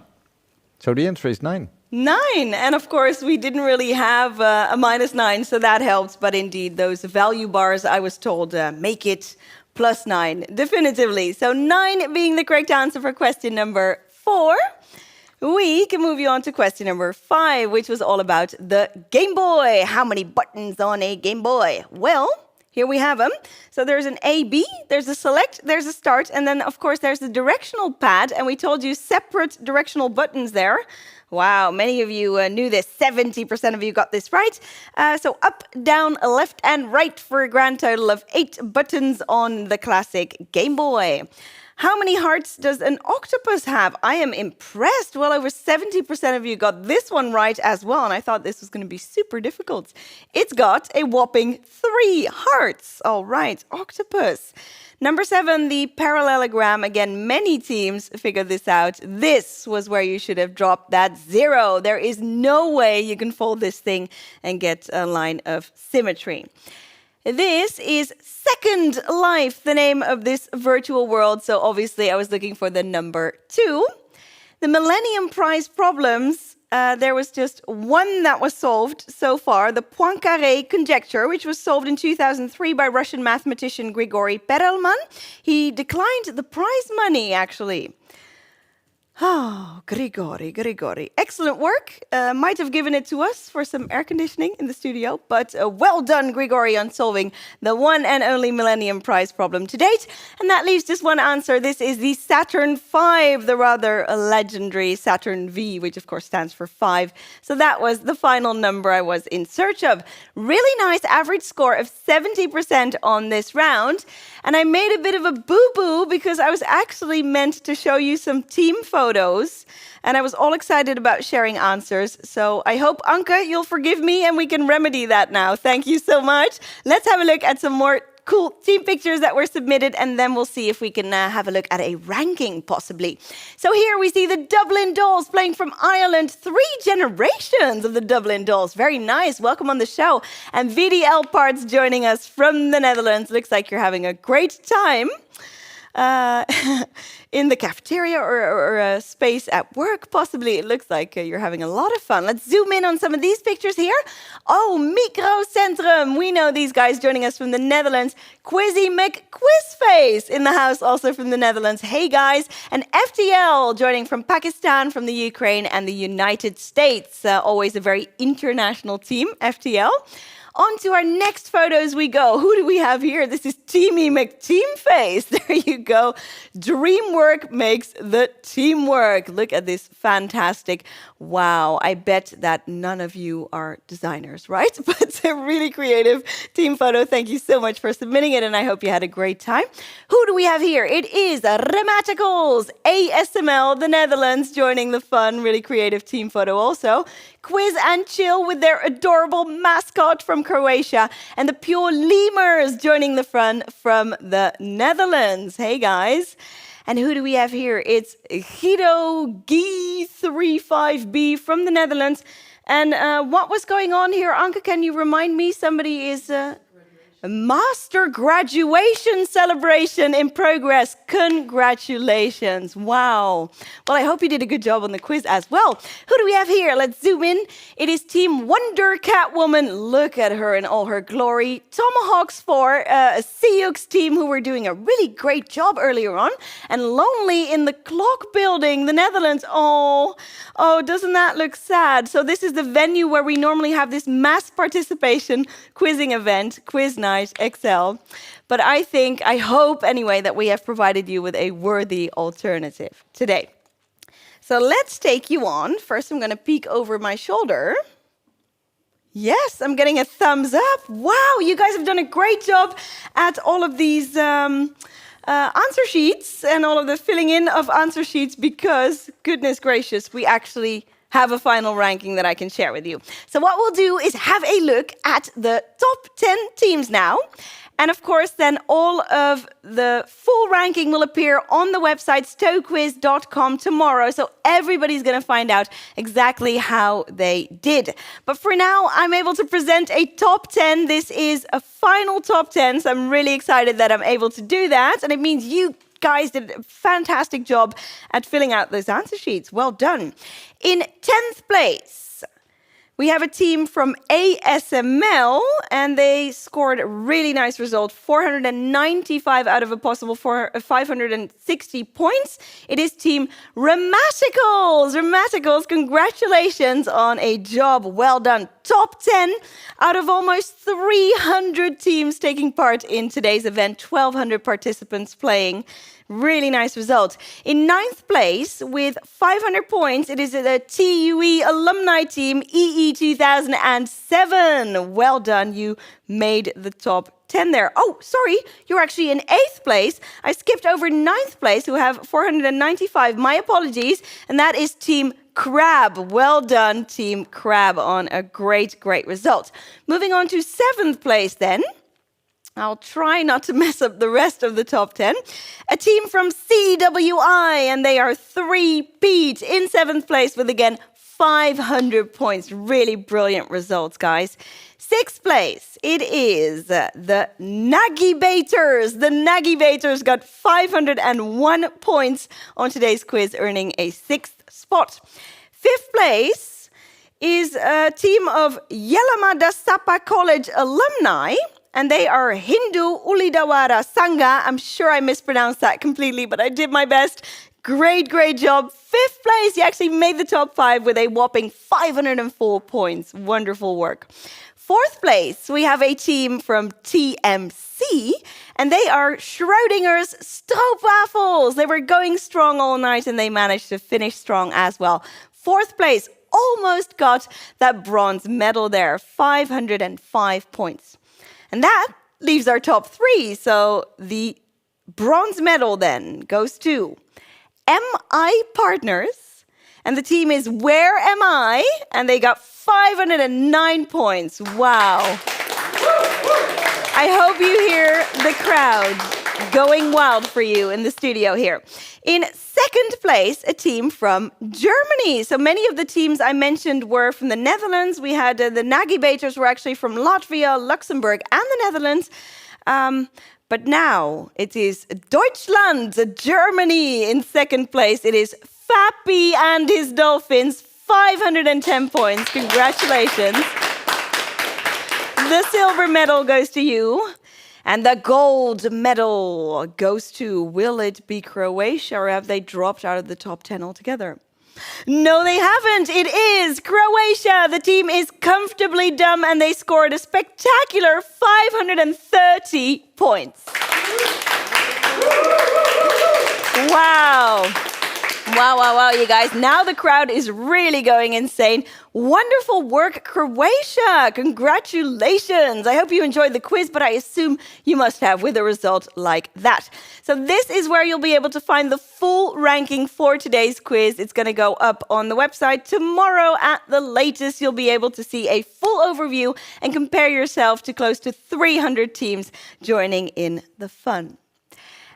So the answer is 9. 9. And of course, we didn't really have a minus 9, so that helps. But indeed, those value bars, I was told, make it plus 9, definitively. So 9 being the correct answer for question number 4. 4, we can move you on to question number 5, which was all about the Game Boy. How many buttons on a Game Boy? Well, here we have them. So there's an A, B, there's a select, there's a start, and then, of course, there's the directional pad, and we told you separate directional buttons there. Wow, many of you knew this. 70% of you got this right. So up, down, left, and right for a grand total of 8 buttons on the classic Game Boy. How many hearts does an octopus have? I am impressed. Well, over 70% of you got this one right as well, and I thought this was going to be super difficult. It's got a whopping 3 hearts. All right, octopus. Number 7, the parallelogram. Again, many teams figured this out. This was where you should have dropped that 0. There is no way you can fold this thing and get a line of symmetry. This is Second Life, the name of this virtual world. So obviously I was looking for the number 2. The Millennium Prize problems, there was just one that was solved so far, the Poincaré conjecture, which was solved in 2003 by Russian mathematician Grigory Perelman. He declined the prize money, actually. Oh, Grigory. Excellent work. Might have given it to us for some air conditioning in the studio, but well done, Grigory, on solving the one and only Millennium Prize problem to date. And that leaves just one answer. This is the Saturn V, the rather legendary Saturn V, which of course stands for 5. So that was the final number I was in search of. Really nice average score of 70% on this round. And I made a bit of a boo-boo because I was actually meant to show you some team photos. And I was all excited about sharing answers. So I hope, Anke, you'll forgive me and we can remedy that now. Thank you so much. Let's have a look at some more cool team pictures that were submitted, and then we'll see if we can have a look at a ranking, possibly. So here we see the Dublin Dolls playing from Ireland. 3 generations of the Dublin Dolls. Very nice. Welcome on the show. And VDL Parts joining us from the Netherlands. Looks like you're having a great time in the cafeteria or a space at work, possibly. It looks like you're having a lot of fun. Let's zoom in on some of these pictures here. Oh, Microcentrum. We know these guys joining us from the Netherlands. Quizzy McQuizface in the house, also from the Netherlands. Hey, guys. And FTL joining from Pakistan, from the Ukraine, and the United States. Always a very international team, FTL. On to our next photos we go. Who do we have here? This is Teamy McTeamface. There you go. Dreamwork makes the team work. Look at this fantastic. Wow, I bet that none of you are designers, right? But it's a really creative team photo. Thank you so much for submitting it, and I hope you had a great time. Who do we have here? It is Rematicals, ASML, the Netherlands, joining the fun, really creative team photo also. Quiz and Chill with their adorable mascot from Croatia, and the Pure Lemurs joining the fun from the Netherlands. Hey, guys. And who do we have here? It's Guido G35B from the Netherlands. And what was going on here? Anke, can you remind me? Somebody is... A master graduation celebration in progress. Congratulations. Wow. Well, I hope you did a good job on the quiz as well. Who do we have here? Let's zoom in. It is Team Wonder Catwoman. Look at her in all her glory. Tomahawks for a Sioux team who were doing a really great job earlier on. And Lonely in the Clock Building, the Netherlands. Oh, doesn't that look sad? So this is the venue where we normally have this mass participation quizzing event, Quiznight XL. But I hope anyway, that we have provided you with a worthy alternative today. So let's take you on. First, I'm going to peek over my shoulder. Yes, I'm getting a thumbs up. Wow, you guys have done a great job at all of these answer sheets and all of the filling in of answer sheets because, goodness gracious, we actually have a final ranking that I can share with you. So what we'll do is have a look at the top 10 teams now. And of course, then all of the full ranking will appear on the website stowequiz.com tomorrow. So everybody's going to find out exactly how they did. But for now, I'm able to present a top 10. This is a final top 10. So I'm really excited that I'm able to do that. And it means you guys did a fantastic job at filling out those answer sheets. Well done. In 10th place, We have a team from ASML, and they scored a really nice result, 495 out of a possible 560 points. It is Team Ramaticals. Ramaticals, congratulations on a job well done. Top 10 out of almost 300 teams taking part in today's event, 1,200 participants playing. Really nice result. In 9th place, with 500 points, it is the TUE alumni team, EE 2007. Well done, you made the top 10 there. Oh, sorry, you're actually in 8th place. I skipped over 9th place, who have 495. My apologies. And that is Team Crab. Well done, Team Crab, on a great, great result. Moving on to 7th place then. I'll try not to mess up the rest of the top 10. A team from CWI, and they are 3-peat in 7th place with, again, 500 points. Really brilliant results, guys. 6th place, it is the Nagibators. The Nagibators got 501 points on today's quiz, earning a 6th spot. 5th place is a team of Yelamadasapa College alumni, and they are Hindu Ulidawara Sangha. I'm sure I mispronounced that completely, but I did my best. Great, great job. 5th place, you actually made the top 5 with a whopping 504 points. Wonderful work. 4th place, we have a team from TMC, and they are Schrodinger's Stroopwafels. They were going strong all night, and they managed to finish strong as well. 4th place, almost got that bronze medal there, 505 points. And that leaves our top 3. So the bronze medal then goes to MI Partners. And the team is Where Am I? And they got 509 points. Wow. I hope you hear the crowd going wild for you in the studio here. In 2nd place, a team from Germany. So many of the teams I mentioned were from the Netherlands. We had the Nagibators were actually from Latvia, Luxembourg, and the Netherlands. But now it is Deutschland, Germany, in 2nd place. It is Fappy and his Dolphins, 510 points. Congratulations. The silver medal goes to you. And the gold medal goes to, will it be Croatia, or have they dropped out of the top 10 altogether? No, they haven't. It is Croatia. The team is comfortably dumb, and they scored a spectacular 530 points. Wow. Wow, you guys. Now the crowd is really going insane. Wonderful work, Croatia. Congratulations. I hope you enjoyed the quiz, but I assume you must have with a result like that. So this is where you'll be able to find the full ranking for today's quiz. It's going to go up on the website tomorrow at the latest. You'll be able to see a full overview and compare yourself to close to 300 teams joining in the fun.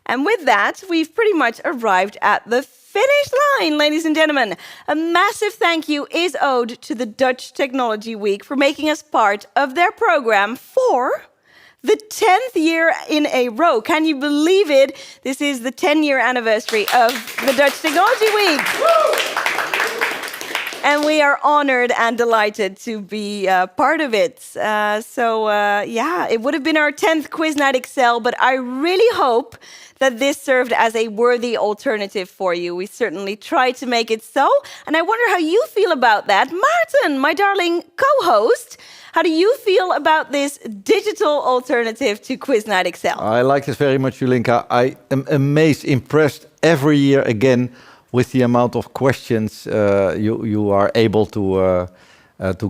And with that, we've pretty much arrived at the finish line, ladies and gentlemen. A massive thank you is owed to the Dutch Technology Week for making us part of their program for the 10th year in a row. Can you believe it? This is the 10-year anniversary of the Dutch Technology Week. And we are honored and delighted to be part of it. Yeah, it would have been our 10th Quiz Night Excel, but I really hope that this served as a worthy alternative for you. We certainly tried to make it so, and I wonder how you feel about that. Maarten, my darling co-host, how do you feel about this digital alternative to Quiz Night Excel? I like this very much, Julinka. I am amazed, impressed every year again with the amount of questions you are able to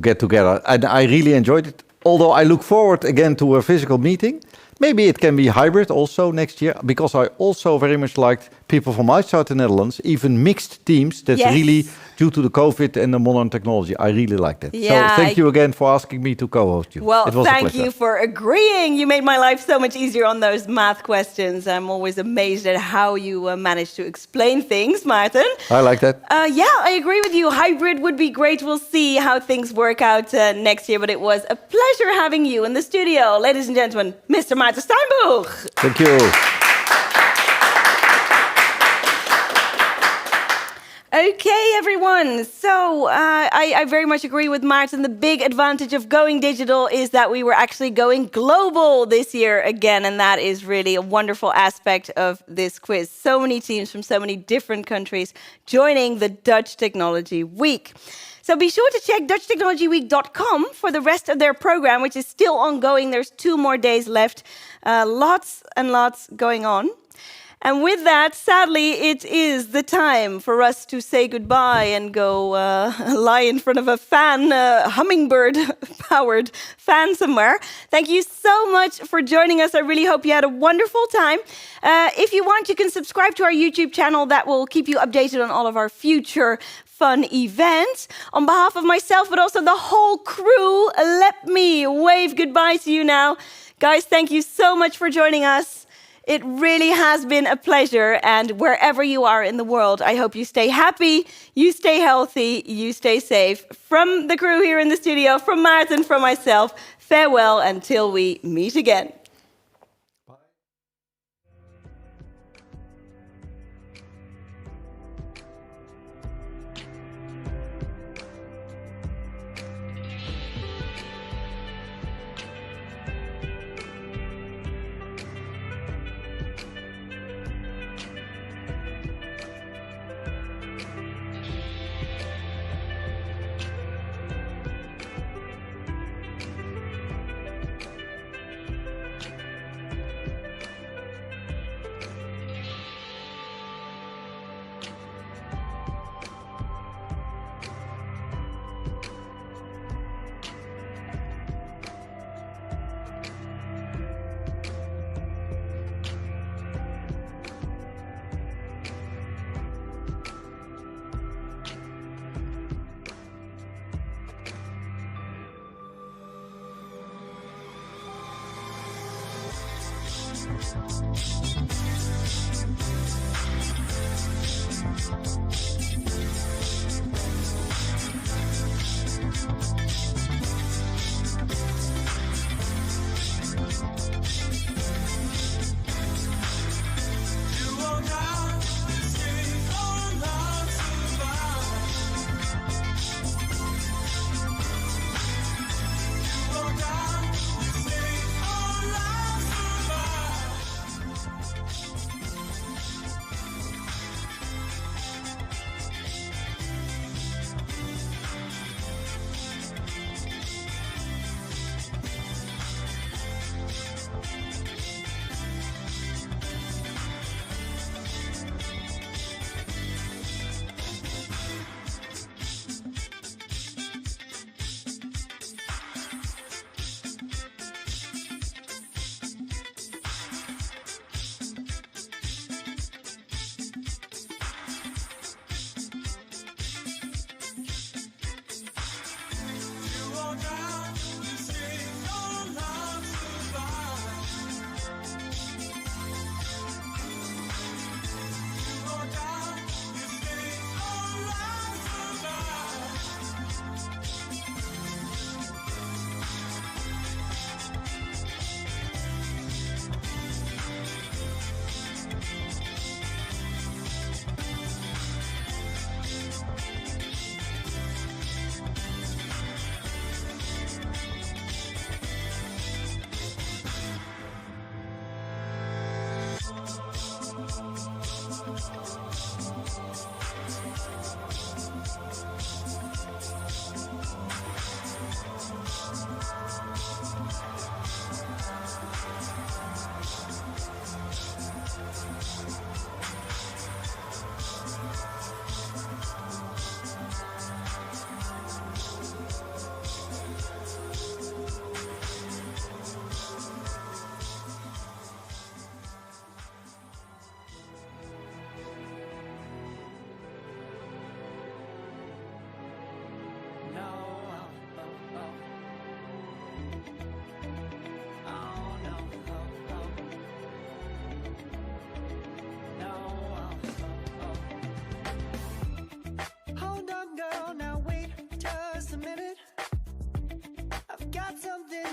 get together. And I really enjoyed it. Although I look forward again to a physical meeting. Maybe it can be hybrid also next year, because I also very much liked people from outside the Netherlands, even mixed teams. That's really due to the COVID and the modern technology. I really liked it. Yeah, so thank you again for asking me to co-host you. Well, it was thank you for agreeing. You made my life so much easier on those math questions. I'm always amazed at how you manage to explain things, Maarten. I like that. Yeah, I agree with you. Hybrid would be great. We'll see how things work out next year. But it was a pleasure having you in the studio. Ladies and gentlemen, Mr. Maarten Steinboeg. Thank you. Okay, everyone. So I very much agree with Maarten. The big advantage of going digital is that we were actually going global this year again. And that is really a wonderful aspect of this quiz. So many teams from so many different countries joining the Dutch Technology Week. So be sure to check DutchTechnologyWeek.com for the rest of their program, which is still ongoing. There's 2 more days left. Lots and lots going on. And with that, sadly, it is the time for us to say goodbye and go lie in front of a fan, hummingbird-powered fan somewhere. Thank you so much for joining us. I really hope you had a wonderful time. If you want, you can subscribe to our YouTube channel. That will keep you updated on all of our future fun events. On behalf of myself, but also the whole crew, let me wave goodbye to you now. Guys, thank you so much for joining us. It really has been a pleasure, and wherever you are in the world, I hope you stay happy, you stay healthy, you stay safe. From the crew here in the studio, from Maarten, from myself, farewell until we meet again.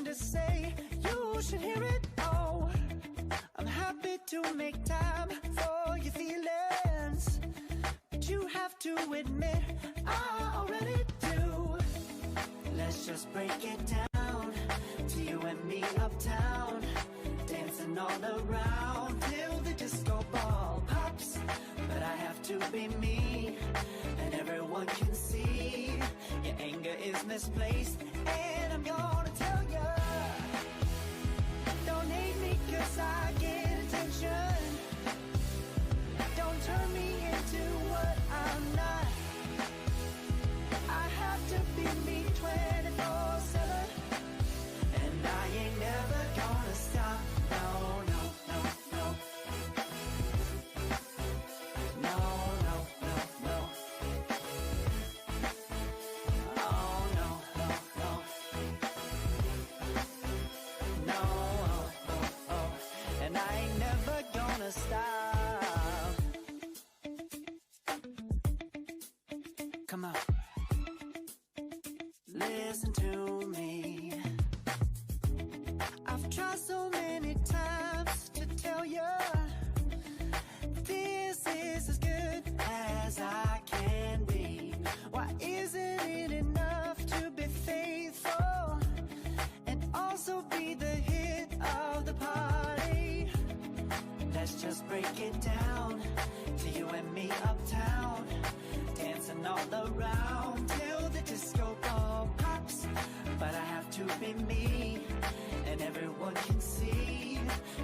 To say, you should hear it. Oh, I'm happy to make time for your feelings, but you have to to admit I already do. Let's just break it down to you and me uptown, dancing all around till the disco ball pops. But I have to be me, and everyone can see your anger is misplaced. And I'm gonna tell ya, don't hate me 'cause I get attention. Don't turn me into what I'm not. I have to be me 24/7, and I ain't never gonna stop. No, no, no, no. No, no, no, no. Oh, no, no, no. No, oh, oh, oh. And I ain't never gonna stop. Come on. Listen to me. I've tried so many times to tell you this is as good as I can be. Why isn't it enough to be faithful and also be the hit of the party? Let's just break it down to you and me uptown, dancing all around till the disco ball pops. But I have to be me, and everyone can see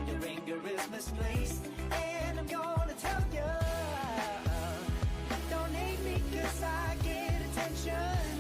your anger is misplaced. And I'm gonna tell you, don't hate me 'cause I get attention.